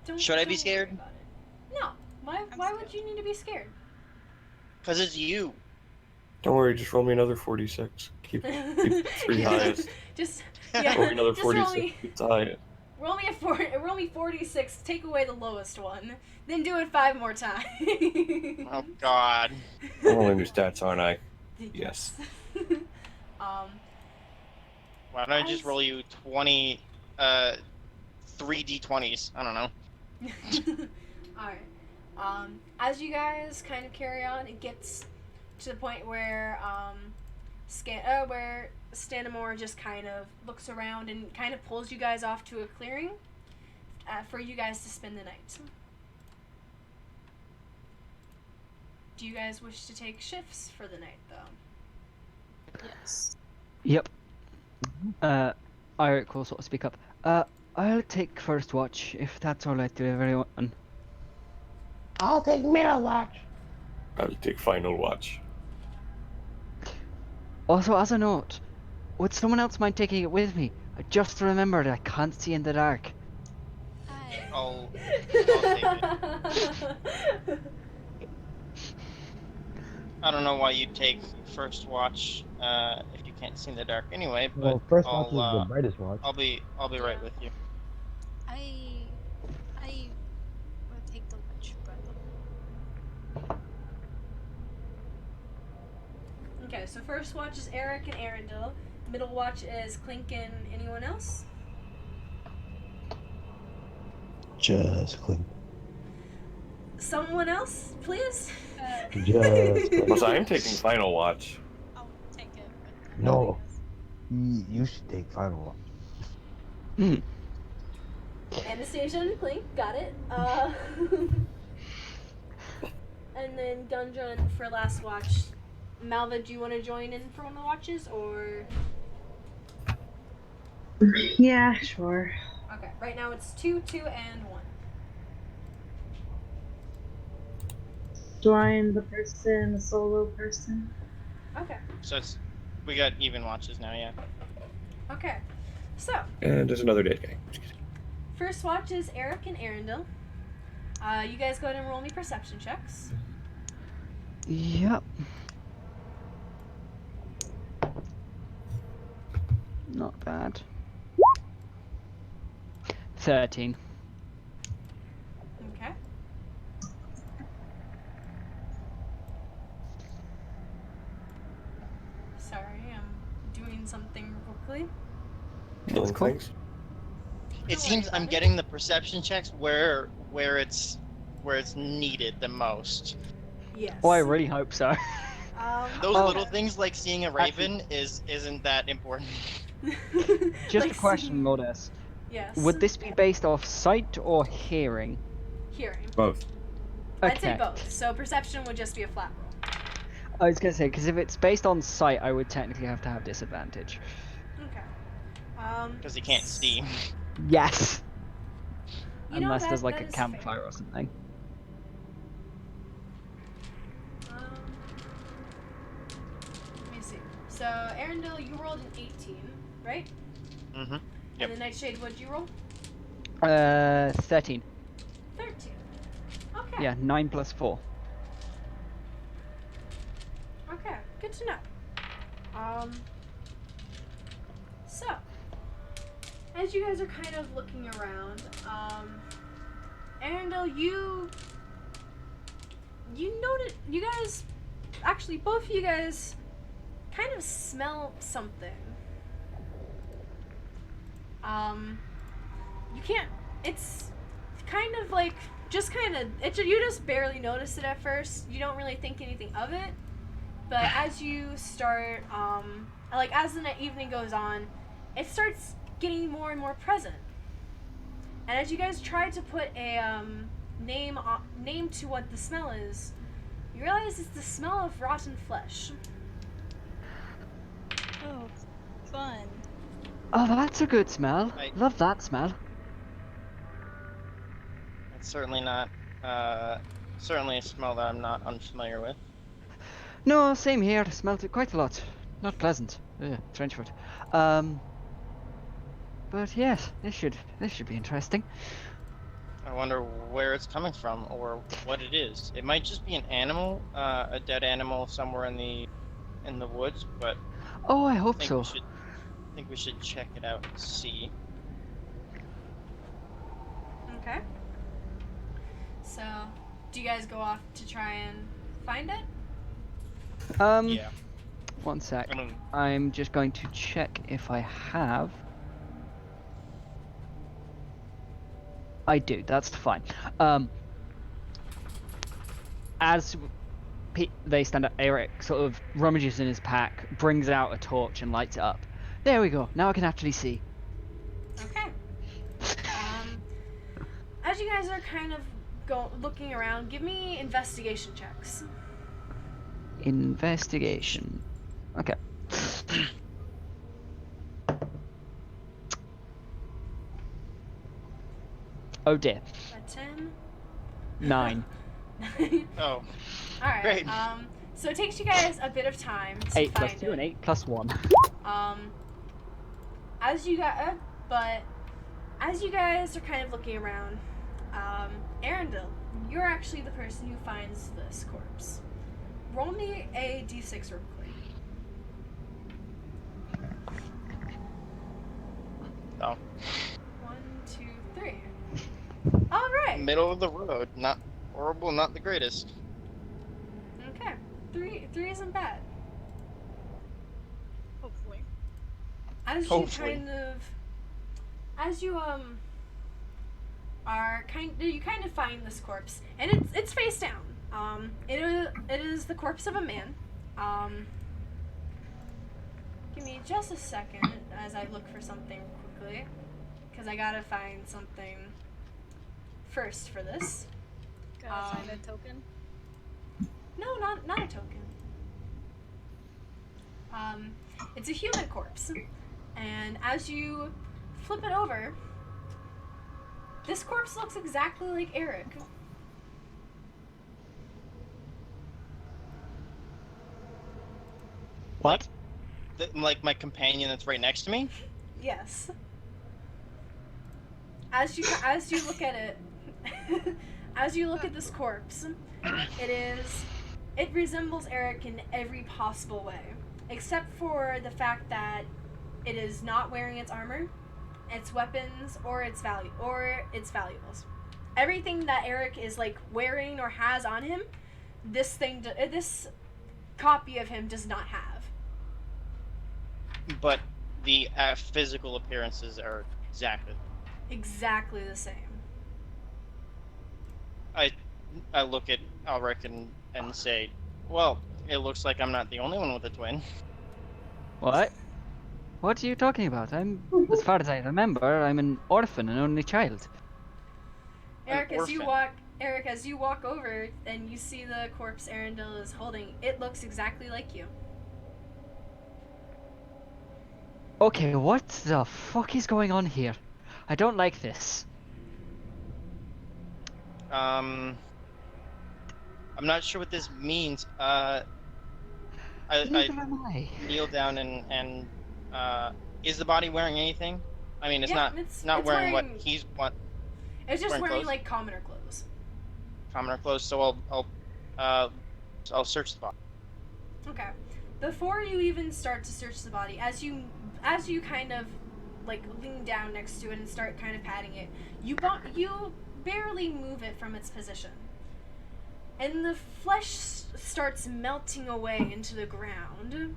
Don't, Should I be don't scared? worry about it. No. Why would you need to be scared? Because it's you. Don't worry, just roll me another 46. Keep 3 highest. Just Roll me another just 46. Keep the highest. roll me 46. Take away the lowest one. Then do it 5 more times. Oh God. I'm rolling new stats, aren't I? Yes. Why don't I just roll you 20, 3d20s? I don't know. Alright. As you guys kind of carry on, it gets to the point where where Stanimore just kind of looks around and kind of pulls you guys off to a clearing for you guys to spend the night. Do you guys wish to take shifts for the night, though? Yes. Yep. Eric will sort of speak up. I'll take first watch, if that's alright to everyone. I'll take middle watch. I'll take final watch. Also, as a note, would someone else mind taking it with me? I just remembered I can't see in the dark. I'll take it. I don't know why you'd take first watch if you can't see in the dark anyway. But Well, first watch is the brightest watch. I'll be right with you. I will take the watch, brother. Okay, so first watch is Eric and Arundel. Middle watch is Clink and anyone else? Just Clink. Someone else, please? Just Clink. Plus, I am taking final watch. I'll take it. No. You should take final watch. Anastasia and Clink, got it. And then Gundren for last watch. Malva, do you want to join in for one of the watches, or? Yeah, sure. Okay, right now it's 2, 2, and 1. Join the person, the solo person. Okay. So we got even watches now, yeah. Okay. So, And there's another dead guy. first watch is Eric and Arundel. You guys go ahead and roll me perception checks. Yep. Not bad. 13. Okay. Sorry, I'm doing something quickly. No, cool. thanks. It seems I'm getting the perception checks where it's needed the most. Yes. Oh, I really hope so. Those Oh. little things like seeing a raven isn't that important. Just Like a question, seeing- Lourdes. Yes. Would this be based off sight or hearing? Hearing. Both. I'd say Okay. both. So perception would just be a flat roll. I was gonna say, because if it's based on sight, I would technically have to have disadvantage. Okay. Because he can't see. Yes. You know, Unless there's like that a is campfire fair. or something. Let me see. So, Arundel, you rolled an 18, right? Mm-hmm. Yep. And the Nightshade, what'd you roll? 13. 13. Okay. Yeah, 9 plus 4. Okay, good to know. So, as you guys are kind of looking around, Arundel, you noted, you guys, actually, both of you guys kind of smell something. You can't, it's kind of like, you just barely notice it at first. You don't really think anything of it. But as you start, as the evening goes on, it starts getting more and more present. And as you guys try to put a name to what the smell is, you realize it's the smell of rotten flesh. Oh, fun. Oh, that's a good smell. I- Love that smell. It's certainly not certainly a smell that I'm not unfamiliar with. No, same here. Smelled it quite a lot. Not pleasant. Ugh, French food. But yes, this should be interesting. I wonder where it's coming from or what it is. It might just be an animal, a dead animal somewhere in the woods, but Oh, I I hope think so. we should check it out and see. Okay. So, do you guys go off to try and find it? Yeah. One sec. I mean, I'm just going to check if I have. I do. That's fine. As they stand up, Eric sort of rummages in his pack, brings out a torch, and lights it up. There we go. Now I can actually see. Okay. As you guys are kind of looking around, give me investigation checks. Investigation. Okay. Oh dear. A 10. 9. oh, Alright. Great. So it takes you guys a bit of time to 8 plus find 2 it. and 8 plus 1. As you guys are kind of looking around, Arundel, you're actually the person who finds this corpse. Roll me a d6 real quick. oh. 1, 2, 3. All right. Middle of the road. Not horrible, not the greatest. Okay. 3 isn't bad. Hopefully. As you Hopefully. you kind of find this corpse, and it's face down. It is the corpse of a man. Give me just a second as I look for something quickly. because I gotta find something first for this. Gotta find a token. No, not a token. It's a human corpse, and as you flip it over, this corpse looks exactly like Eric. What? Like my companion that's right next to me? Yes. As you look at it, as you look at this corpse, it resembles Eric in every possible way, except for the fact that it is not wearing its armor, its weapons, or its valuables. Everything that Eric is like wearing or has on him, this copy of him does not have. But the physical appearances are exactly the same. I look at Alric and say, well, it looks like I'm not the only one with a twin. What? What are you talking about? As far as I remember, I'm an orphan, an only child. Eric, as you walk over and you see the corpse Arendelle is holding, it looks exactly like you. Okay, what the fuck is going on here? I don't like this. I'm not sure what this means. I kneel down and is the body wearing anything? I mean, it's not wearing what he's what. It's just wearing clothes? like commoner clothes. Commoner clothes. So I'll search the body. Okay. Before you even start to search the body, as you kind of like lean down next to it and start kind of patting it, you barely move it from its position. And the flesh starts melting away into the ground.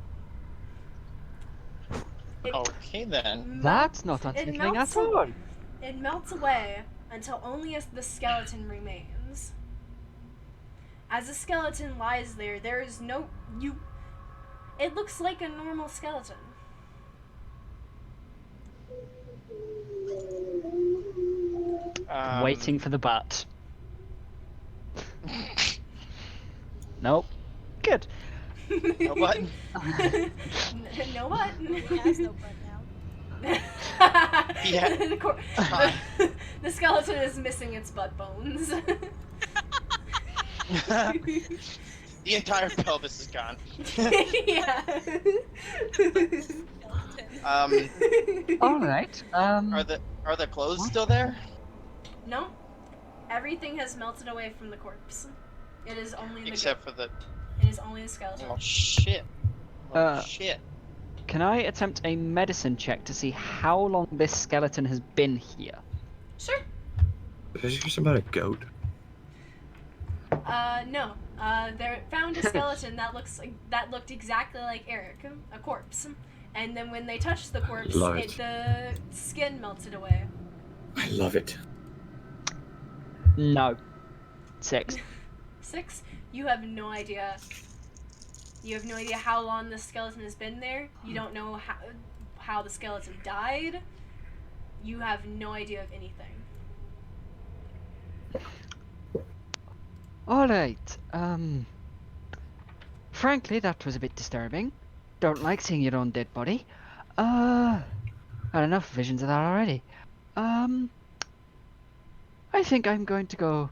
Okay then. That's not unsettling at all. It melts away until only the skeleton remains. As the skeleton lies there, there is no it looks like a normal skeleton. Waiting for the bat. Nope. Good. No button. No button. He has no butt now. Yeah. The skeleton is missing its butt bones. The entire pelvis is gone. Yeah. All right. Are the clothes still there? No. Everything has melted away from the corpse. It is only the It is only the skeleton. Oh shit. Shit. Can I attempt a medicine check to see how long this skeleton has been here? Sure. Is this about a goat? No. They found a skeleton that looked exactly like Eric, a corpse. And then when they touched the corpse, the skin melted away. I love it. No. 6. 6? You have no idea. You have no idea how long the skeleton has been there. You don't know how the skeleton died. You have no idea of anything. Alright, frankly, that was a bit disturbing. Don't like seeing your own dead body. Had enough visions of that already. I think I'm going to go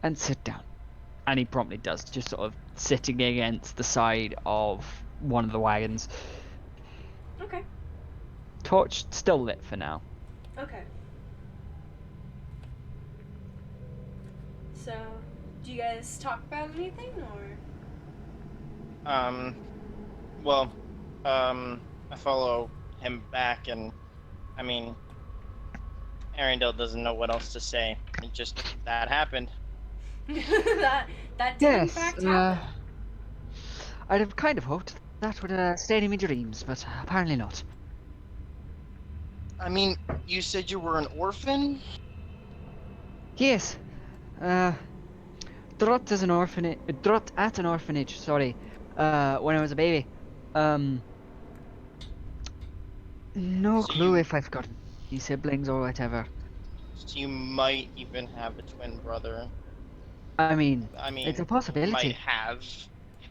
and sit down. And he promptly does, just sort of sitting against the side of one of the wagons. Okay. Torch still lit for now. Okay. So, do you guys talk about anything, or? I follow him back, and I mean, Arendelle doesn't know what else to say. It just that happened. that did in fact happen. I'd have kind of hoped that would stay in my dreams, but apparently not. I mean, you said you were an orphan? Yes. Drot at an orphanage, sorry. When I was a baby. No clue if I've forgotten. Any siblings or whatever? So you might even have a twin brother. I mean, I mean, it's a might possibility. have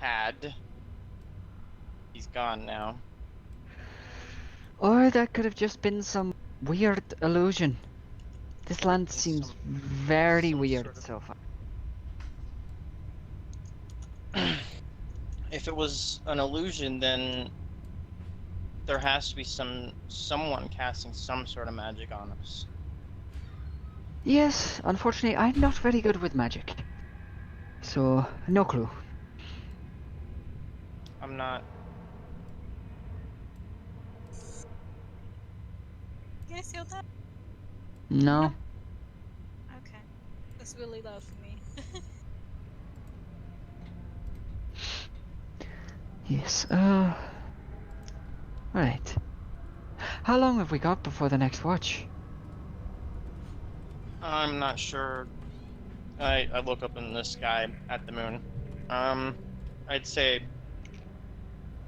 had. He's gone now. Or that could have just been some weird illusion. This land seems Some- very some weird sort of- so far. If it was an illusion, then there has to be someone casting some sort of magic on us. Yes, unfortunately, I'm not very good with magic. So, no clue. I'm not. You guys hear that? No. Okay. That's really loud for me. Yes, right. How long have we got before the next watch? I'm not sure. I look up in the sky at the moon. I'd say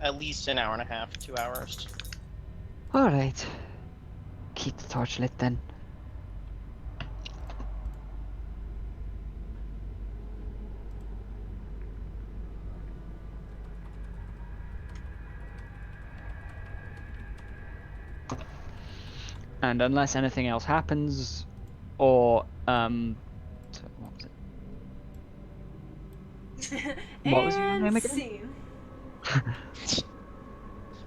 at least an hour and a half, 2 hours. Alright. Keep the torch lit then. And unless anything else happens, or, so what was it? What was your name And again? scene.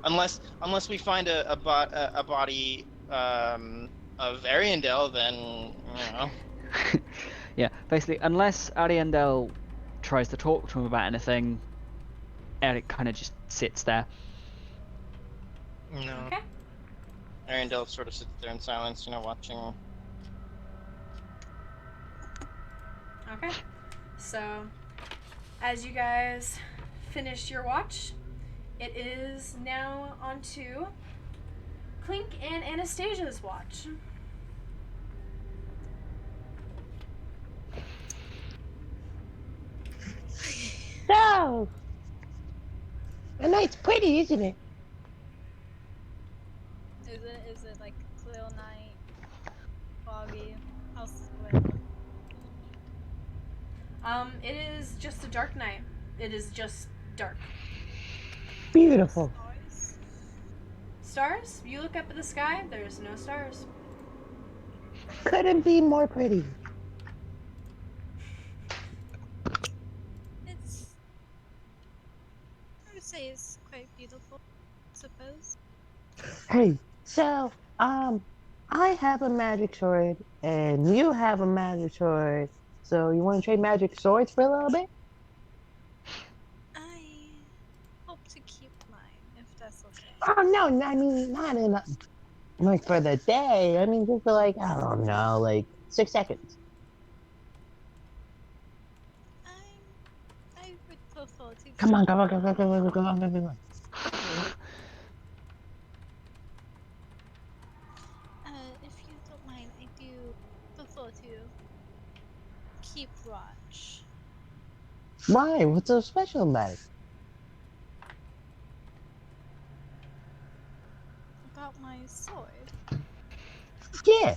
Unless we find a body of Ariandel, then you know. Yeah, basically, unless Ariandel tries to talk to him about anything, Eric kind of just sits there. No. Okay. Ariandel sort of sits there in silence, watching. Okay. So, as you guys finish your watch, it is now on to Clink and Anastasia's watch. So, the night's pretty, isn't it? Is it like clear night? Foggy? How's the weather? It is just a dark night. It is just dark. Beautiful. Stars? Stars? You look up at the sky, there's no stars. Couldn't be more pretty. It's. I would say it's quite beautiful, I suppose. Hey, so, I have a magic sword, and you have a magic sword. So, you want to trade magic swords for a little bit? I hope to keep mine, if that's okay. Oh, no, I mean, not in like for the day. I mean, just for like, I don't know, like 6 seconds. I would prefer to Come on, keep come on, come on, come on, come on, come on. If you don't mind, I do prefer to keep watch. Why? What's so special about it? About my sword. Yeah.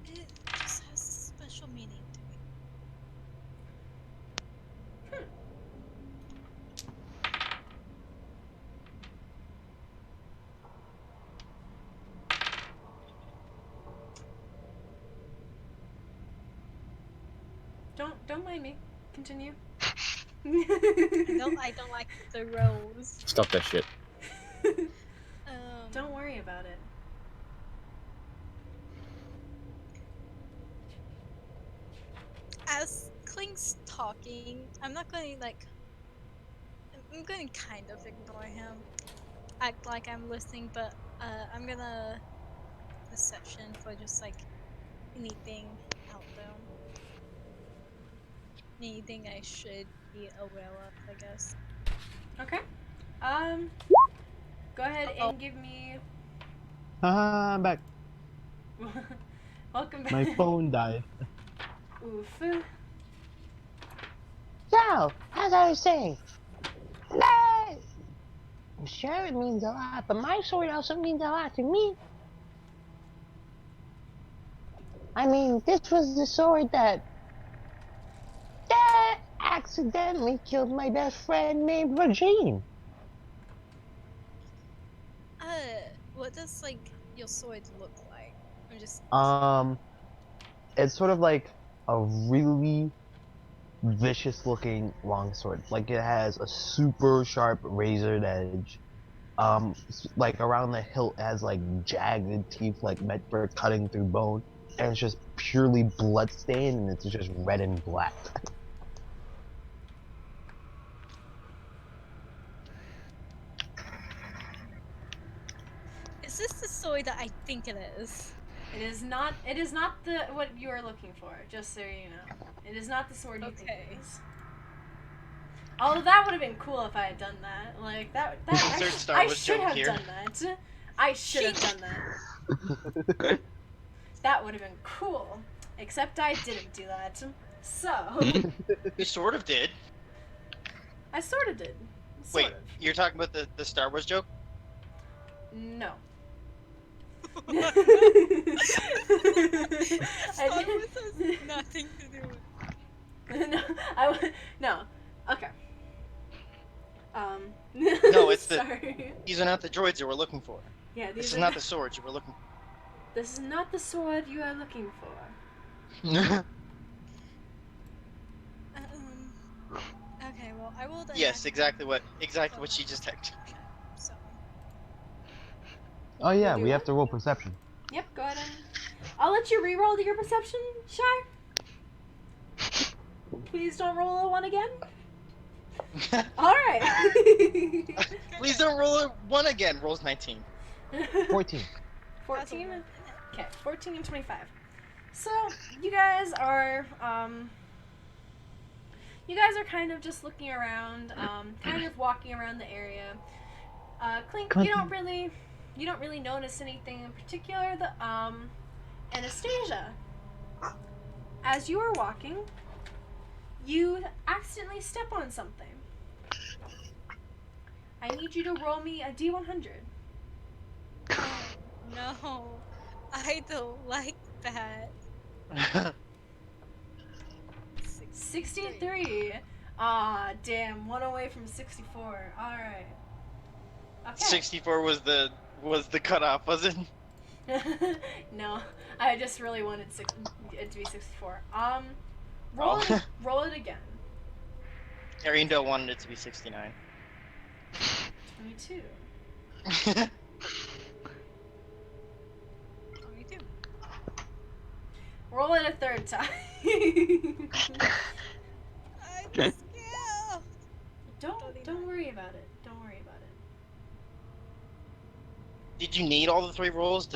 It just has special meaning to me. Don't mind me. Continue. I don't like the rolls. Stop that shit. Don't worry about it. As Clink's talking, I'm not going to I'm going to kind of ignore him. Act like I'm listening, but I'm gonna perception for just like anything out there. Anything I should be aware of, I guess. Okay. Go ahead and give me. Haha, I'm back. Welcome back. My phone died. Oof. So, as I was saying, no! Sure, it means a lot, but my sword also means a lot to me. I mean, this was the sword that accidentally killed my best friend named Regine. What does like your sword look like? I'm just It's sort of like a really vicious looking longsword. Like it has a super sharp razored edge. Like around the hilt it has like jagged teeth like meant for cutting through bone. And it's just purely bloodstained and it's just red and black. Is this the sword that I think it is? It is not. It is not the what you are looking for. Just so you know, it is not the sword you think it is. Although that would have been cool if I had done that. Like that. I should have done that. I should have done that. That would have been cool. Except I didn't do that. So. You sort of did. I sort of did. Wait, you're talking about the Star Wars joke? No. Star Wars has nothing to do with No, no. Okay. No, it's Sorry. These are not the droids you were looking for. Yeah, this is not the swords you were looking for. This is not the sword you are looking for. Okay, well, I will. Yes, exactly what she just typed. So. Oh yeah, we have to roll perception. Yep, go ahead and I'll let you re-roll your perception, Shy. Please don't roll a 1 again. Alright. Please don't roll a 1 again. Rolls 19. 14. 14? Okay, 14 and 25. So, you guys are kind of just looking around, kind of walking around the area. Clink, you don't really notice anything in particular. Anastasia, as you are walking, you accidentally step on something. I need you to roll me a D100. No, I don't like that. 63. Ah, damn, 1 away from 64. All right. Okay. 64 was the cutoff, was it? No, I just really wanted it to be 64. Roll it again. Arindo wanted it to be 69. 22. 22. Roll it a third time. I'm scared. Don't worry about it. Don't worry about it. Did you need all the 3 rolls?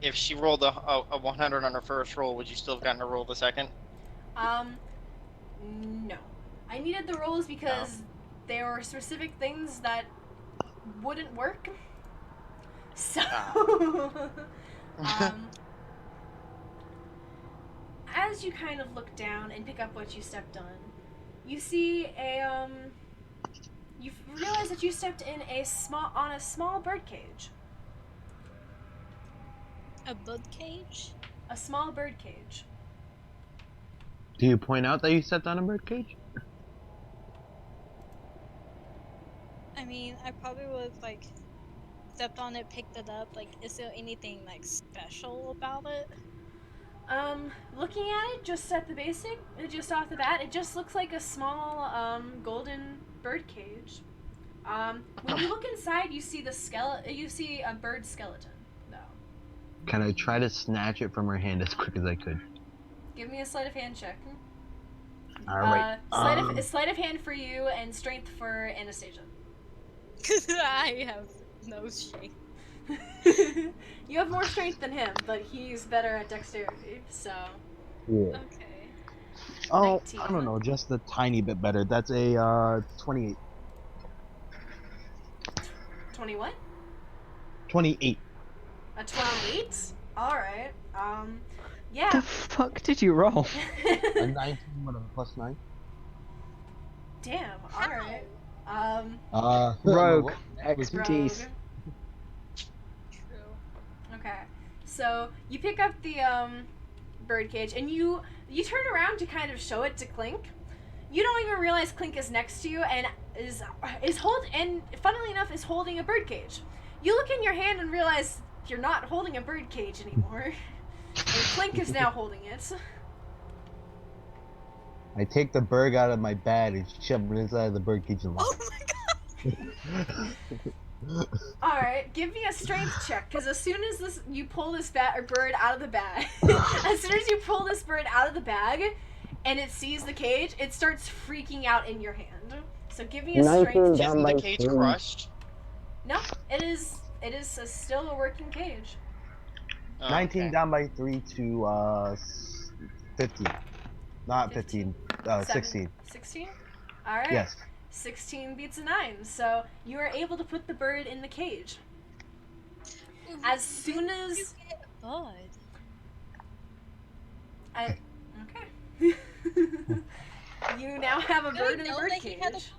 If she rolled a 100 on her first roll, would you still have gotten a roll the second? No. I needed the rolls because there were specific things that wouldn't work. So, as you kind of look down and pick up what you stepped on, you see you realize that you stepped in a small bird cage. A bird cage? A small bird cage. Do you point out that you stepped on a bird cage? I mean, I probably would have, like, stepped on it, picked it up. Like, is there anything, like, special about it? Looking at it, just at the basic, just off the bat, it just looks like a small, golden bird cage. When you look inside, you see you see a bird skeleton, though. Can I try to snatch it from her hand as quick as I could? Give me a sleight of hand check. Alright. Sleight of hand for you and strength for Anastasia. I have no strength. You have more strength than him, but he's better at dexterity, so. Yeah. Okay. Oh, 19. I don't know, just a tiny bit better. That's a 28. 20 what? 28. A 28? Alright. Yeah. The fuck did you roll? A 19 with a +9. Damn, alright. Rogue what was expertise. True. Okay. So you pick up the birdcage and you turn around to kind of show it to Clink. You don't even realize Clink is next to you and is funnily enough is holding a birdcage. You look in your hand and realize you're not holding a birdcage anymore. And Clink is now holding it. I take the bird out of my bag and shove it inside the birdcage and lock Oh my god! Alright, give me a strength check, because as soon as you pull this bird out of the bag, as soon as you pull this bird out of the bag, and it sees the cage, it starts freaking out in your hand. So give me a strength check. Isn't the cage crushed? No, it is still a working cage. Oh, 19 okay. down by 3 to 15. Not 15, 16. 16? Alright. Yes. 16 beats a 9, so you are able to put the bird in the cage. As soon as... You get a bud. Okay. You now have a bird in a bird cage.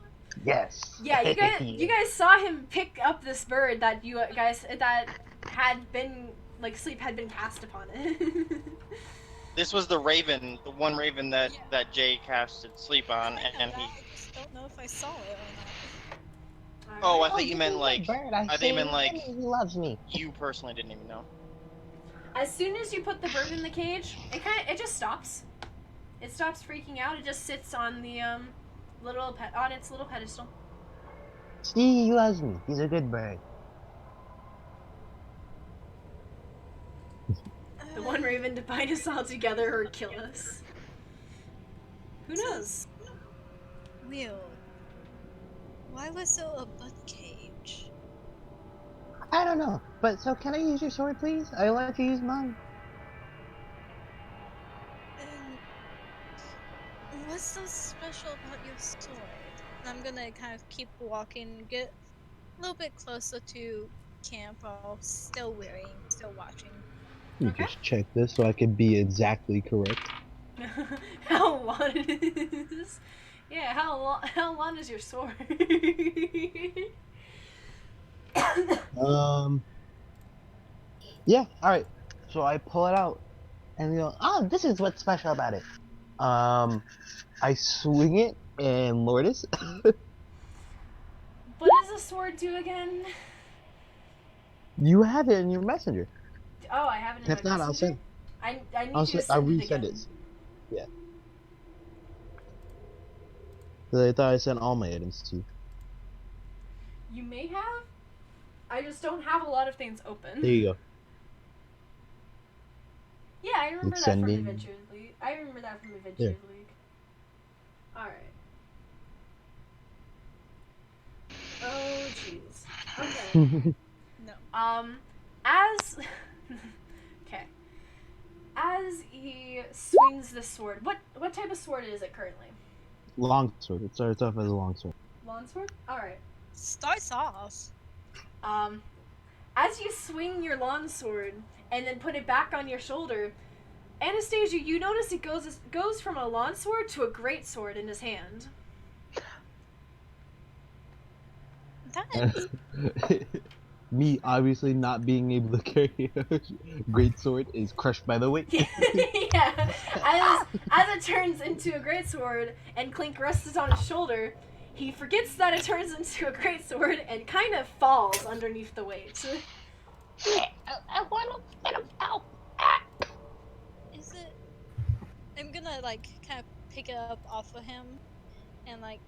Yes. Yeah, you guys saw him pick up this bird that had been, like, sleep had been cast upon it. This was the raven, the one raven that Jay casted sleep on, and he. I just don't know if I saw it or not. Oh, I thought you meant like. Bird, I think you meant like. He loves me. You personally didn't even know. As soon as you put the bird in the cage, it just stops. It stops freaking out. It just sits on the on its little pedestal. See, he loves me. He's a good bird. The one raven to bind us all together or kill us. Who knows? Weird. Why was there a bud cage? I don't know. But so can I use your sword, please? I let you use mine. What's so special about your sword? And I'm gonna kind of keep walking, get a little bit closer to camp while still watching. You just check this so I can be exactly correct. How long it is? Yeah, how long is your sword? Yeah, alright. So I pull it out and go, oh, this is what's special about it. I swing it and Lourdes. What does a sword do again? You have it in your messenger. Oh, I have it in If my not, I'll messenger? send. I need I'll you to I'll send it resend again. it. Yeah. 'Cause I thought I sent all my items to you. You may have. I just don't have a lot of things open. There you go. Yeah, I remember It's that from sending. Adventures League. I remember that from Adventures League. Alright. Oh, jeez. Okay. No. As... okay. As he swings the sword, what type of sword is it currently? Longsword. It starts off as a longsword. Longsword? Alright. Starts off. As you swing your longsword and then put it back on your shoulder, Anastasia, you notice it goes from a longsword to a greatsword in his hand. That Me obviously not being able to carry a great sword is crushed by the weight. Yeah. As it turns into a greatsword and Clink rests on his shoulder, he forgets that it turns into a greatsword and kind of falls underneath the weight. I want to get him out. is it. I'm gonna like kind of pick it up off of him and like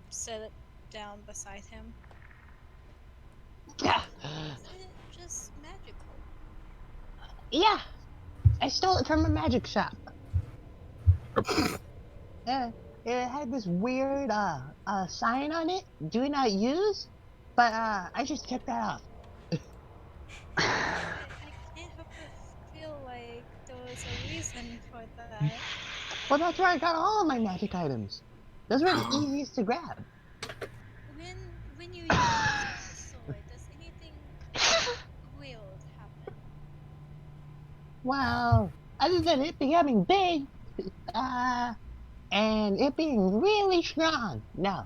set it down beside him. Yeah. Is it just magical? Yeah. I stole it from a magic shop. Yeah. It had this weird sign on it. Do not use. But I just took that off. I can't help but feel like there was a reason for that. Well, that's where I got all of my magic items. Those were the easiest to grab. When you use the sword, does anything weird happen? Well, other than it becoming big, and it being really strong, no.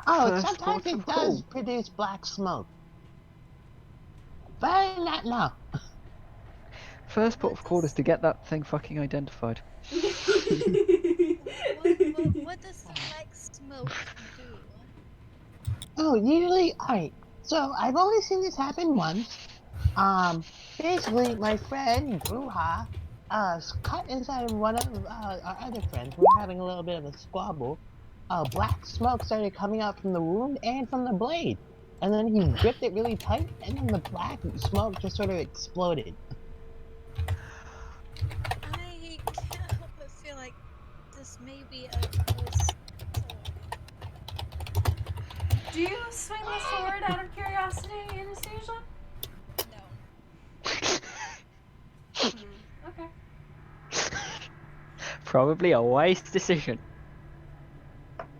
Oh, First sometimes port of it does call. produce black smoke. But not now. First port of call is to get that thing fucking identified. What does the black smoke do? Oh, usually, alright. So I've only seen this happen once. Basically, my friend Bruja, cut inside of one of our other friends. We were having a little bit of a squabble. Black smoke started coming out from the wound and from the blade. And then he gripped it really tight, and then the black smoke just sort of exploded. I can't help but feel like this may be a cursed sword. Do you swing the sword out of curiosity, Anastasia? No. Okay. Probably a wise decision.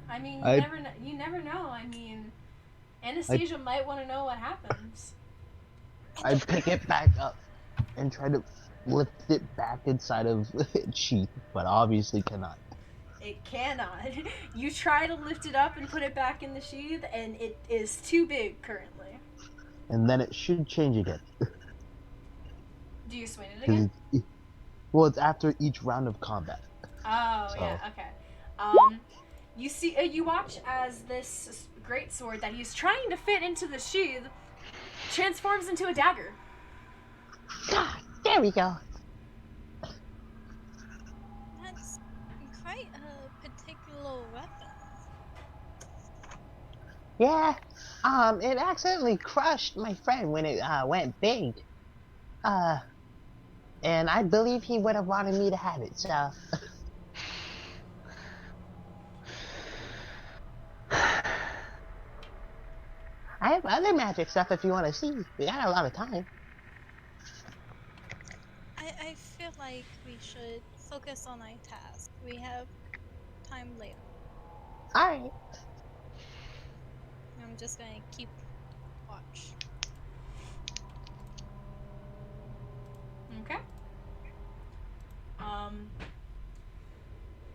I mean, I- you never know. I mean, Anastasia might want to know what happens. I pick it back up and try to lift it back inside of its sheath, but obviously cannot. It cannot. You try to lift it up and put it back in the sheath, and it is too big currently. And then it should change again. Do you swing it 'Cause again? well, it's after each round of combat. Oh, So- yeah, okay. You see, you watch as this great sword that he's trying to fit into the sheath transforms into a dagger. Ah, there we go. That's quite a particular weapon. Yeah, it accidentally crushed my friend when it went big. And I believe he would have wanted me to have it, so. I have other magic stuff if you want to see. We got a lot of time. I feel like we should focus on our task. We have time later. Alright. I'm just gonna keep watch. Okay.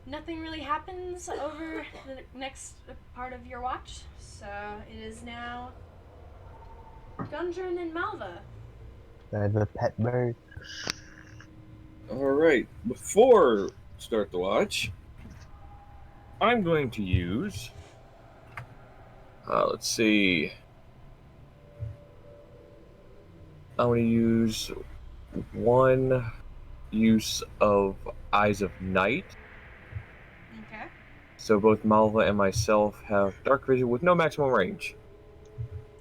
Nothing really happens over the next part of your watch, so it is now Gundren and Malva. I have a pet bird. Alright, before start the watch, I'm going to use. Let's see. I'm going to use one use of Eyes of Night. Okay. So both Malva and myself have dark vision with no maximum range.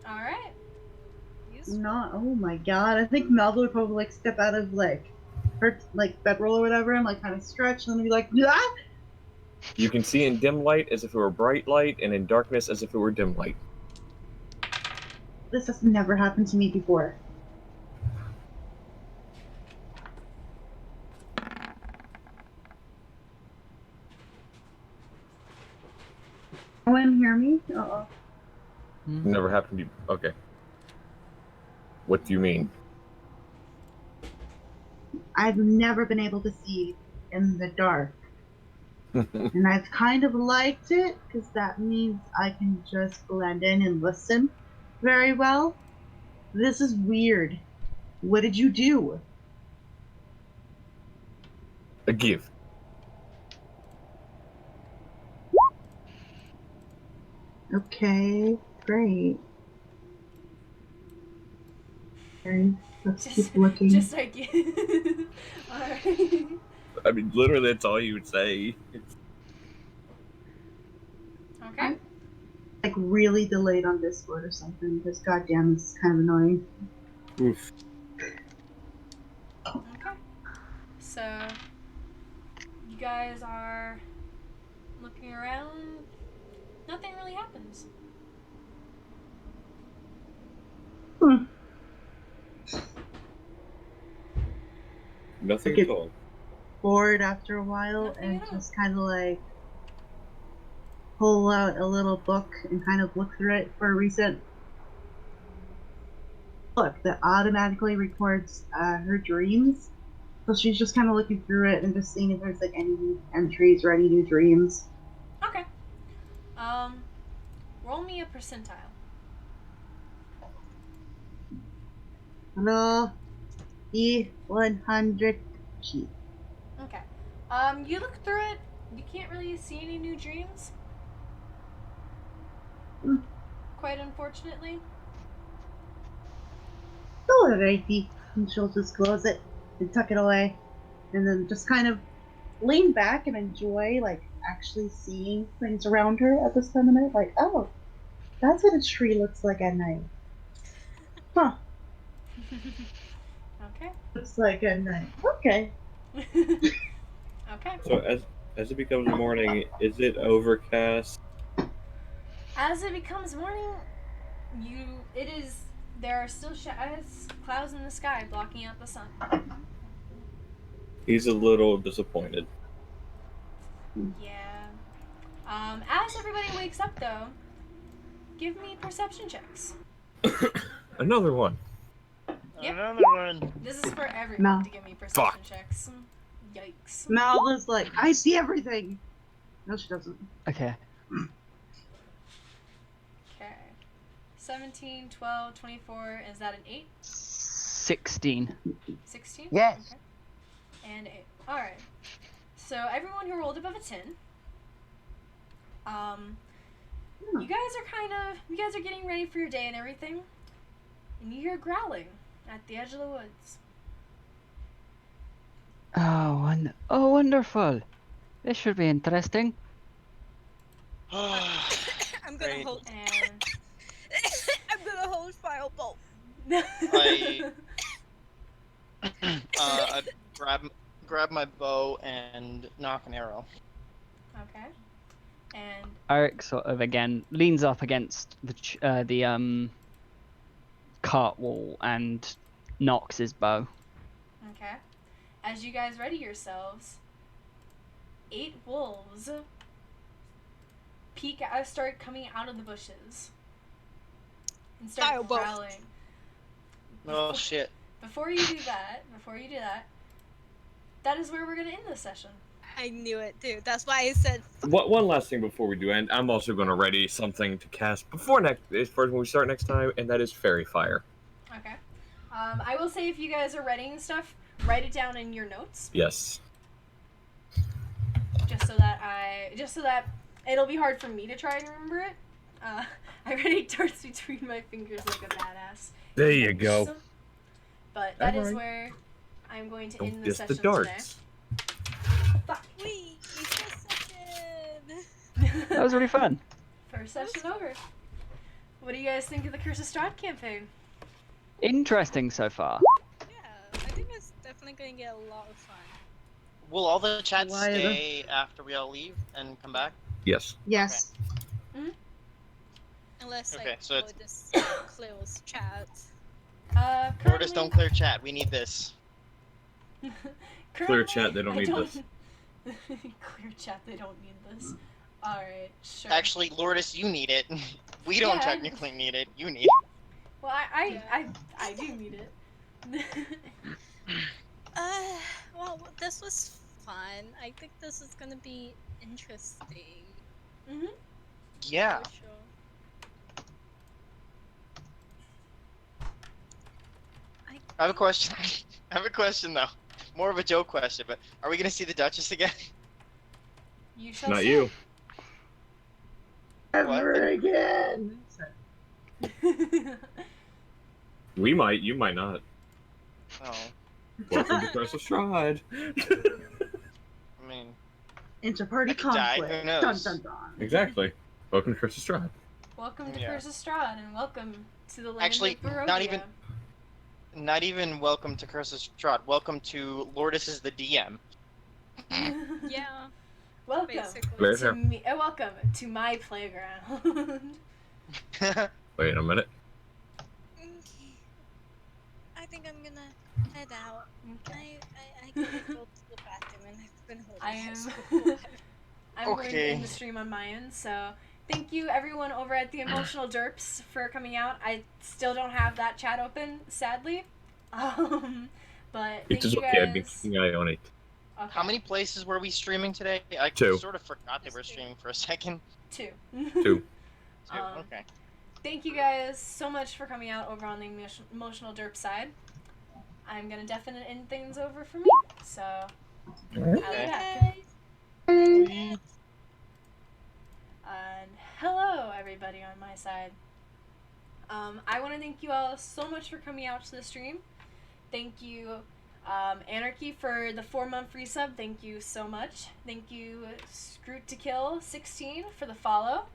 Alright. Not. Oh my god! I think Melba would probably like step out of her bedroll or whatever and like kind of stretch and then be like, ah! You can see in dim light as if it were bright light, and in darkness as if it were dim light. This has never happened to me before. Anyone hear me? Uh-oh. Never happened to you. Okay. What do you mean? I've never been able to see in the dark. And I've kind of liked it, because that means I can just blend in and listen very well. This is weird. What did you do? A gift. Okay, great. Okay, let's keep looking. Just like you. Alright. I mean, literally, that's all you would say. Okay. Like really delayed on Discord or something, because goddamn, this is kind of annoying. Oof. Okay. So, you guys are looking around. Nothing really happens. Nothing Okay. at all. Bored after a while Nothing and at all. just kind of like pull out a little book and kind of look through it for a recent book that automatically records her dreams. So she's just kind of looking through it and just seeing if there's like any new entries or any new dreams. Okay. Roll roll me a percentile. No. E100 key. Okay. You look through it. You can't really see any new dreams. Quite unfortunately. Alrighty. And she'll just close it and tuck it away. And then just kind of lean back and enjoy, like, actually seeing things around her at this time of night. Like, oh, that's what a tree looks like at night. Huh. Okay. Looks like at night. Okay. Okay. So as it becomes morning, is it overcast? As it becomes morning, there are still clouds in the sky blocking out the sun. He's a little disappointed. Yeah. As everybody wakes up though, give me perception checks. Another one. Yep. Another one. This is for everyone No. to give me perception checks. Yikes. Malva's like, I see everything. No, she doesn't. Okay. Okay. 17, 12, 24, is that an 8? 16. 16? Yes. Okay. And 8. Alright. So everyone who rolled above a 10, you guys are getting ready for your day and everything, and you hear growling at the edge of the woods. Oh, wonderful. This should be interesting. I'm gonna Great. hold. And I'm gonna hold Firebolt. I grab my bow and knock an arrow. Okay. And Eric sort of again leans up against the cart wall and knocks his bow. okay. As you guys ready yourselves, 8 wolves start coming out of the bushes and start Firebolt. growling. Oh shit. Before you do that, that is where we're gonna end this session. I knew it, dude. That's why I said. One last thing before we do end, I'm also going to ready something to cast before when we start next time, and that is Fairy Fire. Okay. I will say if you guys are readying stuff, write it down in your notes. Yes. Just so that it'll be hard for me to try and remember it. I ready darts between my fingers like a badass. There you go. But that is Alright. where I'm going to Don't end the diss session the darts. Fuck. Wee! First session. That was really fun. First session over. What do you guys think of the Curse of Strahd campaign? Interesting so far. Yeah, I think it's definitely gonna get a lot of fun. Will all the chats Why the- stay after we all leave and come back? Yes. Yes. Unless Okay, so it's- just close chat. Lourdes, don't clear chat. We need this. Clear chat, they don't need this. Clear chat, they don't need this. Alright, sure. Actually, Lourdes, you need it. We don't Yeah. technically need it. You need it. Well, I do need it. Well, this was fun. I think this is gonna be interesting. Mhm. Yeah. For sure. I have a question. I have a question though. More of a joke question, but are we gonna see the Duchess again? You shall Not see. you. Ever again. We might. You might not. Oh, Welcome to Curse of Strahd. I mean, Inter-party I could die, conflict. who knows? Dun dun dun. Exactly. Welcome to Curse of Strahd. Welcome to Yeah. Curse of Strahd, and welcome to the land Actually, of Barovia. not even welcome to Curse of Strahd. Welcome to Lourdes is the DM. Yeah, Welcome basically. Very to fair. me. Welcome to my playground. Wait a minute. Okay. I think I'm gonna head out. Okay. I gotta go to the bathroom and I've been holding I this am. for a while. I'm going to Okay. end the stream on my end, so thank you everyone over at the Emotional Derps for coming out. I still don't have that chat open, sadly. But It thank is you okay. I've guys. been keeping an eye on it. Okay. How many places were we streaming today? I 2. sort of forgot they were streaming for a second. 2. 2. Two. Okay. Thank you guys so much for coming out over on the emotional derp side. I'm gonna definitely end things over for me. So, I'll be back. And hello, everybody on my side. I want to thank you all so much for coming out to the stream. Thank you, Anarchy, for the 4-month resub. Thank you so much. Thank you, Scroot to Kill 16 for the follow.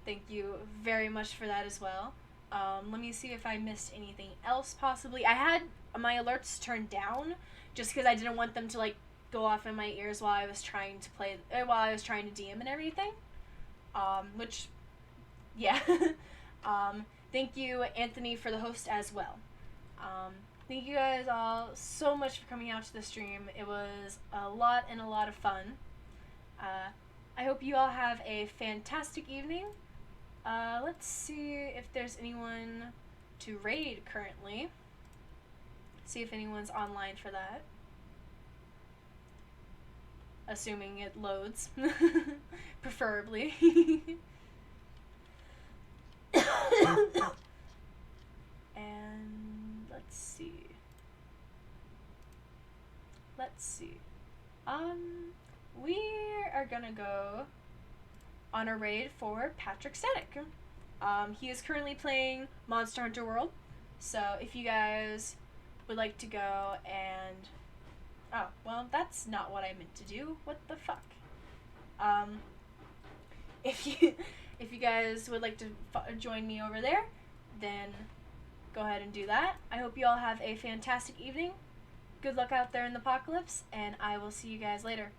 Thank you very much for that as well. Let me see if I missed anything else possibly. I had my alerts turned down just because I didn't want them to like go off in my ears while I was trying to DM and everything. Which, yeah. Thank you, Anthony, for the host as well. Thank you guys all so much for coming out to the stream. It was a lot of fun. I hope you all have a fantastic evening. Let's see if there's anyone to raid currently. See if anyone's online for that. Assuming it loads. Preferably. And let's see. We are gonna go on a raid for Patrick Static. He is currently playing Monster Hunter World, so if you guys would like to go and... Oh, well, that's not what I meant to do. What the fuck? If you guys would like to join me over there, then go ahead and do that. I hope you all have a fantastic evening. Good luck out there in the apocalypse, and I will see you guys later.